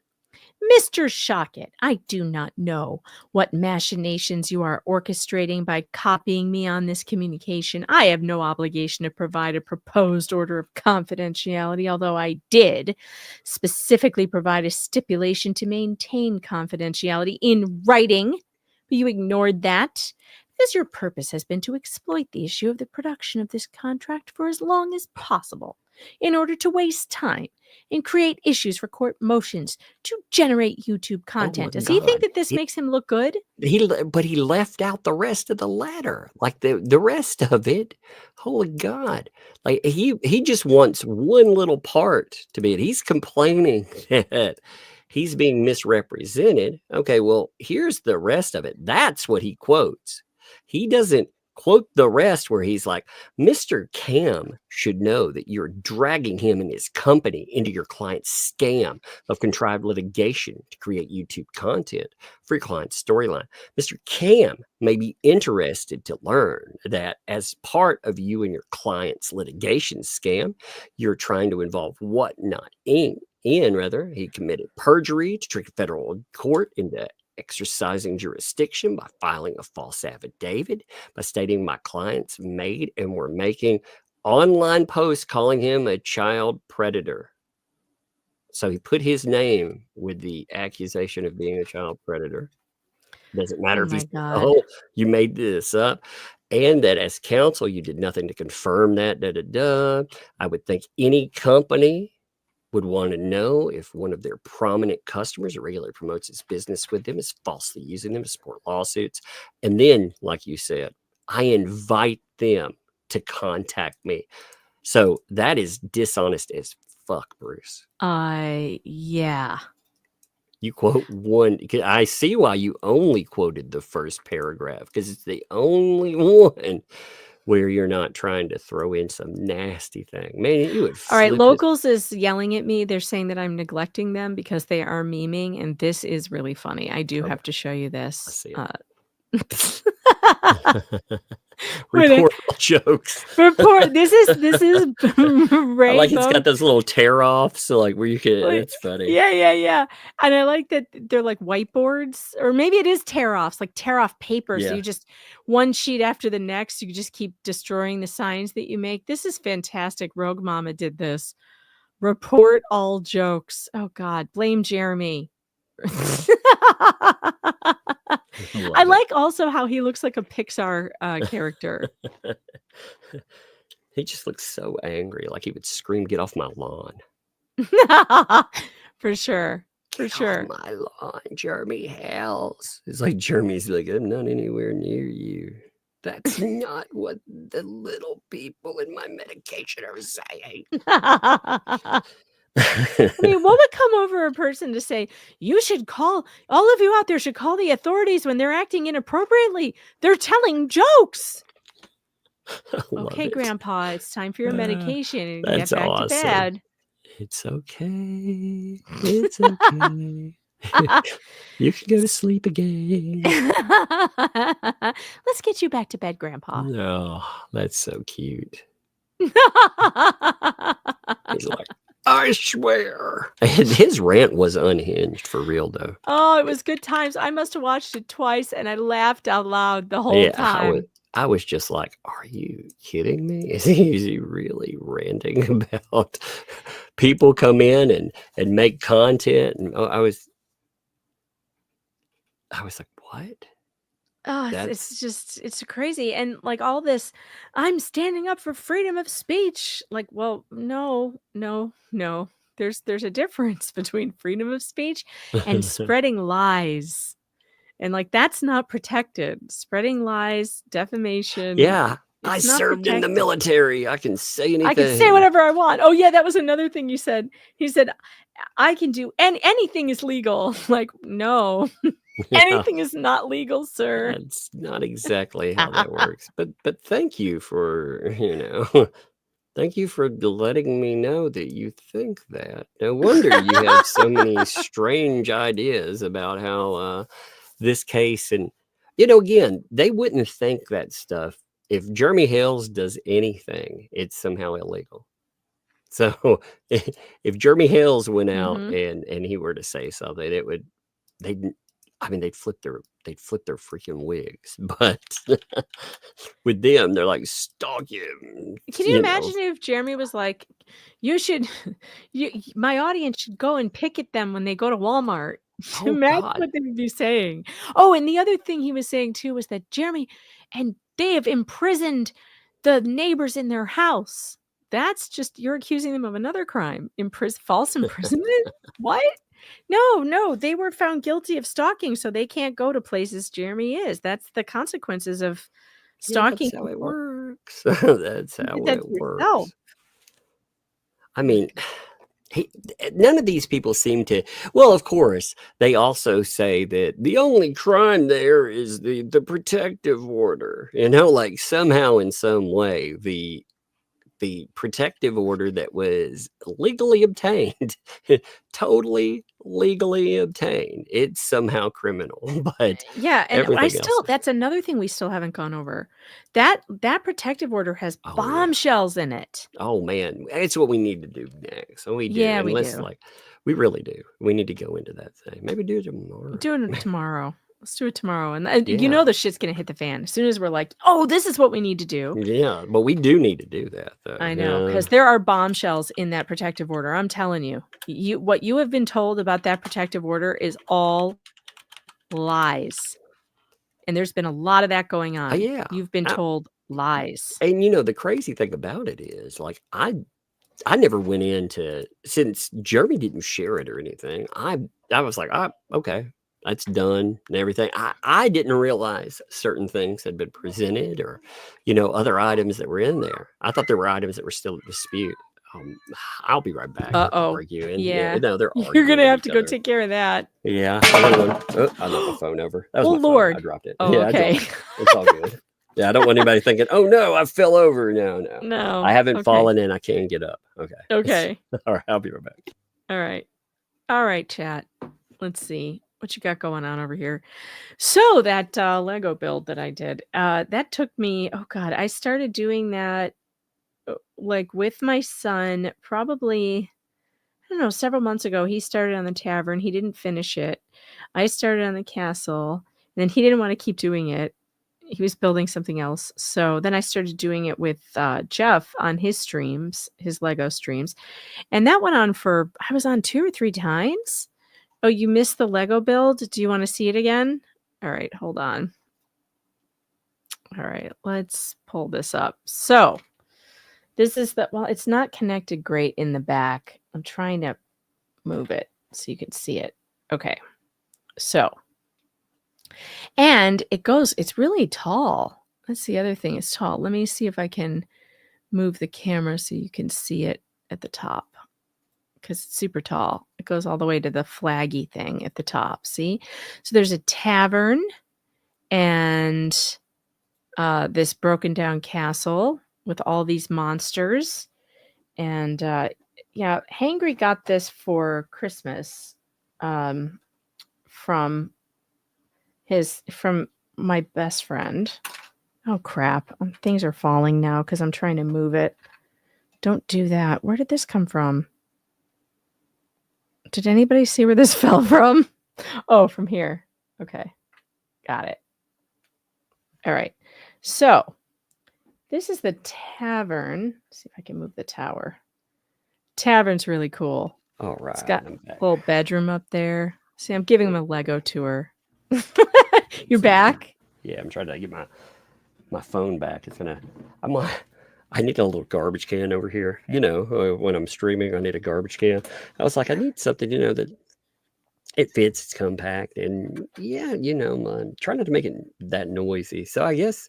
Mr. Shockett, I do not know what machinations you are orchestrating by copying me on this communication. I have no obligation to provide a proposed order of confidentiality, although I did specifically provide a stipulation to maintain confidentiality in writing, but you ignored that. Because your purpose has been to exploit the issue of the production of this contract for as long as possible in order to waste time and create issues for court motions to generate YouTube content. Does he think that this makes him look good? But he left out the rest of the letter, like the rest of it. Holy God. Like he just wants one little part to be it. He's complaining that he's being misrepresented. Okay, well, here's the rest of it. That's what he quotes. He doesn't quote the rest where he's like, Mr. Cam should know that you're dragging him and his company into your client's scam of contrived litigation to create YouTube content for your client's storyline. Mr. Cam may be interested to learn that as part of you and your client's litigation scam, you're trying to involve Whatnot Inc. He committed perjury to trick a federal court into exercising jurisdiction by filing a false affidavit, by stating my clients made and were making online posts calling him a child predator. So he put his name with the accusation of being a child predator. Doesn't matter Oh if my he's, God. oh, you made this up. And that as counsel, you did nothing to confirm that. I would think any company would want to know if one of their prominent customers regularly promotes its business with them, is falsely using them to support lawsuits. And then, like you said, I invite them to contact me. So that is dishonest as fuck, Bruce. Yeah. You quote one. I see why you only quoted the first paragraph, because it's the only one where you're not trying to throw in some nasty thing. Man, you would All right, flip it. Locals is yelling at me. They're saying that I'm neglecting them because they are memeing, and this is really funny. I do have to show you this. I see it. Wait a- Report all jokes. Report. This is Ray. I like it's got those little tear offs, so like where you can. It's funny. Yeah. And I like that they're like whiteboards, or maybe it is tear offs, like tear off paper. So Yeah. you just one sheet after the next, you just keep destroying the signs that you make. This is fantastic. Rogue Mama did this. Report all jokes. Oh God, blame Jeremy. I like also how he looks like a Pixar character. He just looks so angry, like he would scream, "Get off my lawn!" For sure. Get off my lawn, Jeremy Hales. It's like Jeremy's like, I'm not anywhere near you. That's not what the little people in my medication are saying. I mean, what would come over a person to say, you should call, all of you out there should call the authorities when they're acting inappropriately. They're telling jokes. Okay, Grandpa, it's time for your medication and get That's back awesome. to bed. It's okay. It's okay. You can go to sleep again. Let's get you back to bed, Grandpa. Oh, that's so cute. He's like, I swear. And his rant was unhinged for real, though. Oh, it was good times. I must have watched it twice, and I laughed out loud the whole time. I was just like, are you kidding me? Is he really ranting about people come in and make content? And I was like, what? Oh, it's crazy. And like all this, I'm standing up for freedom of speech. Like, well, no. There's a difference between freedom of speech and spreading lies. And like, that's not protected. Spreading lies, defamation. Yeah. I served in the military. I can say anything. I can say whatever I want. Oh yeah, that was another thing you said. He said, I can do anything is legal. Like, no. Anything is not legal, sir. That's not exactly how that works. But thank you for, thank you for letting me know that you think that. No wonder you have so many strange ideas about how this case, and again, they wouldn't think that stuff. If Jeremy Hales does anything, it's somehow illegal. So if Jeremy Hales went out and he were to say something, they'd flip their freaking wigs. But with them, they're like, stalk him. Can you imagine if Jeremy was like, my audience should go and picket them when they go to Walmart? Imagine what they would be saying. Oh, and the other thing he was saying too was that Jeremy, and they have imprisoned the neighbors in their house. That's just, you're accusing them of another crime. False imprisonment? What? No, they were found guilty of stalking, so they can't go to places Jeremy is. That's the consequences of stalking. That's how it works. That's how it works. Yourself. I mean, none of these people seem to. Well, of course, they also say that the only crime there is the protective order. Like somehow in some way the protective order that was legally obtained totally legally obtain. It's somehow criminal, but Yeah, and everything else. that's another thing we still haven't gone over. That protective order has Oh, yeah. bombshells in it. Oh man, it's what we need to do next. So we do. Yeah, And we let's do. we really do. We need to go into that thing. Maybe do it tomorrow. Doing it tomorrow. Let's do it tomorrow. And you Yeah. know the shit's gonna hit the fan as soon as we're like, oh, this is what we need to do. Yeah, but we do need to do that though. I know, Yeah. because there are bombshells in that protective order. I'm telling you. What you have been told about that protective order is all lies. And there's been a lot of that going on. Yeah. You've been told lies. And the crazy thing about it is, like, I never went into, since Jeremy didn't share it or anything. I was like, okay, that's done and everything. I didn't realize certain things had been presented, or other items that were in there. I thought there were items that were still at dispute. I'll be right back. They're arguing. Yeah. No, they're You're arguing gonna with have each to go other. take care of that. Yeah. I knocked the phone over. That was Oh, my phone. Lord. I dropped it. Oh, Yeah, I okay. dropped it. It's all good. Yeah, I don't want anybody thinking, oh no, I fell over. No. No. I haven't okay. fallen and I can get up. Okay. Okay. All right. I'll be right back. All right, chat. Let's see what you got going on over here. So that Lego build that I did, that took me, oh God, I started doing that like with my son probably, I don't know, several months ago. He started on the tavern. He didn't finish it. I started on the castle, and then he didn't want to keep doing it. He was building something else. So then I started doing it with Jeff on his streams, his Lego streams. And that went on for, I was on 2 or 3 times. Oh, you missed the Lego build? Do you want to see it again? All right, hold on. All right, let's pull this up. So this is well, it's not connected great in the back. I'm trying to move it so you can see it. Okay. So, and it's really tall. That's the other thing, it's tall. Let me see if I can move the camera so you can see it at the top, because it's super tall. It goes all the way to the flaggy thing at the top. See? So there's a tavern and this broken down castle with all these monsters. And yeah, Hangry got this for Christmas from my best friend. Oh crap, things are falling now because I'm trying to move it. Don't do that. Where did this come from? Did anybody see where this fell from? Oh, from here. Okay, got it. All right, so this is the tavern. Let's see if I can move the tower. Tavern's really cool. All right. It's got a little bedroom up there. See, I'm giving him a Lego tour. You're back? Yeah, I'm trying to get my phone back. I need a little garbage can over here. When I'm streaming, I need a garbage can. I was like, I need something, that it fits, it's compact, and yeah, I'm trying not to make it that noisy. So I guess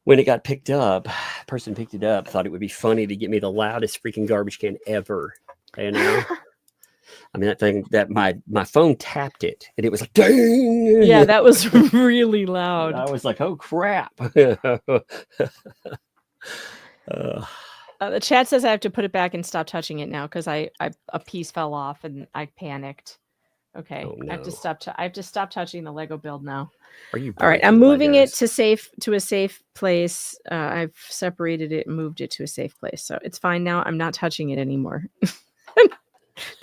when it got picked up, the person picked it up, thought it would be funny to get me the loudest freaking garbage can ever. I mean, that thing that my phone tapped it and it was like, dang. Yeah, that was really loud. I was like, oh crap. The chat says I have to put it back and stop touching it now because a piece fell off and I panicked. Okay, Oh, no. I have to stop touching the Lego build now. Are you All right, breaking I'm moving it Legos? to a safe place. I've separated it and moved it to a safe place, so it's fine now. I'm not touching it anymore.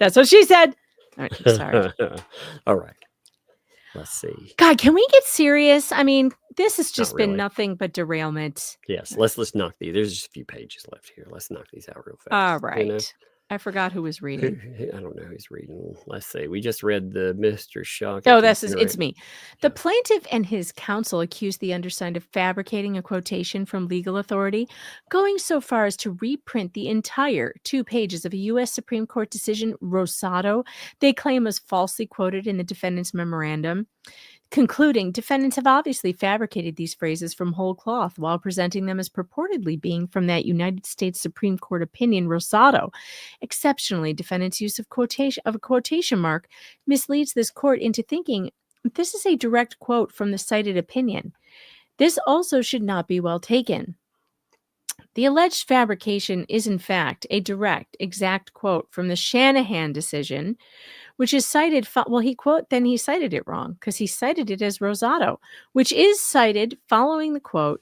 That's what she said. All right, sorry. All right. Let's see. God, can we get serious? I mean, this has just been really. nothing but derailment. Yes, let's knock these. There's just a few pages left here. Let's knock these out real fast. All right. I forgot who was reading. I don't know who's reading. Let's see. We just read the Mr. Shock. Oh, it's me. The plaintiff and his counsel accused the undersigned of fabricating a quotation from legal authority, going so far as to reprint the entire 2 pages of a U.S. Supreme Court decision, Rosado, they claim was falsely quoted in the defendant's memorandum. Concluding, defendants have obviously fabricated these phrases from whole cloth while presenting them as purportedly being from that United States Supreme Court opinion, Rosado. Exceptionally, defendants' use of a quotation mark misleads this court into thinking this is a direct quote from the cited opinion. This also should not be well taken. The alleged fabrication is, in fact, a direct, exact quote from the Shanahan decision, which is cited. Then he cited it wrong because he cited it as Rosado, which is cited following the quote,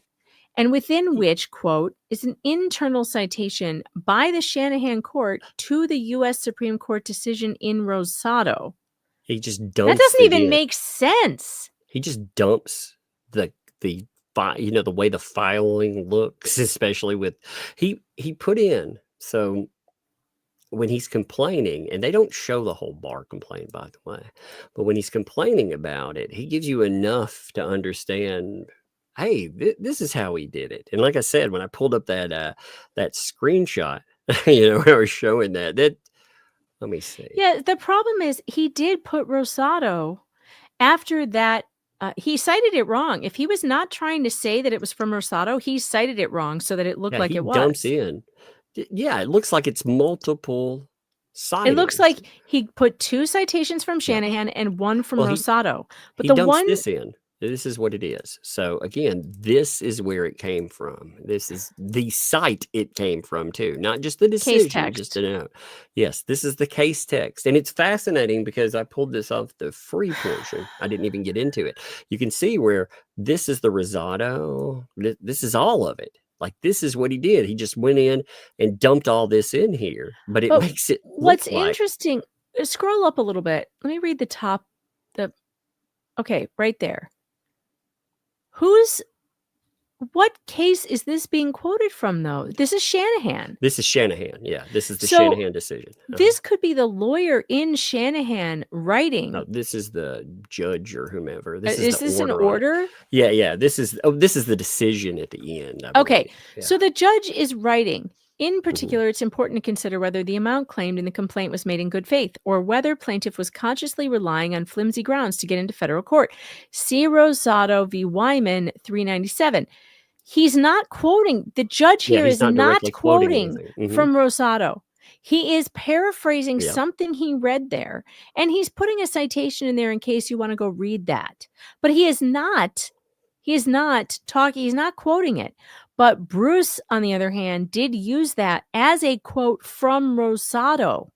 and within which, quote, is an internal citation by the Shanahan court to the U.S. Supreme Court decision in Rosado. He just That dumps doesn't it even in. make sense. He just dumps the way the filing looks, especially with he put in. So when he's complaining, and they don't show the whole bar complaint, by the way, but when he's complaining about it, he gives you enough to understand, hey, this is how he did it. And like I said, when I pulled up that screenshot, when I was showing that let me see. Yeah, the problem is he did put Rosado after that. He cited it wrong. If he was not trying to say that it was from Rosado, he cited it wrong so that it looked like it was. Dumps in. Yeah, it looks like it's multiple sightings. It looks like he put 2 citations from Shanahan and 1 from Rosado. But he dumps this in. This is what it is. So again, this is where it came from. This is the site it came from too, not just the decision. Case text. Just to know. Yes, this is the case text, and it's fascinating because I pulled this off the free portion. I didn't even get into it. You can see where this is the Rosado. This is all of it. Like, this is what he did. He just went in and dumped all this in here, but it makes it. What's interesting? Scroll up a little bit. Let me read the top. Okay, right there. What case is this being quoted from, though? This is Shanahan. This is Shanahan. Yeah, this is the Shanahan decision. This could be the lawyer in Shanahan writing. No, this is the judge or whomever. Is this an order? Yeah. This is the decision at the end. Okay, so the judge is writing. In particular, it's important to consider whether the amount claimed in the complaint was made in good faith, or whether plaintiff was consciously relying on flimsy grounds to get into federal court. See Rosado v. Wyman 397. He's not quoting. The judge here is not quoting from Rosado. He is paraphrasing something he read there, and he's putting a citation in there in case you want to go read that. But he is not talking. He's not quoting it. But Bruce, on the other hand, did use that as a quote from Rosado,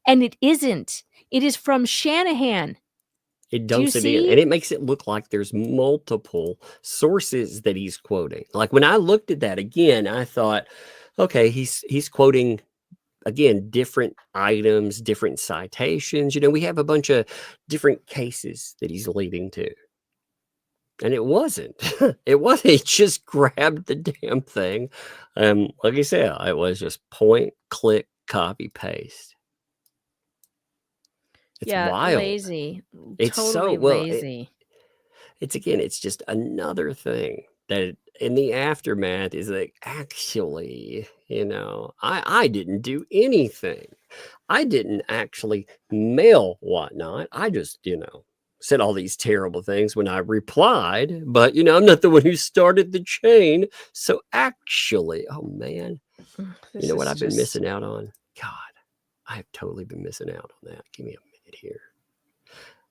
and it isn't. It is from Shanahan. It dumps it in, and it makes it look like there's multiple sources that he's quoting. Like, when I looked at that again, I thought, okay, he's quoting, again, different items, different citations. We have a bunch of different cases that he's leading to. And it wasn't. It wasn't. He just grabbed the damn thing. Like I said, it was just point, click, copy, paste. It's wild. Lazy. It's totally lazy. It's just another thing that in the aftermath is like, actually, I didn't do anything. I didn't actually mail whatnot. I just, said all these terrible things when I replied, but I'm not the one who started the chain. So actually, oh man, you know what I've been missing out on? God, I have totally been missing out on that. Give me a minute here.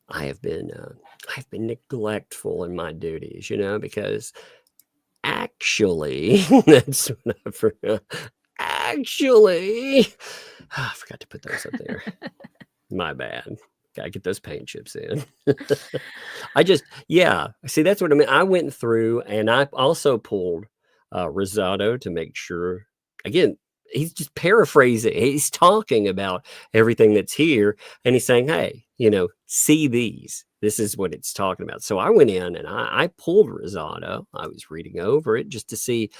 I've been neglectful in my duties, because actually, that's what I forgot. Actually, I forgot to put those up there. My bad. Gotta get those paint chips in. See, that's what I mean. I went through and I also pulled Rosado to make sure, again, he's just paraphrasing. He's talking about everything that's here, and he's saying, hey, see these. This is what it's talking about. So I went in and I pulled Rosado. I was reading over it just to see,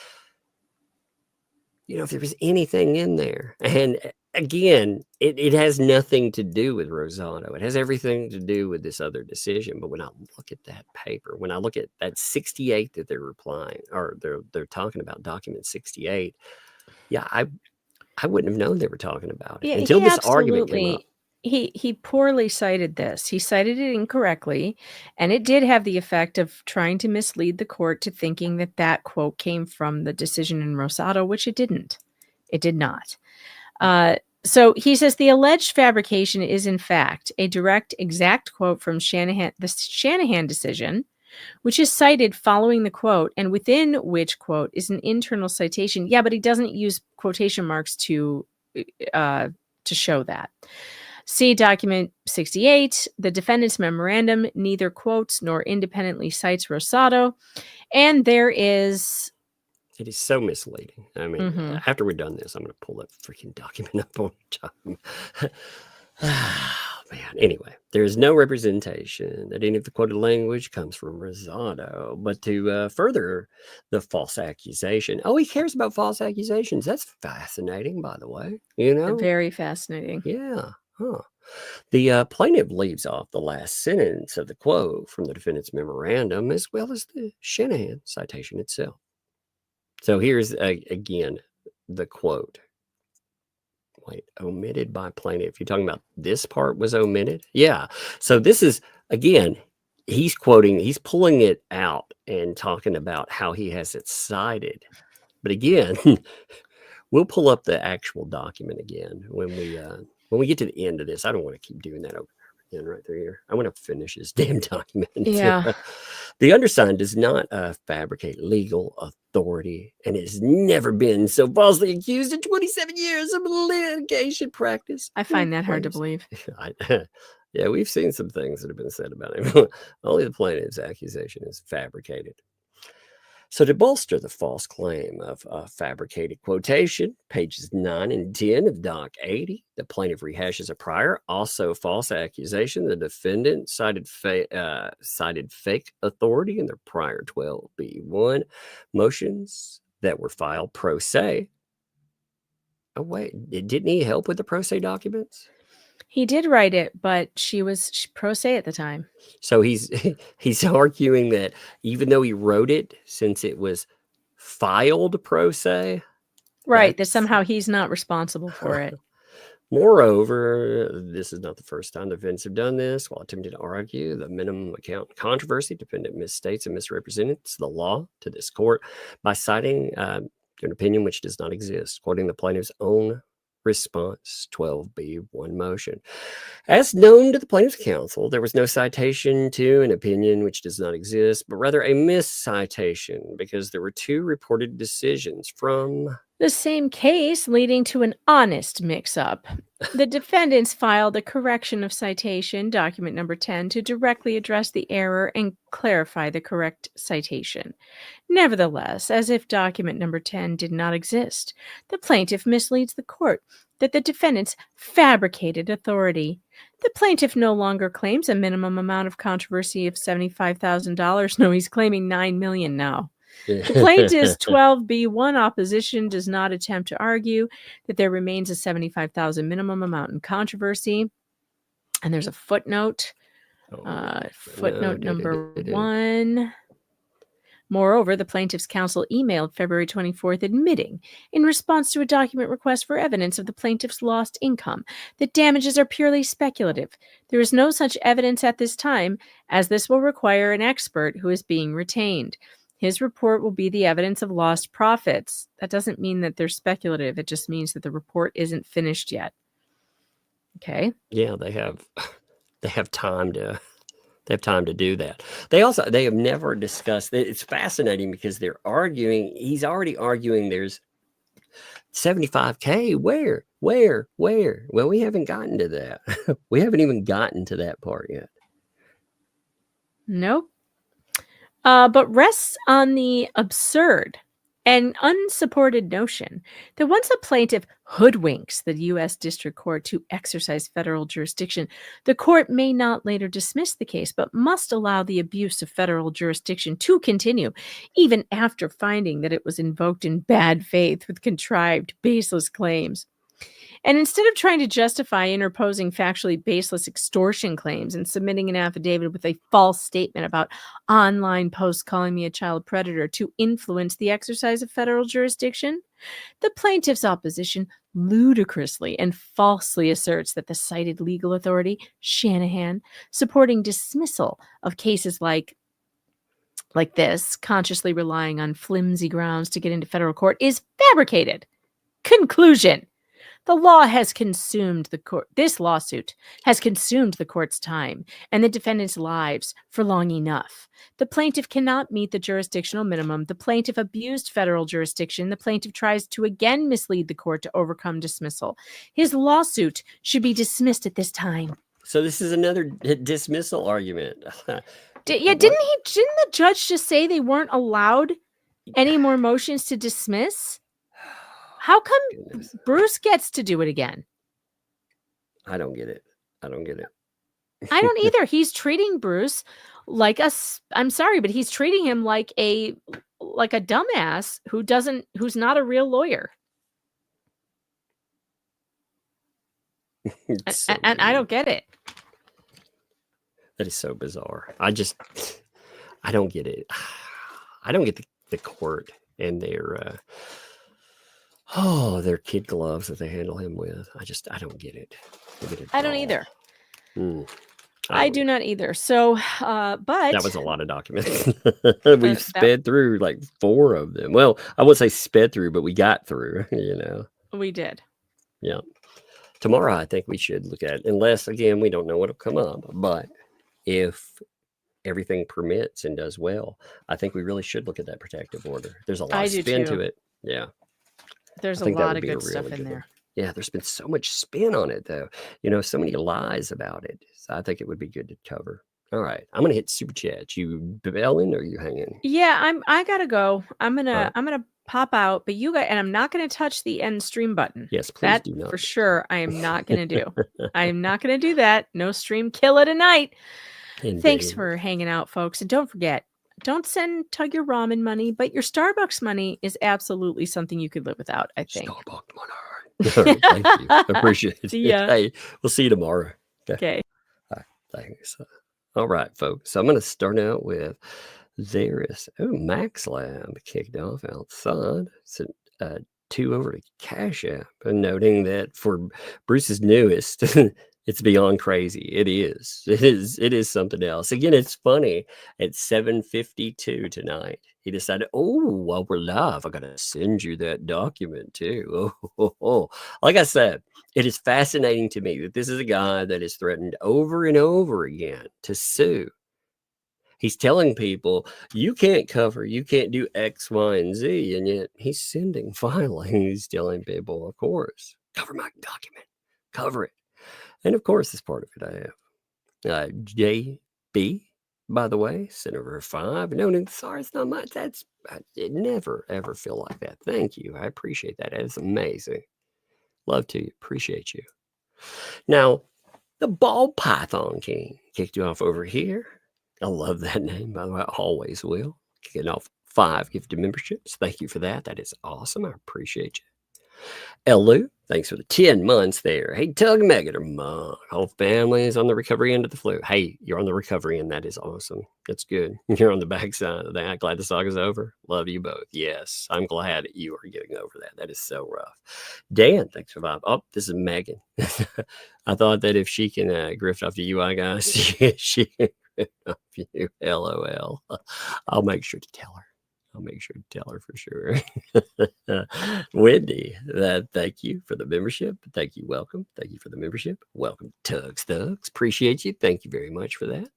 if there was anything in there. And again, it has nothing to do with Rosado. It has everything to do with this other decision. But when I look at that paper, when I look at that 68 that they're replying, or they're talking about, document 68, I wouldn't have known they were talking about it until this argument came up. He poorly cited this. He cited it incorrectly, and it did have the effect of trying to mislead the court to thinking that quote came from the decision in Rosado, which it didn't. It did not. So he says the alleged fabrication is in fact a direct, exact quote from the Shanahan decision, which is cited following the quote, and within which quote is an internal citation. Yeah, but he doesn't use quotation marks to show that. See document 68. The defendant's memorandum neither quotes nor independently cites Rosado, and there is. It is so misleading. I mean, after we're done this, I'm going to pull that freaking document up on time. Oh, man. Anyway, there is no representation that any of the quoted language comes from Rosado, but to further the false accusation. Oh, he cares about false accusations. That's fascinating, by the way. You know? Very fascinating. Yeah. Huh. The plaintiff leaves off the last sentence of the quote from the defendant's memorandum, as well as the Shanahan citation itself. So here's, again, the quote. Wait, omitted by plaintiff. You're talking about this part was omitted? Yeah. So this is, again, he's pulling it out and talking about how he has it cited. But again, we'll pull up the actual document again when we get to the end of this. I don't want to keep doing that over again right there here. I want to finish this damn document. Yeah. The undersigned does not fabricate legal authority and has never been so falsely accused in 27 years of litigation practice. I find that hard to believe. Yeah, we've seen some things that have been said about him. Only the plaintiff's accusation is fabricated. So to bolster the false claim of fabricated quotation, pages 9 and 10 of Doc 80, the plaintiff rehashes a prior, also false accusation. The defendant cited fake authority in their prior 12B1 motions that were filed pro se. Oh, wait, didn't he help with the pro se documents? He did write it, but she was pro se at the time. So he's arguing that even though he wrote it, since it was filed pro se, right, that somehow he's not responsible for it. Moreover, this is not the first time the defendants have done this. While attempting to argue the minimum account controversy, defendant misstates and misrepresents the law to this court by citing an opinion which does not exist, quoting the plaintiff's own response 12B1 motion. As known to the plaintiff's counsel, there was no citation to an opinion which does not exist, but rather a miscitation because there were two reported decisions from the same case, leading to an honest mix-up. The defendants filed a correction of citation, document number 10, to directly address the error and clarify the correct citation. Nevertheless, as if document number 10 did not exist, the plaintiff misleads the court that the defendants fabricated authority. The plaintiff no longer claims a minimum amount of controversy of $75,000. No, he's claiming $9 million now. The plaintiff's 12B1 opposition does not attempt to argue that there remains a $75,000 minimum amount in controversy. And there's a footnote. Footnote number 1. Moreover, the plaintiff's counsel emailed February 24th admitting, in response to a document request for evidence of the plaintiff's lost income, that damages are purely speculative. There is no such evidence at this time, as this will require an expert who is being retained. His report will be the evidence of lost profits. That doesn't mean that they're speculative. It just means that the report isn't finished yet. Okay. Yeah, they have time to do that. They have never discussed it. It's fascinating because he's already arguing there's 75K. Where? Well, we haven't gotten to that. We haven't even gotten to that part yet. Nope. But rests on the absurd and unsupported notion that once a plaintiff hoodwinks the U.S. District Court to exercise federal jurisdiction, the court may not later dismiss the case, but must allow the abuse of federal jurisdiction to continue, even after finding that it was invoked in bad faith with contrived, baseless claims. And instead of trying to justify interposing factually baseless extortion claims and submitting an affidavit with a false statement about online posts calling me a child predator to influence the exercise of federal jurisdiction, the plaintiff's opposition ludicrously and falsely asserts that the cited legal authority, Shanahan, supporting dismissal of cases like this, consciously relying on flimsy grounds to get into federal court, is fabricated. Conclusion. The law has consumed the court. This lawsuit has consumed the court's time and the defendant's lives for long enough. The plaintiff cannot meet the jurisdictional minimum. The plaintiff abused federal jurisdiction. The plaintiff tries to again mislead the court to overcome dismissal. His lawsuit should be dismissed at this time. So this is another dismissal argument. Didn't the judge just say they weren't allowed any more motions to dismiss? How come Bruce gets to do it again? I don't get it. I don't either. He's treating Bruce like I'm sorry, but he's treating him like a dumbass who's not a real lawyer. And I don't get it. That is so bizarre. I don't get it. I don't get the court and their kid gloves that they handle him with. I don't get it. I don't either. I do not either. So, but that was a lot of documents. We've sped through like 4 of them. Well, I would say sped through, but we got through, We did. Yeah. Tomorrow, I think we should look at it, unless, again, we don't know what'll come up. But if everything permits and does well, I think we really should look at that protective order. There's a lot of spin to it. Yeah. There's a lot of good stuff in there. Yeah, there's been so much spin on it, though. So many lies about it. So I think it would be good to cover. All right, I'm gonna hit super chat. You belling or are you hanging? Yeah, I gotta go. I'm gonna pop out, but and I'm not gonna touch the end stream button. Yes, please do not. For sure, I am not gonna do. I am not gonna do that. No stream killer tonight. Indeed. Thanks for hanging out, folks, and don't forget. Don't send Tug your ramen money, but your Starbucks money is absolutely something you could live without, I think. Starbucks money. Thank you. Appreciate it. See ya. Hey, we'll see you tomorrow. Okay. All right, thanks. All right, folks. So I'm going to start out with Max Lab kicked off outside. It's 2 over to Cash App, and noting that for Bruce's newest, it's beyond crazy. It is something else. Again, it's funny. At 7:52 tonight, he decided, while we're live, I got to send you that document too. Like I said, it is fascinating to me that this is a guy that is threatened over and over again to sue. He's telling people, you can't cover, you can't do X, Y, and Z. And yet he's sending filings, telling people, of course, cover my document, cover it. And of course, as part of it, I have JB, by the way, sent over 5. No, sorry, it's not much. I never, ever feel like that. Thank you. I appreciate that. That is amazing. Love to you. Appreciate you. Now, the Ball Python King kicked you off over here. I love that name, by the way. I always will. Kicking off 5 gifted memberships. Thank you for that. That is awesome. I appreciate you. Elu, thanks for the 10 months there. Hey, Tug Megan or Mug. Whole family is on the recovery end of the flu. Hey, you're on the recovery end. That is awesome. That's good. You're on the backside of that. Glad the saga's over. Love you both. Yes, I'm glad you are getting over that. That is so rough. Dan, thanks for 5. Oh, this is Megan. I thought that if she can grift off the UI guys, she can grift off you. LOL. I'll make sure to tell her. For sure. Wendy, thank you for the membership. Thank you. Welcome. Thank you for the membership. Welcome, Tugs. Appreciate you. Thank you very much for that.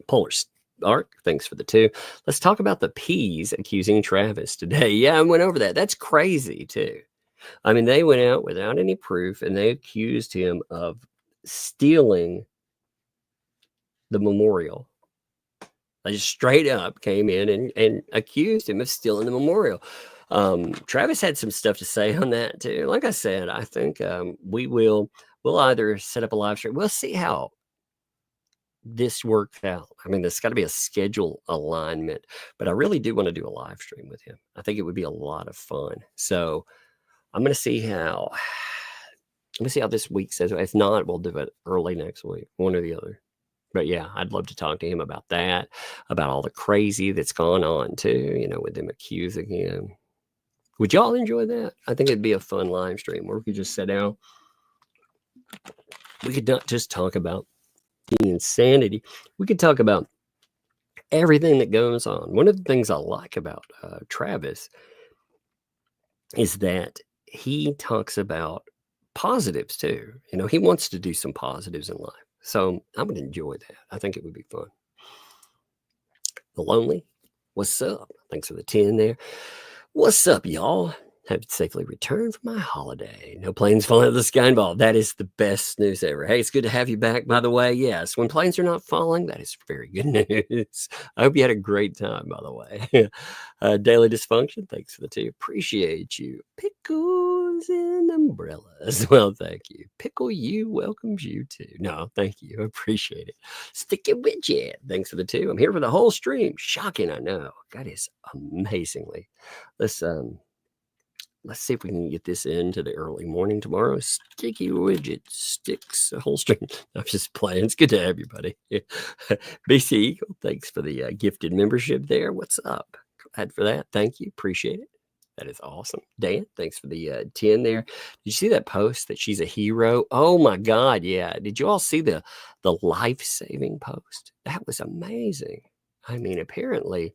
Polar Arc, thanks for the 2. Let's talk about the P's accusing Travis today. Yeah, I went over that. That's crazy, too. I mean, they went out without any proof, and they accused him of stealing the memorial. I just straight up came in and accused him of stealing the memorial. Travis had some stuff to say on that too. Like I said, I think we'll either set up a live stream. We'll see how this works out. I mean, there's got to be a schedule alignment, but I really do want to do a live stream with him. I think it would be a lot of fun. So I'm going to see how this week says. If not, we'll do it early next week, one or the other. But yeah, I'd love to talk to him about that, about all the crazy that's gone on too, with them accusing him. Would y'all enjoy that? I think it'd be a fun live stream where we could just sit down. We could not just talk about the insanity. We could talk about everything that goes on. One of the things I like about Travis is that he talks about positives too. He wants to do some positives in life. So I would enjoy that. I think it would be fun. The Lonely, what's up? Thanks for the 10 there. What's up, y'all? Have safely returned from my holiday. No planes falling out of the sky involved. That is the best news ever. Hey, it's good to have you back, by the way. Yes, when planes are not falling, that is very good news. I hope you had a great time, by the way. Daily Dysfunction, thanks for the 2. Appreciate you. Pickles and umbrellas. Well, thank you. Pickle you welcomes you too. No, thank you. Appreciate it. Sticky widget. Thanks for the 2. I'm here for the whole stream. Shocking, I know. That is amazingly. Let's see if we can get this into the early morning tomorrow. Sticky widget sticks a whole string. I'm just playing. It's good to have you, buddy. BC Eagle, thanks for the gifted membership there. What's up? Glad for that. Thank you. Appreciate it. That is awesome. Dan, thanks for the 10 there. Did you see that post that she's a hero? Oh my God, yeah. Did you all see the life-saving post? That was amazing. I mean, apparently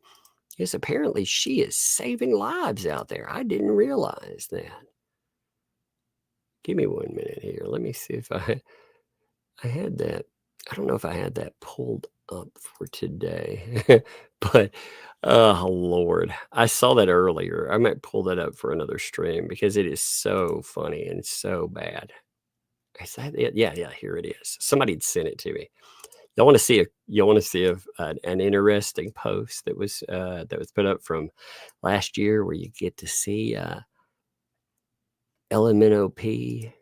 she is saving lives out there. I didn't realize that. Give me 1 minute here. Let me see if I had that. I don't know if I had that pulled up for today, but oh Lord, I saw that earlier. I might pull that up for another stream because it is so funny and so bad. Is that it? Yeah, here it is. Somebody had sent it to me. Y'all want to see an interesting post that was put up from last year where you get to see LMNOP,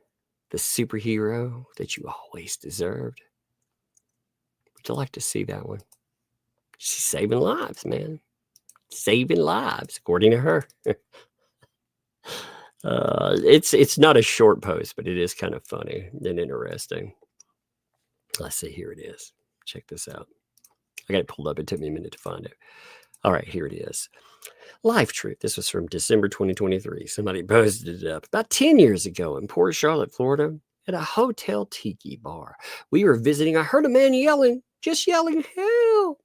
the superhero that you always deserved. Would you like to see that one? She's saving lives, man. Saving lives, according to her. It's not a short post, but it is kind of funny and interesting. Let's see, here it is. Check this out. I got it pulled up. It took me a minute to find it. All right, here it is. Life truth. This was from December 2023. Somebody posted it up about 10 years ago in Port Charlotte, Florida, at a hotel tiki bar. We were visiting. I heard a man yelling, just yelling, help.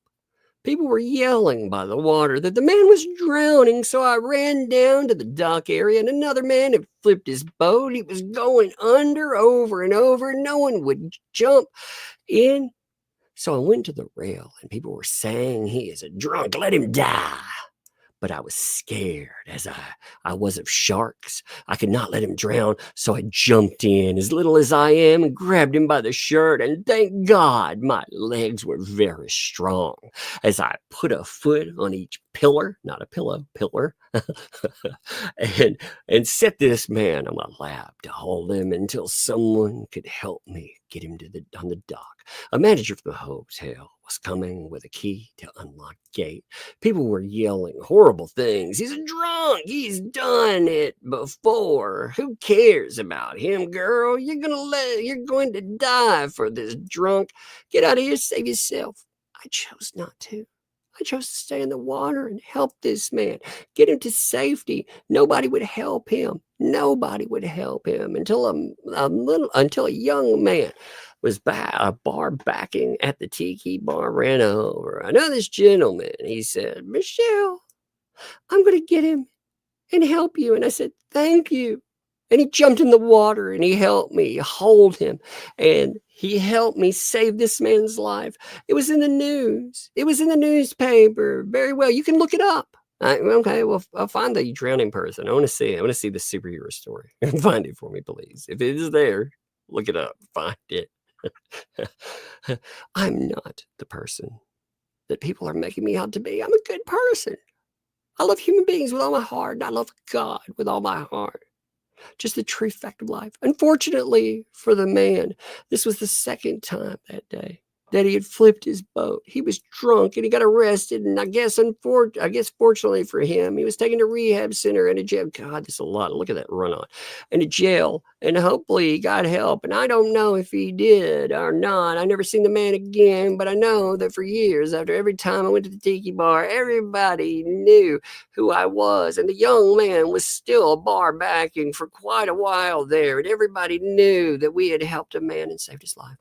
People were yelling by the water that the man was drowning, so I ran down to the dock area, and another man had flipped his boat. He was going under, over and over. No one would jump in. So I went to the rail, and people were saying, he is a drunk, let him die. But I was scared, as I was of sharks. I could not let him drown, so I jumped in, as little as I am, and grabbed him by the shirt, and thank God my legs were very strong. As I put a foot on each pillar, not a pillow, pillar, and set this man on my lap to hold him until someone could help me get him on the dock. A manager from the hotel was coming with a key to unlock the gate. People were yelling horrible things. He's a drunk. He's done it before. Who cares about him, girl? You're going to die for this drunk. Get out of here. Save yourself. I chose not to. I chose to stay in the water and help this man, get him to safety. Nobody would help him. Nobody would help him until a young man was by a bar backing at the tiki bar, ran over. I know this gentleman. He said, Michelle, I'm going to get him and help you. And I said, thank you. And he jumped in the water and he helped me hold him. And he helped me save this man's life. It was in the news. It was in the newspaper. Very well. You can look it up. Okay, well, I'll find the drowning person. I want to see it. I want to see the superhero story. Find it for me, please. If it is there, look it up. Find it. I'm not the person that people are making me out to be. I'm a good person. I love human beings with all my heart, and I love God with all my heart. Just the true fact of life. Unfortunately for the man, this was the second time that day that he had flipped his boat. He was drunk and he got arrested. And I guess fortunately for him, he was taken to rehab center and a jail. God, there's a lot. Look at that run on. And a jail. And hopefully he got help. And I don't know if he did or not. I never seen the man again, but I know that for years, after every time I went to the tiki bar, everybody knew who I was. And the young man was still bar backing for quite a while there. And everybody knew that we had helped a man and saved his life.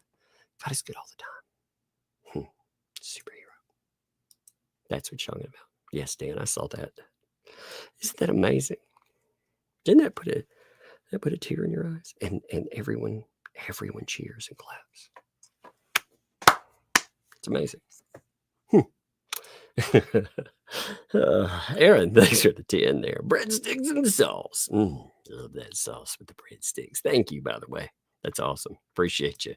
God is good all the time. Superhero. That's what you're talking about. Yes, Dan, I saw that. Isn't that amazing? Didn't that put That put a tear in your eyes, and everyone cheers and claps. It's amazing. Aaron, thanks for the 10 there. Breadsticks and sauce. Love that sauce with the breadsticks. Thank you, by the way. That's awesome. Appreciate you.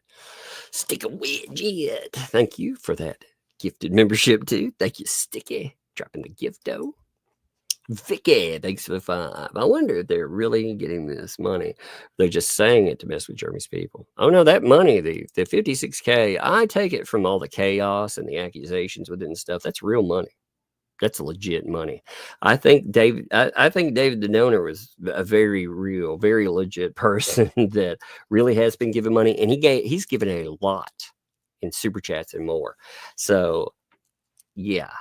Stick a widget. Thank you for that gifted membership, too. Thank you, Sticky. Dropping the gifto. Vicky, thanks for the 5. I wonder if they're really getting this money. They're just saying it to mess with Jeremy's people. Oh no, that money, the 56K, I take it from all the chaos and the accusations within stuff. That's real money. That's legit money. I think David the donor was a very real, very legit person that really has been given money, and he's given a lot in super chats and more. So yeah.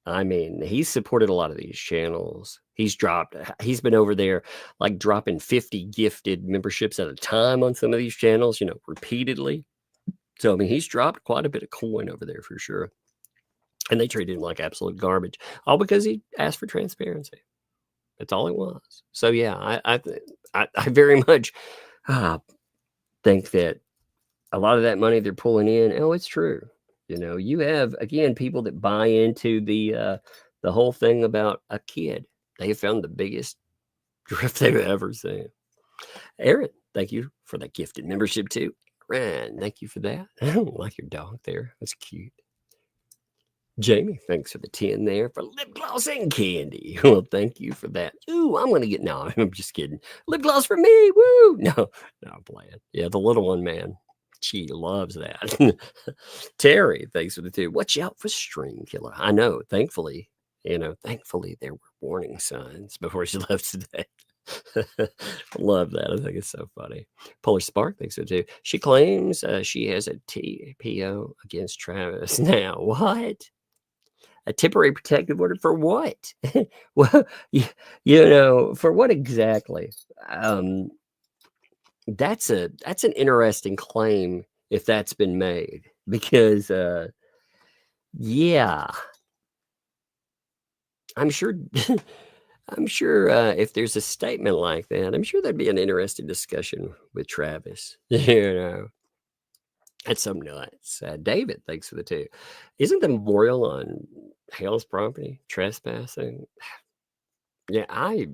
I mean, he's supported a lot of these channels. He's been over there like dropping 50 gifted memberships at a time on some of these channels, repeatedly. So, I mean, he's dropped quite a bit of coin over there for sure. And they treated him like absolute garbage, all because he asked for transparency. That's all it was. So, yeah, I very much think that a lot of that money they're pulling in, it's true. You have, again, people that buy into the whole thing about a kid. They have found the biggest drift they've ever seen. Aaron, thank you for that gifted membership too. Aaron, thank you for that. I don't like your dog there. That's cute. Jamie, thanks for the 10 there for lip gloss and candy. Well, thank you for that. Ooh, no, I'm just kidding. Lip gloss for me. Woo! No, I'm playing. Yeah, the little one, man. She loves that. Terry, thanks for the 2. Watch out for Stream Killer. I know. Thankfully, there were warning signs before she left today. Love that. I think it's so funny. Polar Spark, thanks for the 2. She claims she has a TPO against Travis. Now, what? A temporary protective order for what? Well, for what exactly? That's an interesting claim if that's been made, because yeah, I'm sure if there's a statement like that, I'm sure that'd be an interesting discussion with Travis. That's some nuts. David, thanks for the 2. Isn't the memorial on Hale's property trespassing? Yeah, I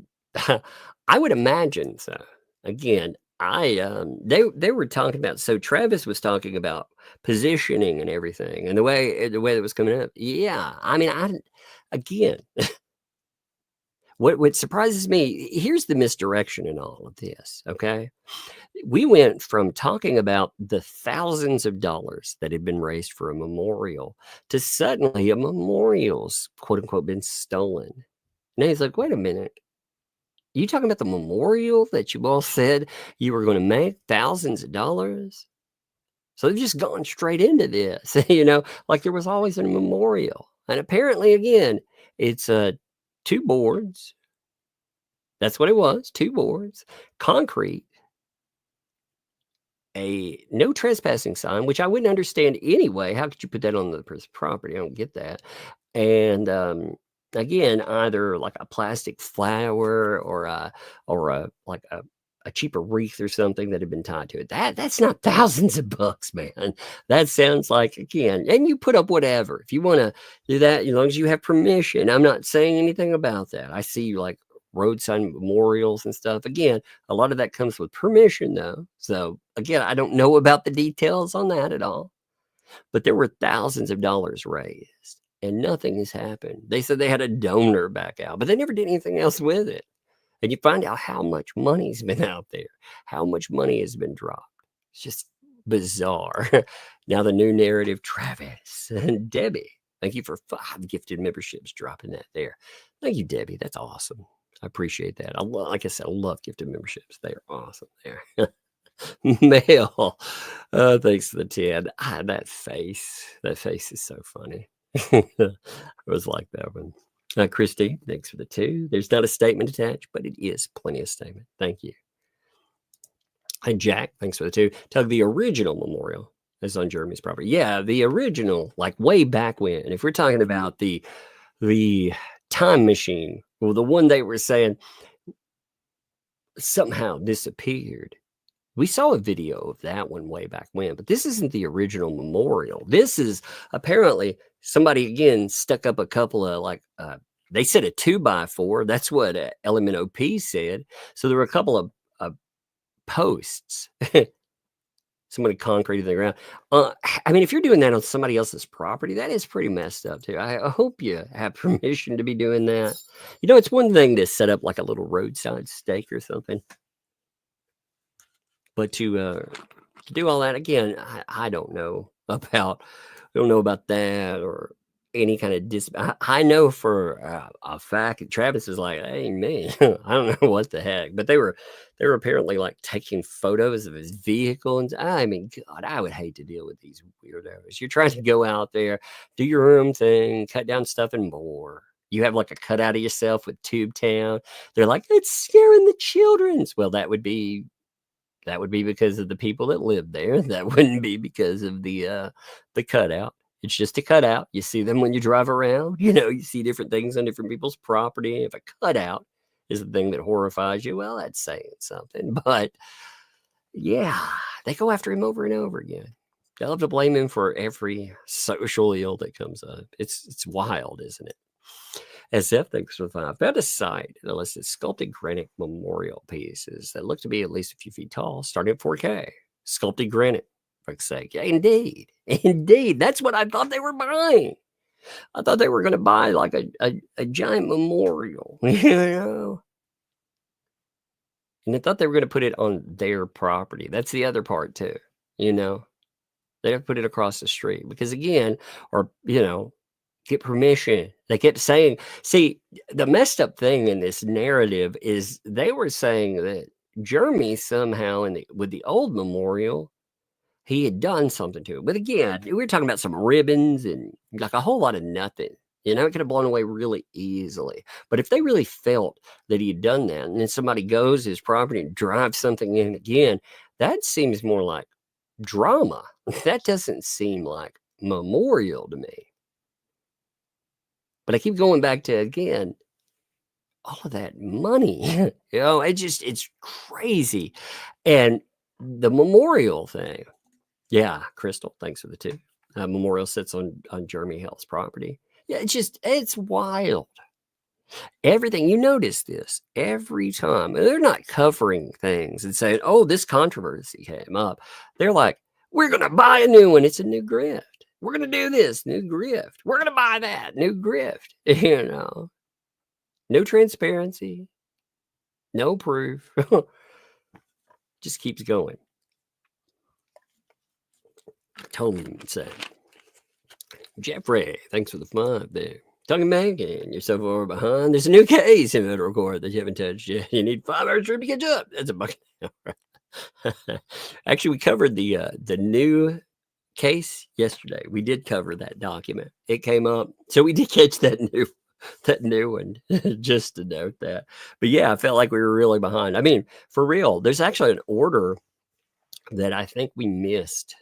would imagine so. Again, they were talking about, so Travis was talking about positioning and everything, and the way that was coming up. Yeah, I mean, again, what surprises me, here's the misdirection in all of this. Okay, we went from talking about the thousands of dollars that had been raised for a memorial to suddenly a memorial's quote unquote been stolen. Now he's like, wait a minute. You talking about the memorial that you all said you were going to make thousands of dollars? So they've just gone straight into this, like there was always a memorial. And apparently, again, it's 2 boards. That's what it was, 2 boards, concrete, a no trespassing sign, which I wouldn't understand anyway. How could you put that on the property? I don't get that. And again, either like a plastic flower or a cheaper wreath or something that had been tied to it. That's not thousands of bucks, man. That sounds like, again, and you put up whatever. If you want to do that, as long as you have permission. I'm not saying anything about that. I see like roadside memorials and stuff. Again, a lot of that comes with permission though. So again, I don't know about the details on that at all. But there were thousands of dollars raised. And nothing has happened. They said they had a donor back out, but they never did anything else with it. And you find out how much money's been out there, how much money has been dropped. It's just bizarre. Now the new narrative, Travis and Debbie. Thank you for 5 gifted memberships, dropping that there. Thank you, Debbie. That's awesome. I appreciate that. Like I said, I love gifted memberships. They are awesome there. Male, thanks for the 10. That face is so funny. I was like that one. Christy, thanks for the 2. There's not a statement attached, but it is plenty of statement. Thank you. And Jack, thanks for the 2. Tug, the original memorial is on Jeremy's property. Yeah, the original, like way back when. If we're talking about the time machine, well, the one they were saying, somehow disappeared. We saw a video of that one way back when, but this isn't the original memorial. This is apparently somebody again stuck up a couple of like they said a 2x4. That's what LMNOP said. So there were a couple of posts. Somebody concreted the ground. I mean, if you're doing that on somebody else's property, that is pretty messed up too. I hope you have permission to be doing that. You know, it's one thing to set up like a little roadside stake or something, but to do all that again, I don't know about. I don't know about that or any kind of I know for a fact that Travis is like, hey, me, I don't know what the heck, but they were apparently like taking photos of his vehicle. And I mean, God, I would hate to deal with these weirdos. You're trying to go out there, do your own thing, cut down stuff and more. You have like a cutout of yourself with Tube Town. They're like, it's scaring the children's. Well, that would be because of the people that live there. That wouldn't be because of the cutout. It's just a cutout. You see them when you drive around. You know, you see different things on different people's property. If a cutout is the thing that horrifies you, well, that's saying something. But yeah, they go after him over and over again. They love to blame him for every social ill that comes up. It's wild, isn't it? SF, thanks for the 5. Found a site that listed sculpted granite memorial pieces that look to be at least a few feet tall, starting at 4K. Sculpted granite. For sake. Yeah, indeed. That's what I thought they were buying. I thought they were going to buy like a giant memorial, you know. And I thought they were going to put it on their property. That's the other part too, you know. They have to put it across the street because again, or you know, get permission. They kept saying, see, the messed up thing in this narrative is they were saying that Jeremy somehow with the old memorial, he had done something to it. But again, we were talking about some ribbons and like a whole lot of nothing. You know, it could have blown away really easily. But if they really felt that he had done that, and then somebody goes to his property and drives something in again, that seems more like drama. That doesn't seem like memorial to me. But I keep going back to, again, all of that money. You know, it's crazy. And the memorial thing. Yeah, Crystal, thanks for the 2. Memorial sits on Jeremy Hale's property. Yeah, it's wild. Everything, you notice this every time. They're not covering things and saying, oh, this controversy came up. They're like, we're going to buy a new one. It's a new grift. We're going to do this, new grift. We're going to buy that, new grift. You know, no transparency, no proof. Just keeps going. Totally insane. Jeffrey, thanks for the 5 there. Talking Megan, you're so far behind. There's a new case in federal court that you haven't touched yet. You need 5 hours to catch up. That's a bucket. Actually, we covered the new case yesterday. We did cover that document. It came up, so we did catch that new one. Just to note that. But yeah, I felt like we were really behind. I mean, for real, there's actually an order that I think we missed.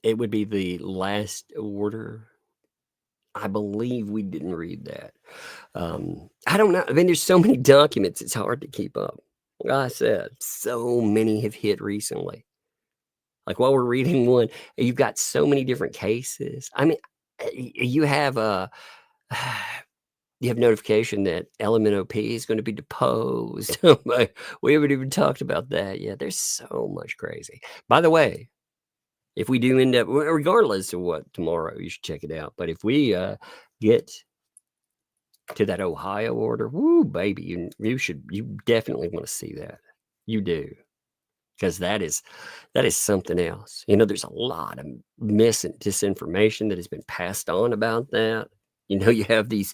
It would be the last order. I believe we didn't read that. I don't know. I mean, there's so many documents, it's hard to keep up. Like I said, so many have hit recently. Like while we're reading one, you've got so many different cases. I mean, you have notification that LMNOP is going to be deposed. We haven't even talked about that yet. There's so much crazy. By the way, if we do end up, regardless of what tomorrow, you should check it out. But if we get to that Ohio order, woo, baby, you definitely want to see that. You do. Because that is something else. You know, there's a lot of disinformation that has been passed on about that. You know, you have these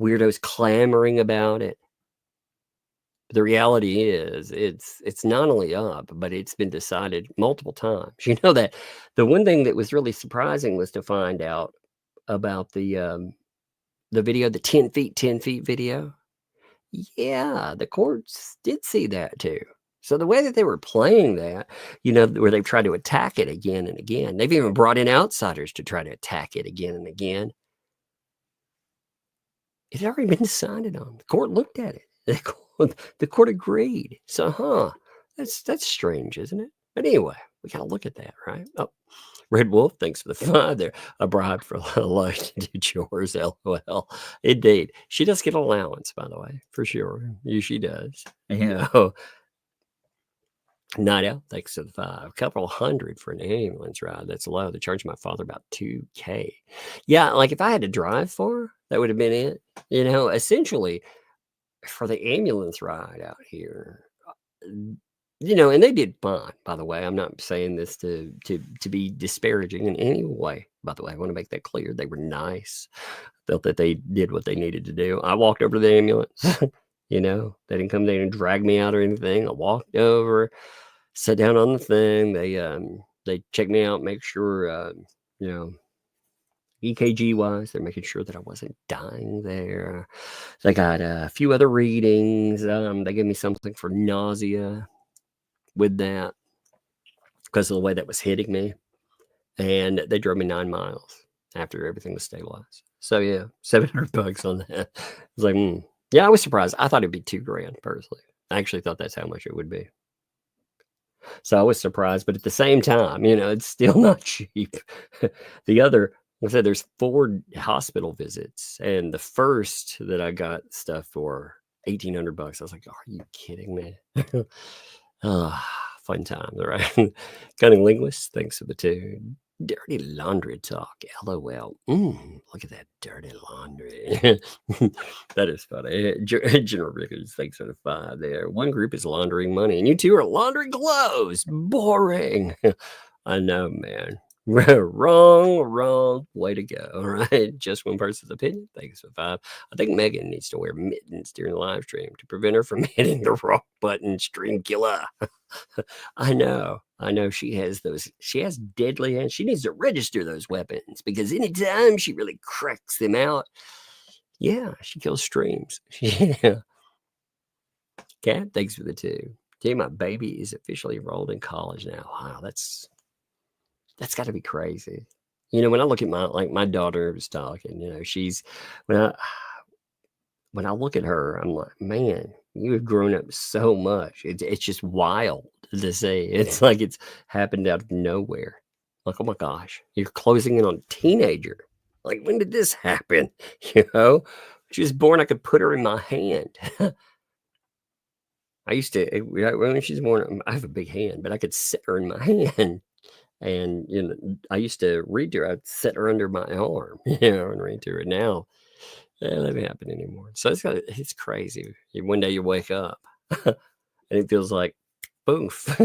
weirdos clamoring about it. The reality is it's not only up, but it's been decided multiple times. You know that the one thing that was really surprising was to find out about the video, the 10 feet video. Yeah, the courts did see that too. So the way that they were playing that, you know, where they've tried to attack it again and again, they've even brought in outsiders to try to attack it again and again. It had already been decided on. The court looked at it. The court agreed. So, that's strange, isn't it? But anyway, we gotta look at that, right? Oh, Red Wolf, thanks for the fun there. A bribe for Luck to do chores, LOL. Indeed. She does get allowance, by the way, for sure. She does. Night Out, thanks to the 5. A couple hundred for an ambulance ride. That's low. They charged my father about $2K. Yeah, like if I had to drive far, that would have been it. Essentially, for the ambulance ride out here, and they did fine, by the way. I'm not saying this to be disparaging in any way. By the way, I want to make that clear. They were nice. Felt that they did what they needed to do. I walked over to the ambulance. They didn't come there and drag me out or anything. I walked over, sat down on the thing. They checked me out, make sure, EKG wise, they're making sure that I wasn't dying there. They got a few other readings. They gave me something for nausea with that because of the way that was hitting me. And they drove me 9 miles after everything was stabilized. So yeah, $700 on that. I was like, yeah, I was surprised. I thought it'd be $2,000 personally. I actually thought that's how much it would be. So I was surprised, but at the same time, it's still not cheap. The other, like I said, there's 4 hospital visits, and the first that I got stuff for $1,800. I was like, are you kidding me? Fun times, right? Cunning Linguist, thanks for the 2. Dirty laundry talk, LOL. Look at that dirty laundry. That is funny. General Rickers, thanks for the 5 there. One group is laundering money, and you 2 are laundering clothes. Boring. I know, man. Wrong way to go. All right. Just one person's opinion. Thanks for 5. I think Megan needs to wear mittens during the live stream to prevent her from hitting the wrong button. Stream killer. I know. She has deadly hands. She needs to register those weapons because anytime she really cracks them out, yeah, she kills streams. Yeah. Cat, thanks for the 2. My baby is officially enrolled in college now. Wow, that's got to be crazy. When I look at my daughter was talking, she's when I look at her, I'm like, man, you have grown up so much. It's just wild to see. It's like it's happened out of nowhere. Like, oh my gosh, you're closing in on a teenager. Like, when did this happen? She was born, I could put her in my hand. I used to, when she's born, I have a big hand, but I could sit her in my hand. And, I used to read to her. I'd set her under my arm, and read to her. Now, that doesn't happen anymore. So it's crazy. One day you wake up and it feels like, boof.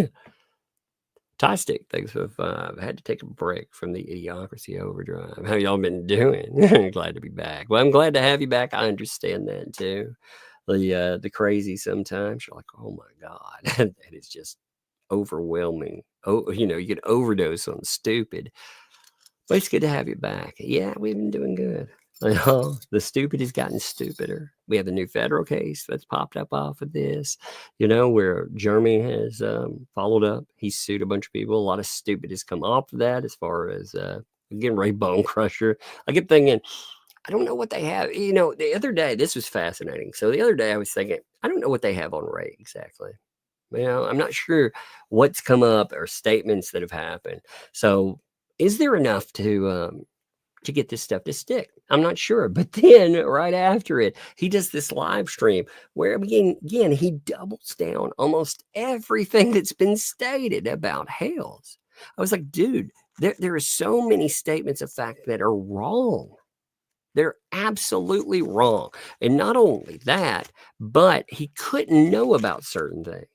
Tie Stick, thanks for 5. I had to take a break from the Idiocracy Overdrive. How y'all been doing? Glad to be back. Well, I'm glad to have you back. I understand that too. The crazy sometimes. You're like, oh my God, that is just overwhelming. Oh, you can overdose on stupid. But it's good to have you back. Yeah, we've been doing good. The stupid has gotten stupider. We have a new federal case that's popped up off of this, where Jeremy has followed up. He's sued a bunch of people. A lot of stupid has come off of that as far as, again, Ray Bone Crusher. I kept thinking, I don't know what they have. The other day, this was fascinating. So the other day I was thinking, I don't know what they have on Ray exactly. I'm not sure what's come up or statements that have happened. So is there enough to get this stuff to stick? I'm not sure. But then right after it, he does this live stream where again, he doubles down almost everything that's been stated about Hales. I was like, dude, there are so many statements of fact that are wrong. They're absolutely wrong. And not only that, but he couldn't know about certain things.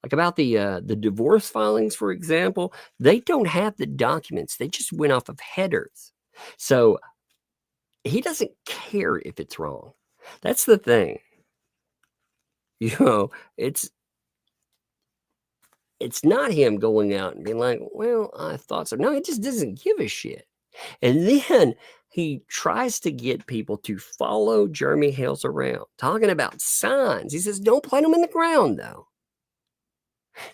Like about the divorce filings, for example, they don't have the documents. They just went off of headers. So he doesn't care if it's wrong. That's the thing. It's not him going out and being like, well, I thought so. No, he just doesn't give a shit. And then he tries to get people to follow Jeremy Hales around, talking about signs. He says, don't plant them in the ground, though.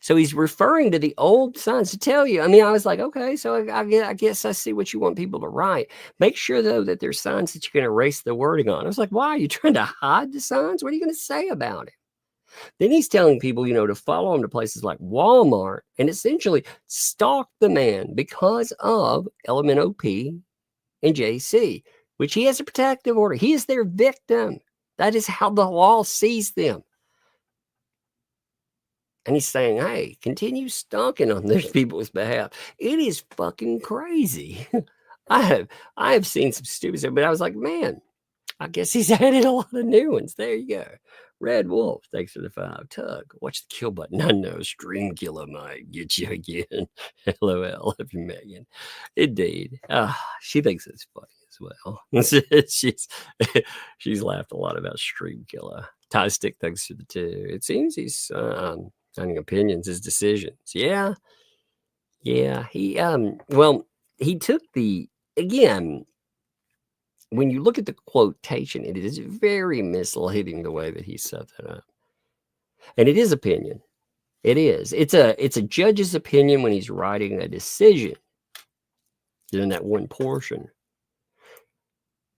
So he's referring to the old signs to tell you. I mean, I was like, okay, so I guess I see what you want people to write. Make sure, though, that there's signs that you can erase the wording on. I was like, why? Are you trying to hide the signs? What are you going to say about it? Then he's telling people, to follow him to places like Walmart and essentially stalk the man because of element OP and JC, which he has a protective order. He is their victim. That is how the law sees them. And he's saying, hey, continue stalking on these people's behalf. It is fucking crazy. I have seen some stupid stuff, but I was like, man, I guess he's added a lot of new ones. There you go. Red Wolf, thanks for the 5. Tug, watch the kill button. I know Stream Killer might get you again. LOL, love you, Megan. Indeed. She thinks it's funny as well. she's laughed a lot about Stream Killer. Tie Stick, thanks for the 2. It seems he's signing opinions, his decisions. Yeah. He he took again. When you look at the quotation, it is very misleading the way that he set that up. And it is opinion. It is. It's a judge's opinion when he's writing a decision in that one portion.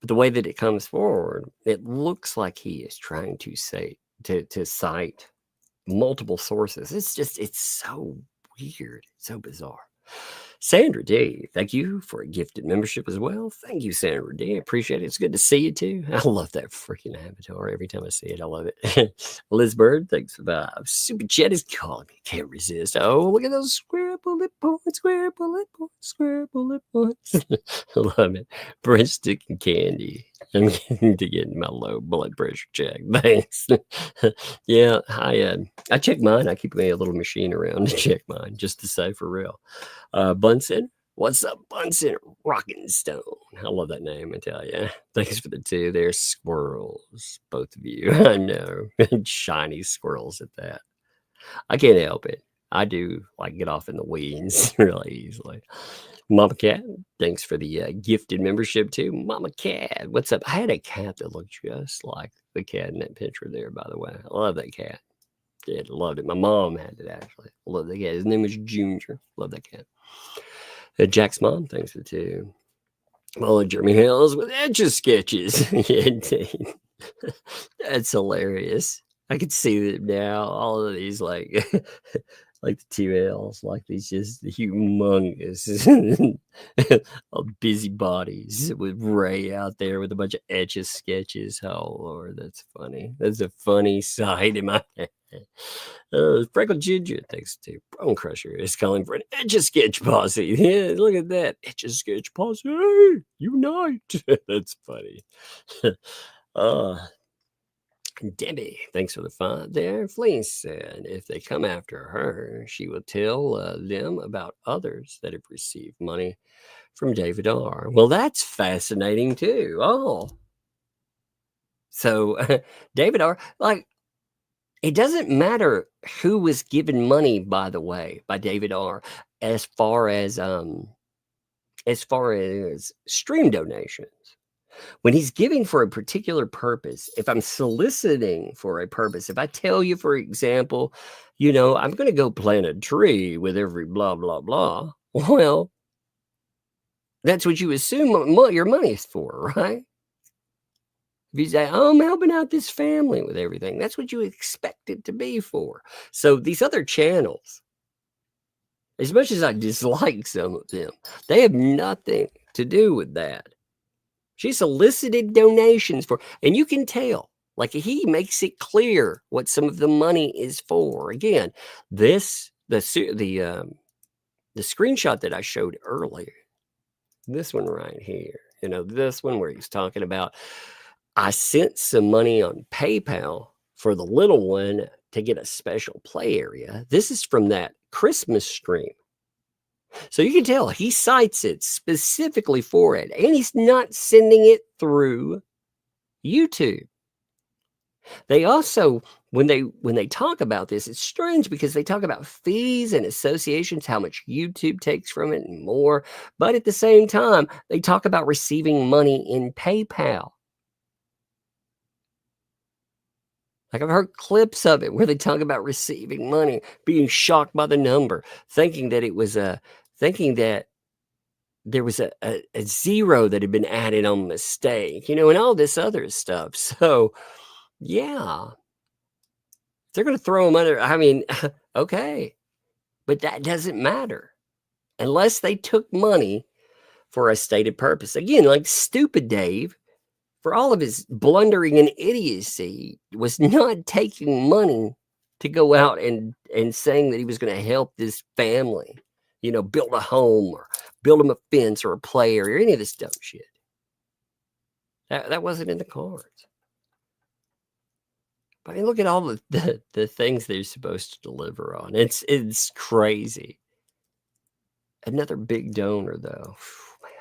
But the way that it comes forward, it looks like he is trying to say to cite multiple sources. It's so weird, so bizarre. Sandra D, thank you for a gifted membership as well. Thank you, Sandra D. I appreciate it. It's good to see you too. I love that freaking avatar. Every time I see it, I love it. Liz Bird, thanks for the super chat is calling me. Can't resist. Oh, look at those square bullet points, square bullet points, square bullet points. I love it. Breadstick and candy. I'm getting to get my low blood pressure check. Thanks. Yeah, I check mine. I keep a little machine around to check mine just to say for real. Bunsen, what's up, Bunsen? Rockin' Stone. I love that name, I tell you. Thanks for the 2. They're squirrels, both of you. I know. Shiny squirrels at that. I can't help it. I do get off in the weeds really easily. Mama Cat, thanks for the gifted membership too. Mama Cat, what's up? I had a cat that looked just like the cat in that picture there, by the way. I love that cat. Yeah, loved it. My mom had it, actually. I love that cat. His name was Junior. Love that cat. Jack's mom, thanks for the 2. Oh, Jeremy Hales with Etch-a-Sketches. Yeah, indeed. That's hilarious. I can see them now. All of these, like the 2 L's, like these just humongous busybodies with Ray out there with a bunch of Etch-a-Sketches. Oh, Lord, that's funny. That's a funny sight in my head. Freckle Ginger, thanks to Bone Crusher, is calling for an Etch-a-Sketch posse. Yeah, look at that. Etch-a-Sketch posse. Hey, unite. That's funny. Debbie, thanks for the 5 there. Fleece said if they come after her, she will tell them about others that have received money from David R. Well, that's fascinating too. Oh. So David R., it doesn't matter who was given money, by the way, by David R., as far as stream donations. When he's giving for a particular purpose, if I'm soliciting for a purpose, if I tell you, for example, I'm going to go plant a tree with every blah, blah, blah. Well, that's what you assume your money is for, right? If you say, oh, I'm helping out this family with everything, that's what you expect it to be for. So these other channels, as much as I dislike some of them, they have nothing to do with that. She solicited donations for, and you can tell, he makes it clear what some of the money is for. Again, the screenshot that I showed earlier, this one right here, this one where he's talking about, I sent some money on PayPal for the little one to get a special play area. This is from that Christmas stream. So you can tell he cites it specifically for it, and he's not sending it through YouTube. They also, when they talk about this, it's strange because they talk about fees and associations, how much YouTube takes from it and more. But at the same time, they talk about receiving money in PayPal. Like I've heard clips of it where they talk about receiving money, being shocked by the number, thinking that there was a zero that had been added on mistake, and all this other stuff. So, yeah, they're going to throw them under. I mean, okay, but that doesn't matter unless they took money for a stated purpose. Again, like stupid Dave, for all of his blundering and idiocy, was not taking money to go out and saying that he was going to help this family, build a home or build him a fence or a play or any of this dumb shit. That wasn't in the cards. But I mean, look at all the things they're supposed to deliver on. It's crazy. Another big donor, though. Man.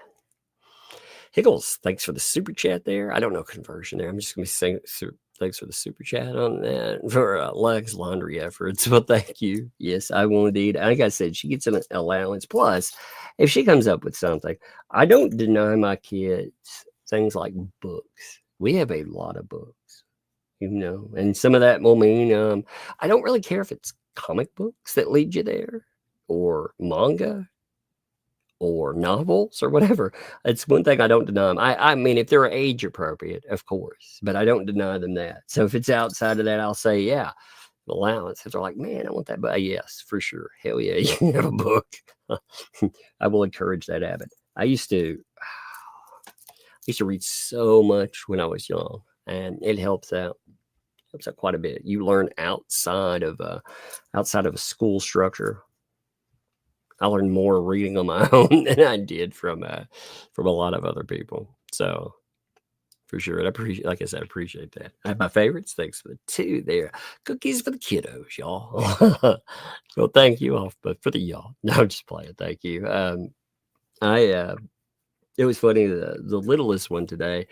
Higgles, thanks for the super chat there. I don't know conversion there. I'm just going to be saying thanks for the super chat on that for Lex laundry efforts. Well, thank you. Yes, I will indeed. Like I said, she gets an allowance. Plus, if she comes up with something, I don't deny my kids things like books. We have a lot of books, and some of that will mean I don't really care if it's comic books that lead you there or manga or novels or whatever. It's one thing I don't deny them. I mean, if they're age appropriate, of course, but I don't deny them that. So if it's outside of that, I'll say, yeah, allowance. If they're like, man, I want that book. Yes, for sure. Hell yeah, you can have a book. I will encourage that habit. I used to read so much when I was young, and it helps out. Helps out quite a bit. You learn outside of a school structure. I learned more reading on my own than I did from a lot of other people. So for sure, I appreciate that. I have my favorites. Thanks for the 2 there. Cookies for the kiddos, y'all. Well, thank you all, but for the y'all. No, I'm just playing. Thank you. It was funny. The littlest one today,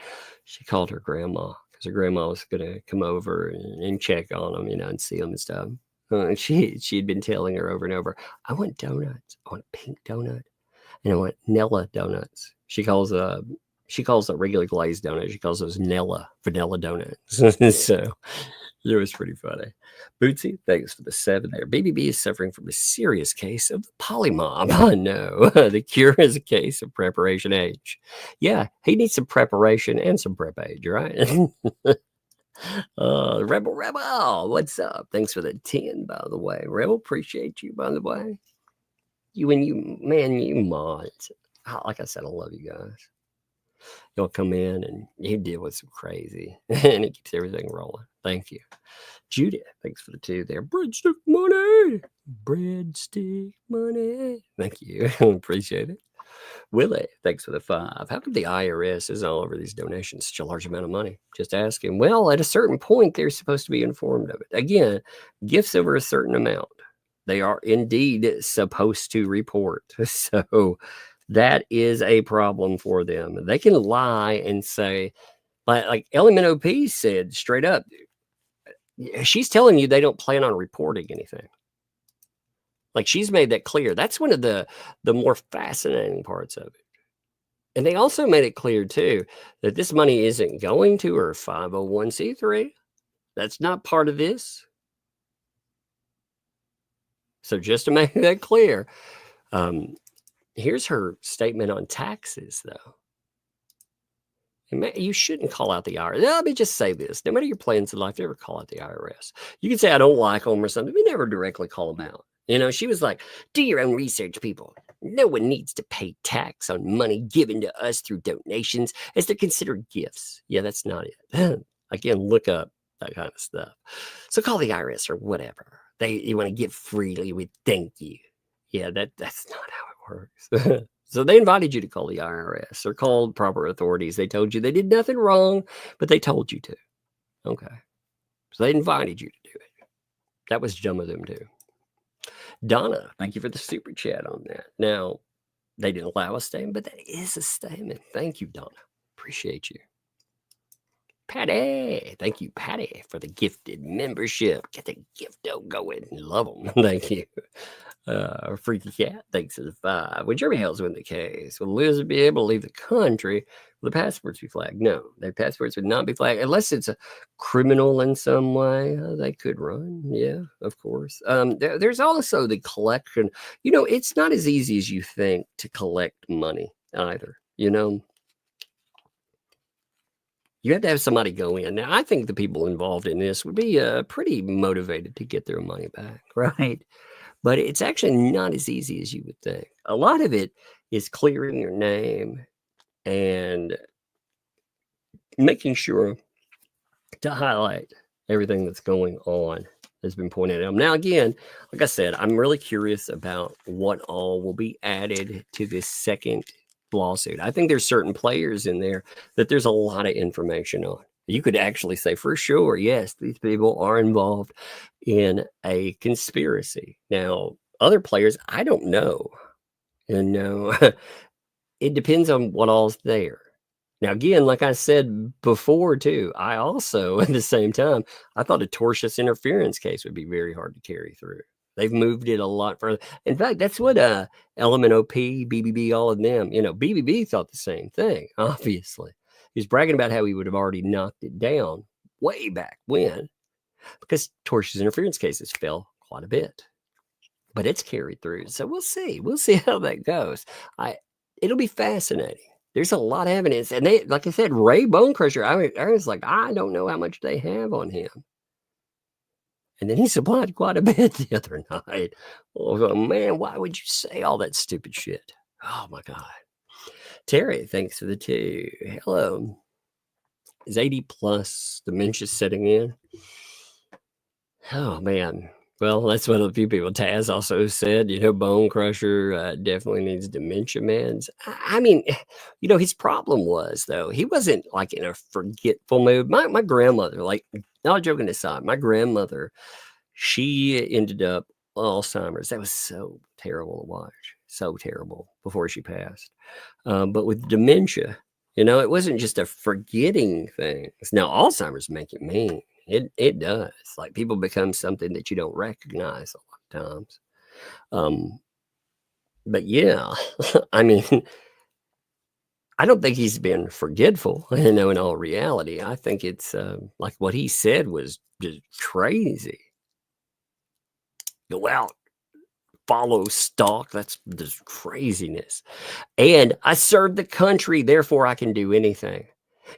she called her grandma because her grandma was going to come over and check on them, and see them and stuff. And she'd been telling her over and over, I want donuts. I want a pink donut. And I want Nella donuts. She calls a regular glazed donut. She calls those Nella vanilla donuts. So it was pretty funny. Bootsy, thanks for the 7 there. BBB is suffering from a serious case of the polymob. I know. The cure is a case of preparation age. Yeah, he needs some preparation and some prep age, right? Rebel, what's up? Thanks for the 10, by the way. Rebel, appreciate you, by the way. You mods. Like I said, I love you guys. Y'all come in and you deal with some crazy, and it keeps everything rolling. Thank you. Judith, thanks for the 2 there. Breadstick money. Thank you. Appreciate it. Willie, thanks for the 5. How come the IRS is all over these donations? Such a large amount of money. Just asking. Well, at a certain point, they're supposed to be informed of it. Again, gifts over a certain amount, they are indeed supposed to report. So that is a problem for them. They can lie and say, like LMNOP said straight up, she's telling you they don't plan on reporting anything. Like she's made that clear. That's one of the more fascinating parts of it. And they also made it clear too that this money isn't going to her 501c3. That's not part of this. So just to make that clear, here's her statement on taxes, though. You shouldn't call out the IRS. Let me just say this. No matter your plans in life, never call out the IRS. You can say, I don't like them or something, but never directly call them out. She was like, do your own research, people. No one needs to pay tax on money given to us through donations as they're considered gifts. Yeah, that's not it. Again, look up that kind of stuff. So call the IRS or whatever. You want to give freely, we thank you. Yeah, that's not how it works. So they invited you to call the IRS or called proper authorities. They told you they did nothing wrong, but they told you to. Okay. So they invited you to do it. That was dumb of them too. Donna, thank you for the super chat on that. Now, they didn't allow a statement, but that is a statement. Thank you, Donna. Appreciate you. Patty, thank you, Patty, for the gifted membership. Get the gifto going. Love them. Thank you. Freaky Cat thinks it's 5. Would Jeremy Hales win the case? Will Liz be able to leave the country? Will the passports be flagged? No, their passports would not be flagged unless it's a criminal in some way. They could run. Yeah, of course. There's also the collection. You know, it's not as easy as you think to collect money either. You know, you have to have somebody go in. Now, I think the people involved in this would be pretty motivated to get their money back, right? But it's actually not as easy as you would think. A lot of it is clearing your name and making sure to highlight everything that's going on has been pointed out. Now, again, like I said, I'm really curious about what all will be added to this second lawsuit. I think there's certain players in there that there's a lot of information on. You could actually say for sure, yes, these people are involved in a conspiracy. Now, other players, I don't know. And no, it depends on what all's there. Now, again, like I said before, too, I also, at the same time, I thought a tortious interference case would be very hard to carry through. They've moved it a lot further. In fact, that's what Element OP, BBB, all of them, you know, BBB thought the same thing, obviously. He was bragging about how he would have already knocked it down way back when, because tortious interference cases fell quite a bit. But it's carried through. So we'll see. We'll see how that goes. It'll be fascinating. There's a lot of evidence. And they, like I said, Ray Bonecrusher, I was like, I don't know how much they have on him. And then he supplied quite a bit the other night. Oh, man, why would you say all that stupid shit? Oh, my God. Terry, thanks for the 2. Hello. Is 80 plus dementia setting in? Oh, man. Well, that's what a few people. Taz also said, you know, Bone Crusher definitely needs dementia meds. I mean, you know, his problem was, though, he wasn't like in a forgetful mood. My grandmother, like, not joking aside, my grandmother, she ended up Alzheimer's. That was so terrible to watch. So terrible before she passed. But with dementia, you know, it wasn't just a forgetting thing. Now, Alzheimer's make it mean. It does. Like, people become something that you don't recognize a lot of times. But yeah, I mean, I don't think he's been forgetful, you know, in all reality. I think it's like what he said was just crazy. Go out, follow, stalk. That's just craziness. And I serve the country, therefore I can do anything.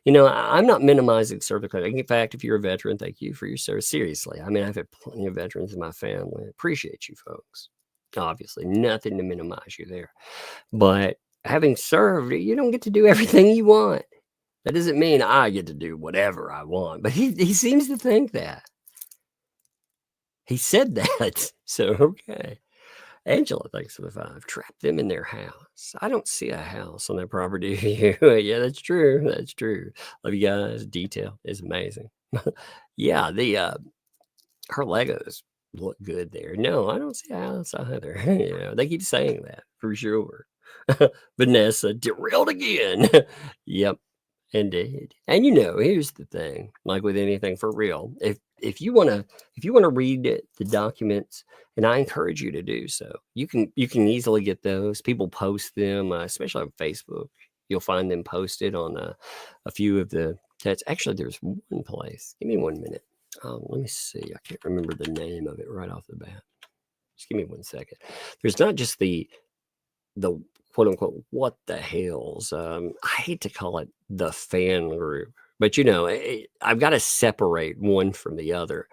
You know, I'm not minimizing service. In fact, if you're a veteran, thank you for your service. Seriously. I mean, I've had plenty of veterans in my family. I appreciate you folks. Obviously, nothing to minimize you there. But having served, you don't get to do everything you want. That doesn't mean I get to do whatever I want. But he seems to think that. He said that. So, okay. Angela, thanks for the 5. Trap them in their house. I don't see a house on that property. Yeah, that's true. That's true. Love you guys. Detail is amazing. Yeah, her Legos look good there. No, I don't see a house either. You know, they keep saying that for sure. Vanessa derailed again. Yep, indeed. And you know, here's the thing. Like with anything for real, if you want to read the documents, and I encourage you to do so, you can easily get those. People post them, especially on Facebook. You'll find them posted on a few of the tests. Actually, there's one place. Give me 1 minute. Let me see. I can't remember the name of it right off the bat. Just give me 1 second. There's not just the quote unquote what the hales. I hate to call it the fan group, but you know, I've got to separate one from the other.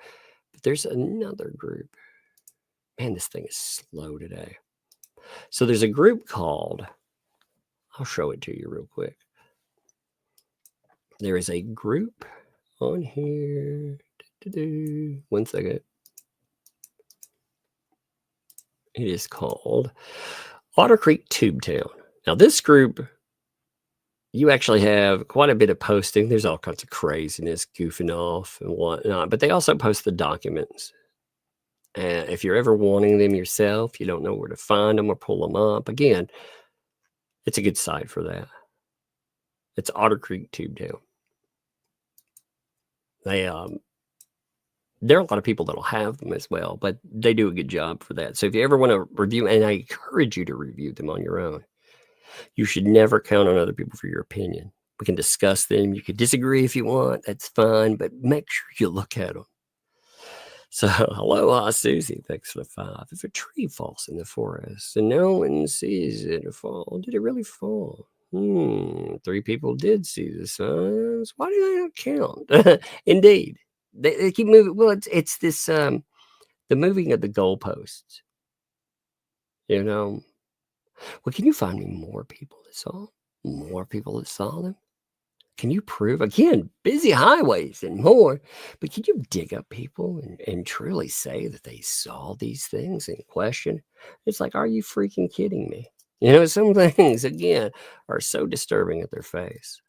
But there's another group. Man, this thing is slow today. So there's a group called, I'll show it to you real quick. There is a group on here. 1 second. It is called Otter Creek Tube Town. Now, this group, you actually have quite a bit of posting. There's all kinds of craziness, goofing off and whatnot, but they also post the documents. And if you're ever wanting them yourself, you don't know where to find them or pull them up. Again, it's a good site for that. It's Otter Creek Tube Town. There are a lot of people that'll have them as well, but they do a good job for that. So if you ever want to review, and I encourage you to review them on your own, you should never count on other people for your opinion. We can discuss them. You can disagree if you want. That's fine, but make sure you look at them. So, aloha, Susie. Thanks for the 5. If a tree falls in the forest and no one sees it fall, did it really fall? 3 people did see the signs. Why do they not count? Indeed. They keep moving. Well, it's this, the moving of the goalposts. You know? Well, can you find me more people that saw them? More people that saw them? Can you prove, again, busy highways and more, but can you dig up people and truly say that they saw these things in question? It's like, are you freaking kidding me? You know, some things, again, are so disturbing at their face.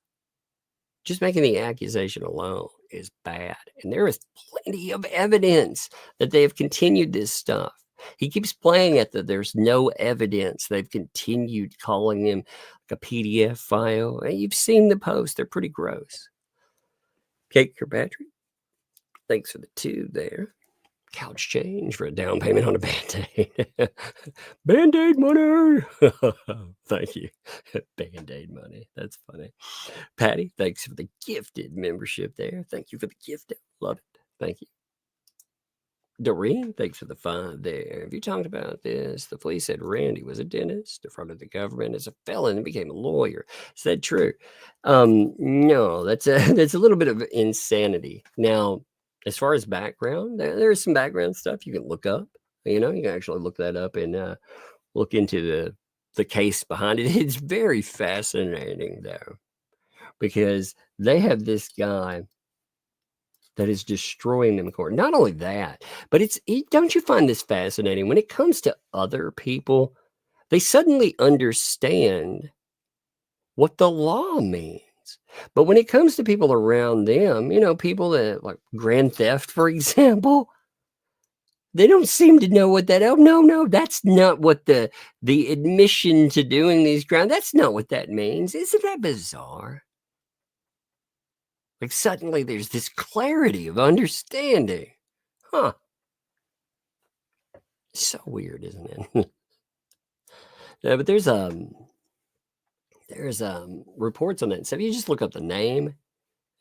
Just making the accusation alone is bad. And there is plenty of evidence that they have continued this stuff. He keeps playing at that there's no evidence. They've continued calling him like a PDF file. And you've seen the post. They're pretty gross. Kate Kirkpatrick, thanks for the 2 there. Couch change for a down payment on a Band-Aid. Band-Aid money. Thank you. Band-Aid money. That's funny. Patty, thanks for the gifted membership there. Thank you for the gift. Love it. Thank you. Doreen, thanks for the 5 there. Have you talked about this? The police said Randy was a dentist, defrauded the government as a felon, and became a lawyer. Is that true? No, that's a little bit of insanity. Now, as far as background, there is some background stuff you can look up. You know, you can actually look that up and look into the case behind it. It's very fascinating, though, because they have this guy that is destroying them in court. Not only that, but don't you find this fascinating? When it comes to other people, they suddenly understand what the law means. But when it comes to people around them, you know, people that like grand theft, for example, they don't seem to know what that. Oh, no, that's not what the admission to doing these crimes. That's not what that means. Isn't that bizarre? Like suddenly there's this clarity of understanding. Huh. So weird, isn't it? Yeah, but there's reports on that. So if you just look up the name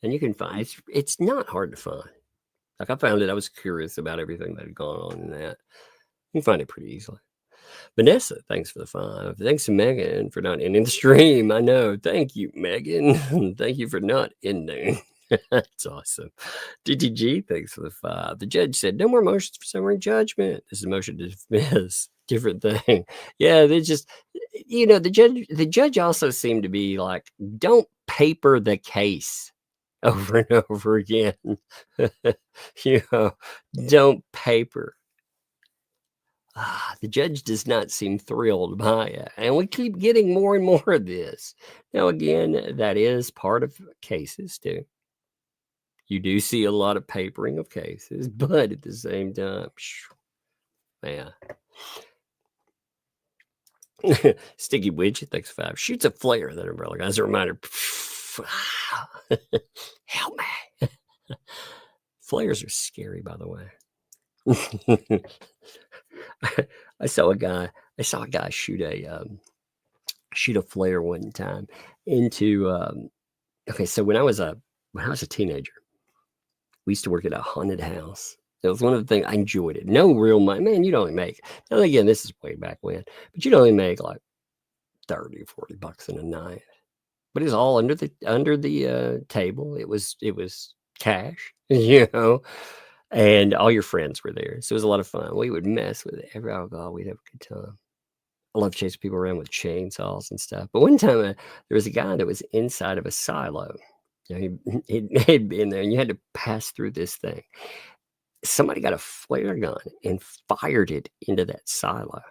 and you can find it's not hard to find. Like I found it, I was curious about everything that had gone on in that. You can find it pretty easily. Vanessa, thanks for the 5. Thanks to Megan for not ending the stream. I know. Thank you, Megan. Thank you for not ending. That's awesome. DTG, thanks for the 5. The judge said, no more motions for summary judgment. This is a motion to dismiss. Different thing. Yeah, they just, you know, the judge also seemed to be like, don't paper the case over and over again. You know, don't paper. The judge does not seem thrilled by it. And we keep getting more and more of this. Now, again, that is part of cases too. You do see a lot of papering of cases, but at the same time, yeah. Sticky Widget, thanks 5. Shoots a flare, that umbrella guy. As a reminder, help me. Flares are scary, by the way. I saw a guy shoot a flare one time into okay, so when I was a teenager, we used to work at a haunted house. It was one of the things I enjoyed it. No real money. Man, you'd only make, now again, this is way back when, but you'd only make like 30, 40 bucks in a night. But it was all under the table. It was cash, you know. And all your friends were there. So it was a lot of fun. We would mess with it. Oh, God, we'd have a good time. I love chasing people around with chainsaws and stuff. But one time there was a guy that was inside of a silo. You know, he'd been there and you had to pass through this thing. Somebody got a flare gun and fired it into that silo.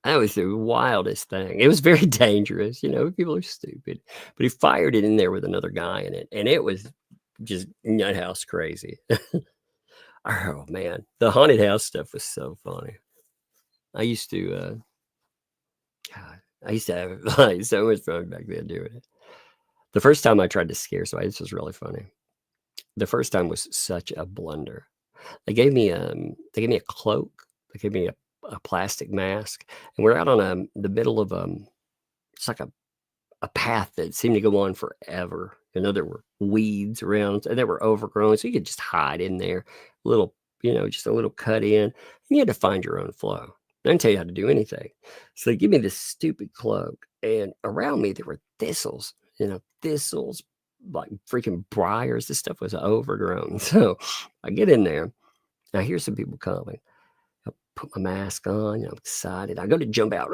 That was the wildest thing. It was very dangerous. You know, people are stupid. But he fired it in there with another guy in it. And it was just nut house crazy. Oh man, the haunted house stuff was so funny. I used to have like so much fun back then doing it. The first time I tried to scare somebody, this was really funny. The first time was such a blunder. They gave me a cloak. They gave me a plastic mask, and we're out on the middle of it's like a path that seemed to go on forever. There were weeds around, and they were overgrown, so you could just hide in there, just a little cut in, and you had to find your own flow. They didn't tell you how to do anything. So they give me this stupid cloak, and around me there were thistles, like freaking briars. This stuff was overgrown. So I get in there. I hear some people coming. I put my mask on. I'm excited. I go to jump out,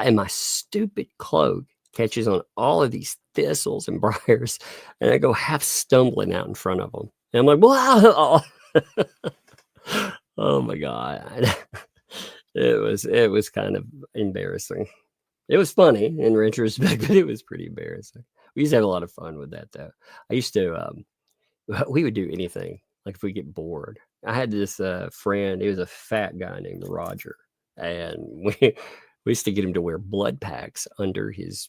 and my stupid cloak catches on all of these thistles and briars, and I go half stumbling out in front of them. And I'm like, wow. Oh my God. It was kind of embarrassing. It was funny in retrospect, but it was pretty embarrassing. We used to have a lot of fun with that, though. I used to, we would do anything, like if we get bored. I had this friend, he was a fat guy named Roger, and we used to get him to wear blood packs under his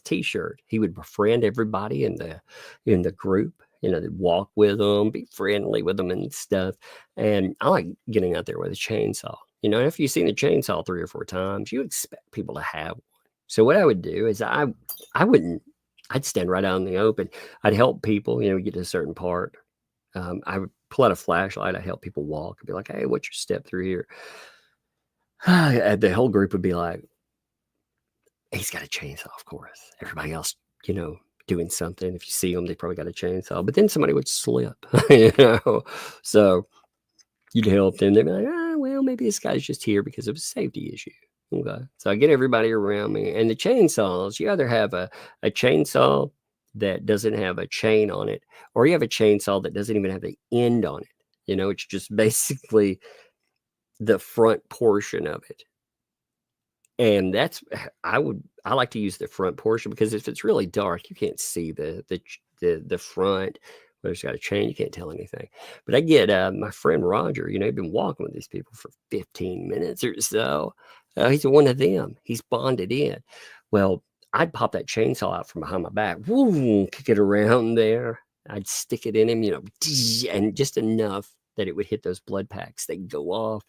t-shirt. He would befriend everybody in the group, they'd walk with them, be friendly with them and stuff. And I like getting out there with a chainsaw. After you've seen a chainsaw 3 or 4 times, you expect people to have one. So what I would do is I'd stand right out in the open. I'd help people, get to a certain part. I would pull out a flashlight. I'd help people walk. I'd be like, hey, what's your step through here? The whole group would be like, he's got a chainsaw, of course. Everybody else, doing something. If you see them, they probably got a chainsaw. But then somebody would slip, So you'd help them. They'd be like, well, maybe this guy's just here because of a safety issue. Okay. So I get everybody around me. And the chainsaws, you either have a chainsaw that doesn't have a chain on it, or you have a chainsaw that doesn't even have the end on it. It's just basically the front portion of it. And I like to use the front portion, because if it's really dark, you can't see the front. Whether it's got a chain, you can't tell anything. But I get my friend Roger, he'd been walking with these people for 15 minutes or so. He's one of them. He's bonded in. Well, I'd pop that chainsaw out from behind my back, woo, kick it around there. I'd stick it in him, and just enough that it would hit those blood packs. They'd go off,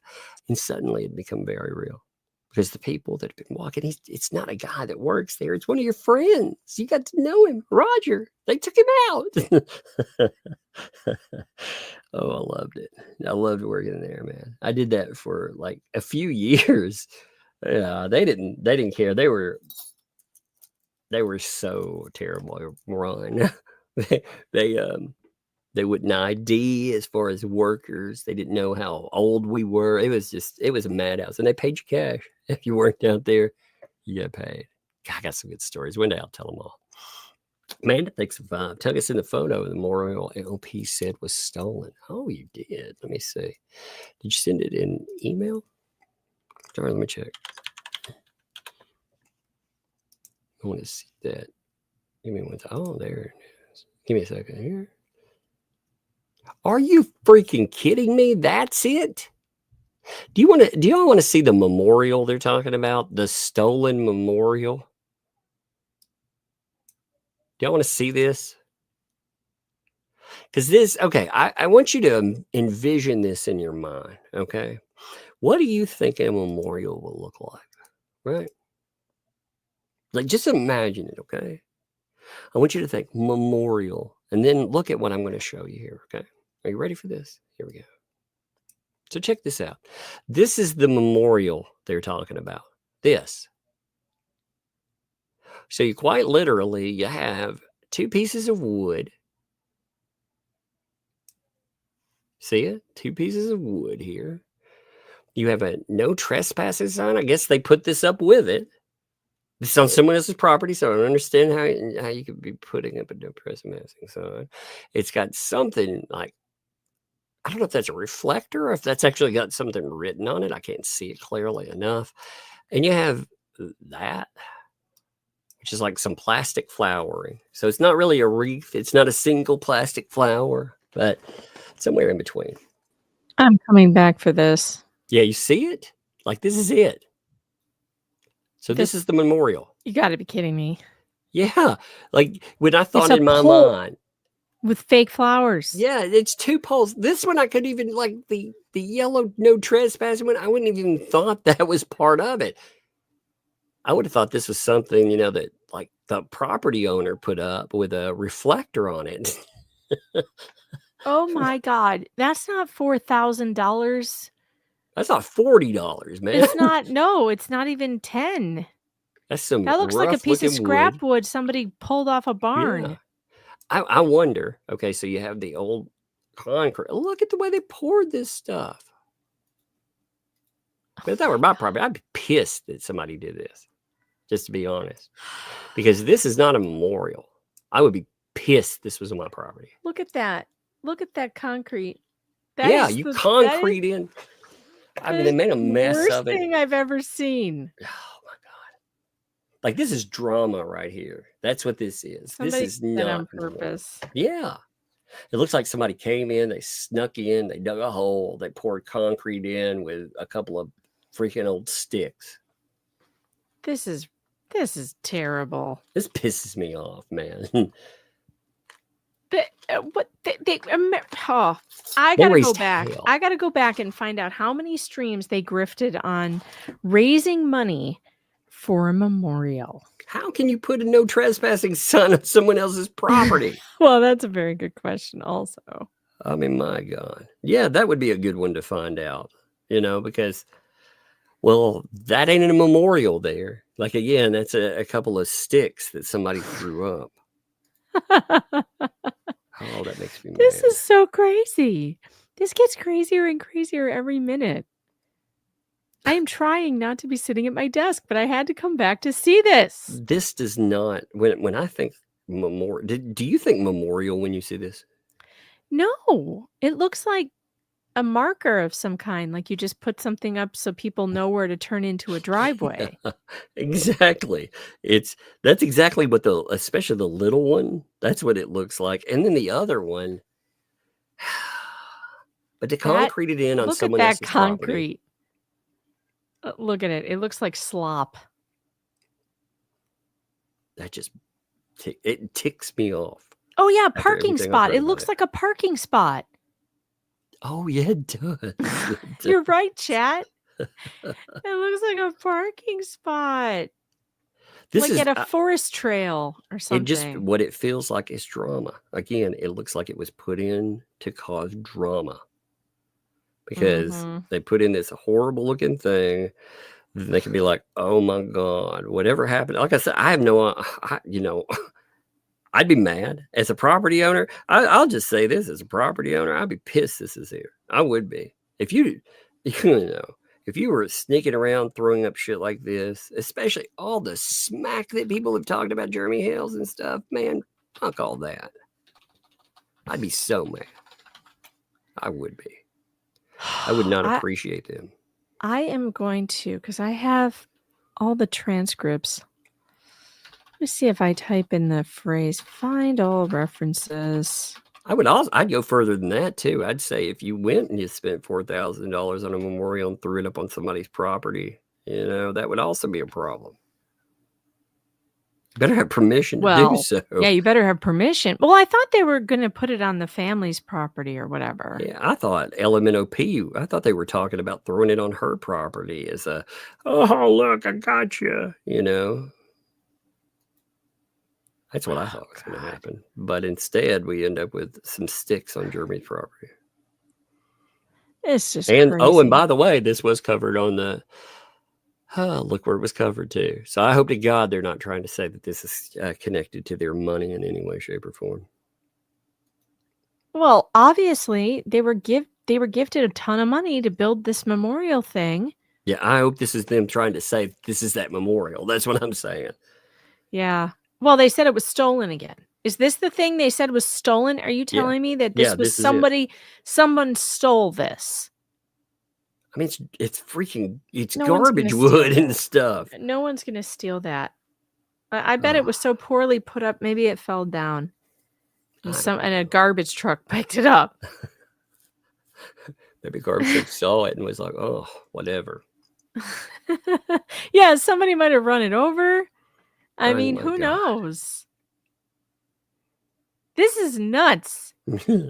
and suddenly it'd become very real. Because the people that have been walking, it's not a guy that works there. It's one of your friends. You got to know him, Roger. They took him out. Oh, I loved it. I loved working there, man. I did that for like a few years. Yeah, they didn't care. They were so terrible, Ron. They wouldn't ID as far as workers. They didn't know how old we were. It was a madhouse. And they paid you cash. If you worked out there, you got paid. God, I got some good stories. One day I'll tell them all. Amanda thinks of took us in the photo the memorial LP said was stolen. Oh, you did. Let me see. Did you send it in email? Sorry, let me check. I want to see that. Give me one. Oh, there it is. Give me a second here. Are you freaking kidding me? That's it? Do y'all want to see the memorial they're talking about? The stolen memorial? Do y'all want to see this? Because I want you to envision this in your mind, okay? What do you think a memorial will look like, right? Like, just imagine it, okay? I want you to think memorial, and then look at what I'm going to show you here, okay? Are you ready for this? Here we go. So check this out. This is the memorial they're talking about. This. So you quite literally, you have 2 pieces of wood. See it? 2 pieces of wood here. You have a no trespassing sign. I guess they put this up with it. This is on someone else's property, so I don't understand how you could be putting up a no trespassing sign. It's got something like, I don't know if that's a reflector or if that's actually got something written on it. I can't see it clearly enough. And you have that, which is like some plastic flowering. So it's not really a wreath. It's not a single plastic flower, but somewhere in between. I'm coming back for this. Yeah, you see it? Like, this is it. So this is the memorial. You got to be kidding me. Yeah. Like, when I thought in my mind, with fake flowers. Yeah, it's 2 poles. This one I couldn't even, like, the yellow no trespassing one, I wouldn't have even thought that was part of it. I would have thought this was something, that like the property owner put up with a reflector on it. Oh my God. That's not $4,000. That's not $40, man. It's not. No, it's not even 10. That's some That looks like a rough piece of looking scrap wood. wood somebody pulled off a barn. Yeah. I wonder. Okay, so you have the old concrete. Look at the way they poured this stuff. But if that were my property, I'd be pissed that somebody did this. Just to be honest, because this is not a memorial. I would be pissed this was on my property. Look at that. Look at that concrete. Yeah, you concrete in. I mean, they made a mess worst of it. thing I've ever seen. Oh my God! Like, this is drama right here. That's what this is. Somebody this is did that not on purpose. Yeah, it looks like somebody came in, they snuck in, they dug a hole, they poured concrete in with a couple of freaking old sticks. This is terrible. This pisses me off, man. I gotta raised go back. hell. I gotta go back and find out how many streams they grifted on raising money for a memorial. How can you put a no trespassing sign on someone else's property? Well, that's a very good question also. I mean, my God. Yeah, that would be a good one to find out, because, well, that ain't a memorial there. Like, again, that's a couple of sticks that somebody threw up. Oh, that makes me mad. This is so crazy. This gets crazier and crazier every minute. I am trying not to be sitting at my desk, but I had to come back to see this. This does not, when I think memorial, do you think memorial when you see this? No, it looks like a marker of some kind, like you just put something up so people know where to turn into a driveway. Yeah, exactly. That's exactly what especially the little one, that's what it looks like. And then the other one, but to concrete it in on someone else's property. Look at that concrete. Look at it. It looks like slop. That just it ticks me off. Oh yeah, parking spot. It looks like a parking spot. Oh yeah, it does. You're right, chat. It looks like a parking spot. This is at a forest trail or something. What it feels like is drama. Again, it looks like it was put in to cause drama. Because they put in this horrible looking thing. Then they can be like, oh my God, whatever happened. Like I said, I have I'd be mad as a property owner. I'll just say this, as a property owner, I'd be pissed this is here. I would be. If if you were sneaking around throwing up shit like this, especially all the smack that people have talked about Jeremy Hales and stuff, man, fuck all that. I'd be so mad. I would be. I would not appreciate them. I am going to, because I have all the transcripts. Let me see if I type in the phrase, find all references. I'd go further than that too. I'd say if you went and you spent $4,000 on a memorial and threw it up on somebody's property, that would also be a problem. You better have permission to do so. Yeah, you better have permission. Well, I thought they were going to put it on the family's property or whatever. Yeah, I thought LMNOP, I thought they were talking about throwing it on her property as oh, look, I got you, That's what I thought was going to happen. But instead, we end up with some sticks on Jeremy's property. It's just crazy. And by the way, this was covered on the... look where it was covered too. So I hope to God they're not trying to say that this is connected to their money in any way, shape, or form. Well, obviously, they were gifted a ton of money to build this memorial thing. Yeah, I hope this is them trying to say this is that memorial. That's what I'm saying. Yeah. Well, they said it was stolen again. Is this the thing they said was stolen? Are you telling me that this was someone stole this? I mean, it's garbage wood and stuff. No one's going to steal that. I bet it was so poorly put up. Maybe it fell down and a garbage truck picked it up. Maybe garbage truck saw it and was like, oh, whatever. Yeah, somebody might have run it over. I mean, who God. knows? This is nuts.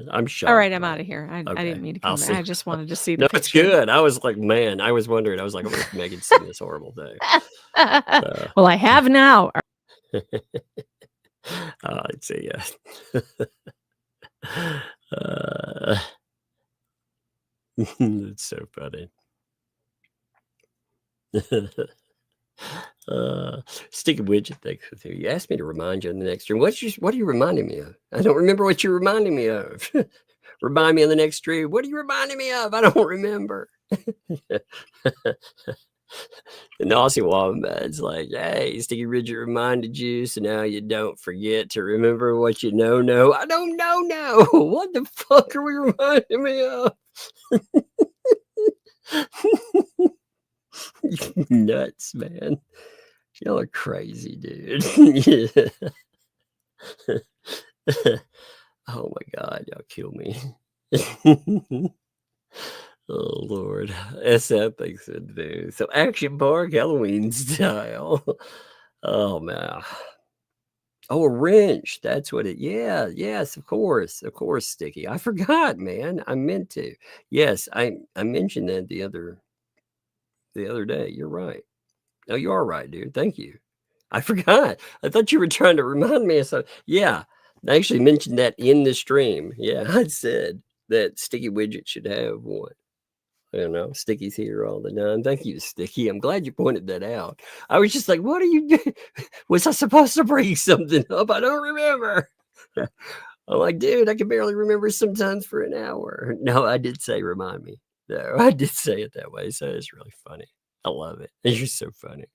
I'm shocked. All right, I'm out of here. I Okay, didn't mean to I'll come back. see. I just wanted to see the No, it's picture. good. I was like, man, I was wondering. I was like, I wonder if Megan's seen this horrible thing. Well, I have now. Let's see. It's so funny. Sticky widget, thanks for you. You asked me to remind you on the next stream. What are you reminding me of? I don't remember what you're reminding me of. Remind me on the next stream. What are you reminding me of? I don't remember. The Nazi Wombat's like, hey, Sticky Widget reminded you, so now you don't forget to remember what you know. No, I don't know now. What the fuck are we reminding me of? You nuts, man. Y'all are crazy, dude. Oh my God, y'all kill me. Oh Lord. SF thinks it do. So Action Park Halloween style. Oh man. Oh, a wrench. That's what it. Yeah, yes, of course, Sticky. I forgot, man. I meant to. Yes, I mentioned that the other day. You're right. No, you are right, dude. Thank you. I forgot. I thought you were trying to remind me of something. Yeah, I actually mentioned that in the stream. Yeah, I said that Sticky Widget should have one. I don't know. Sticky's here all the time. Thank you, Sticky. I'm glad you pointed that out. I was just like, what are you doing? Was I supposed to bring something up? I don't remember. I'm like, dude, I can barely remember sometimes for an hour. No, I did say remind me. No, I did say it that way. So it's really funny. I love it. You're so funny.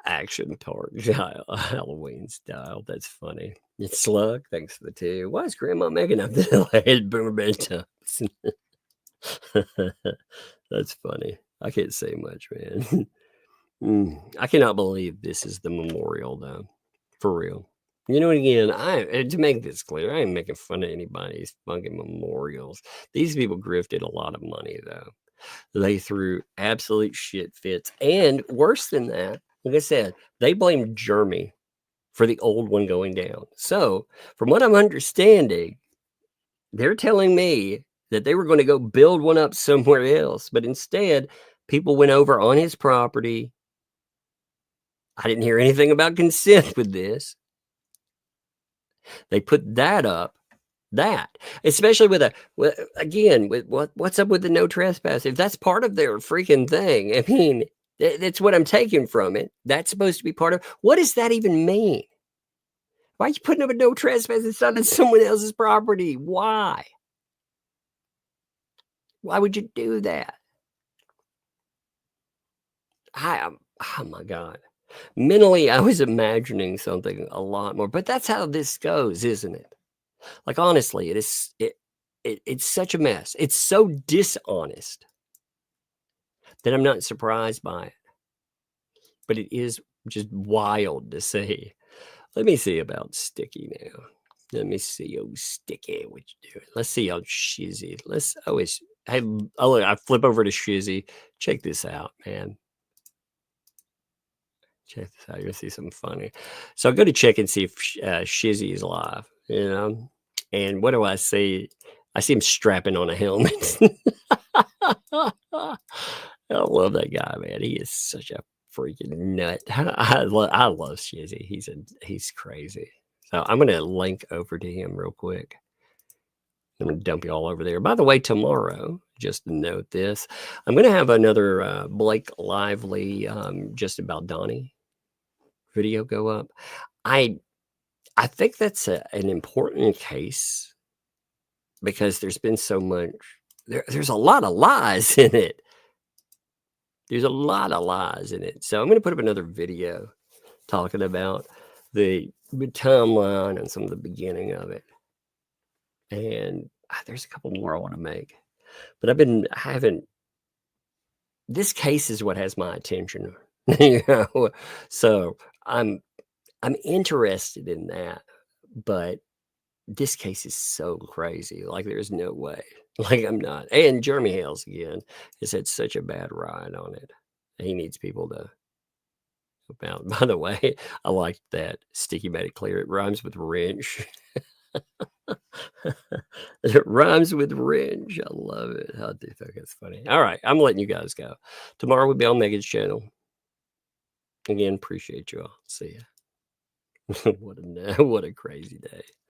Action Park Halloween style. That's funny. It's Slug. Thanks for the two. Why is Grandma Megan up there like Boomer bedtime? That's funny. I can't say much, man. I cannot believe this is the memorial, though. For real. You know, again, to make this clear, I ain't making fun of anybody's fucking memorials. These people grifted a lot of money, though. They threw absolute shit fits. And worse than that, like I said, they blamed Jeremy for the old one going down. So, from what I'm understanding, they're telling me that they were going to go build one up somewhere else. But instead, people went over on his property. I didn't hear anything about consent with this. They put that up. Especially with what's up with the no trespass? If that's part of their freaking thing, I mean, that's what I'm taking from it. That's supposed to be part of. What does that even mean? Why are you putting up a no trespass? It's not on someone else's property. Why? Why would you do that? Oh my God. Mentally, I was imagining something a lot more, but that's how this goes, isn't it? Like, honestly, it's such a mess. It's so dishonest that I'm not surprised by it. But it is just wild to see. Let me see about Sticky now. Let me see, Sticky, what you doing? Let's see how Shizzy. Look, I flip over to Shizzy. Check this out, man. Check this out. You're gonna see something funny. So I'll go to check and see if Shizzy is alive. You know, and what do I see? I see him strapping on a helmet. I love that guy, man. He is such a freaking nut. I love Shizzy. He's crazy. So I'm gonna link over to him real quick. I'm gonna dump you all over there. By the way, tomorrow, just to note this, I'm gonna have another Blake Lively just about Donnie video go up. I think that's an important case because there's been so much. There's a lot of lies in it. There's a lot of lies in it. So I'm going to put up another video talking about the timeline and some of the beginning of it. And there's a couple more I want to make. But this case is what has my attention. You know? So I'm interested in that. But this case is so crazy. Like, there's no way. Like, I'm not. And Jeremy Hales, again, has had such a bad ride on it. He needs people to them out. By the way, I like that. Sticky made it clear. It rhymes with wrench. It rhymes with wrench. I love it. I do think it's funny. All right, I'm letting you guys go. Tomorrow we'll be on Megan's channel. Again, appreciate you all. See ya. What a crazy day.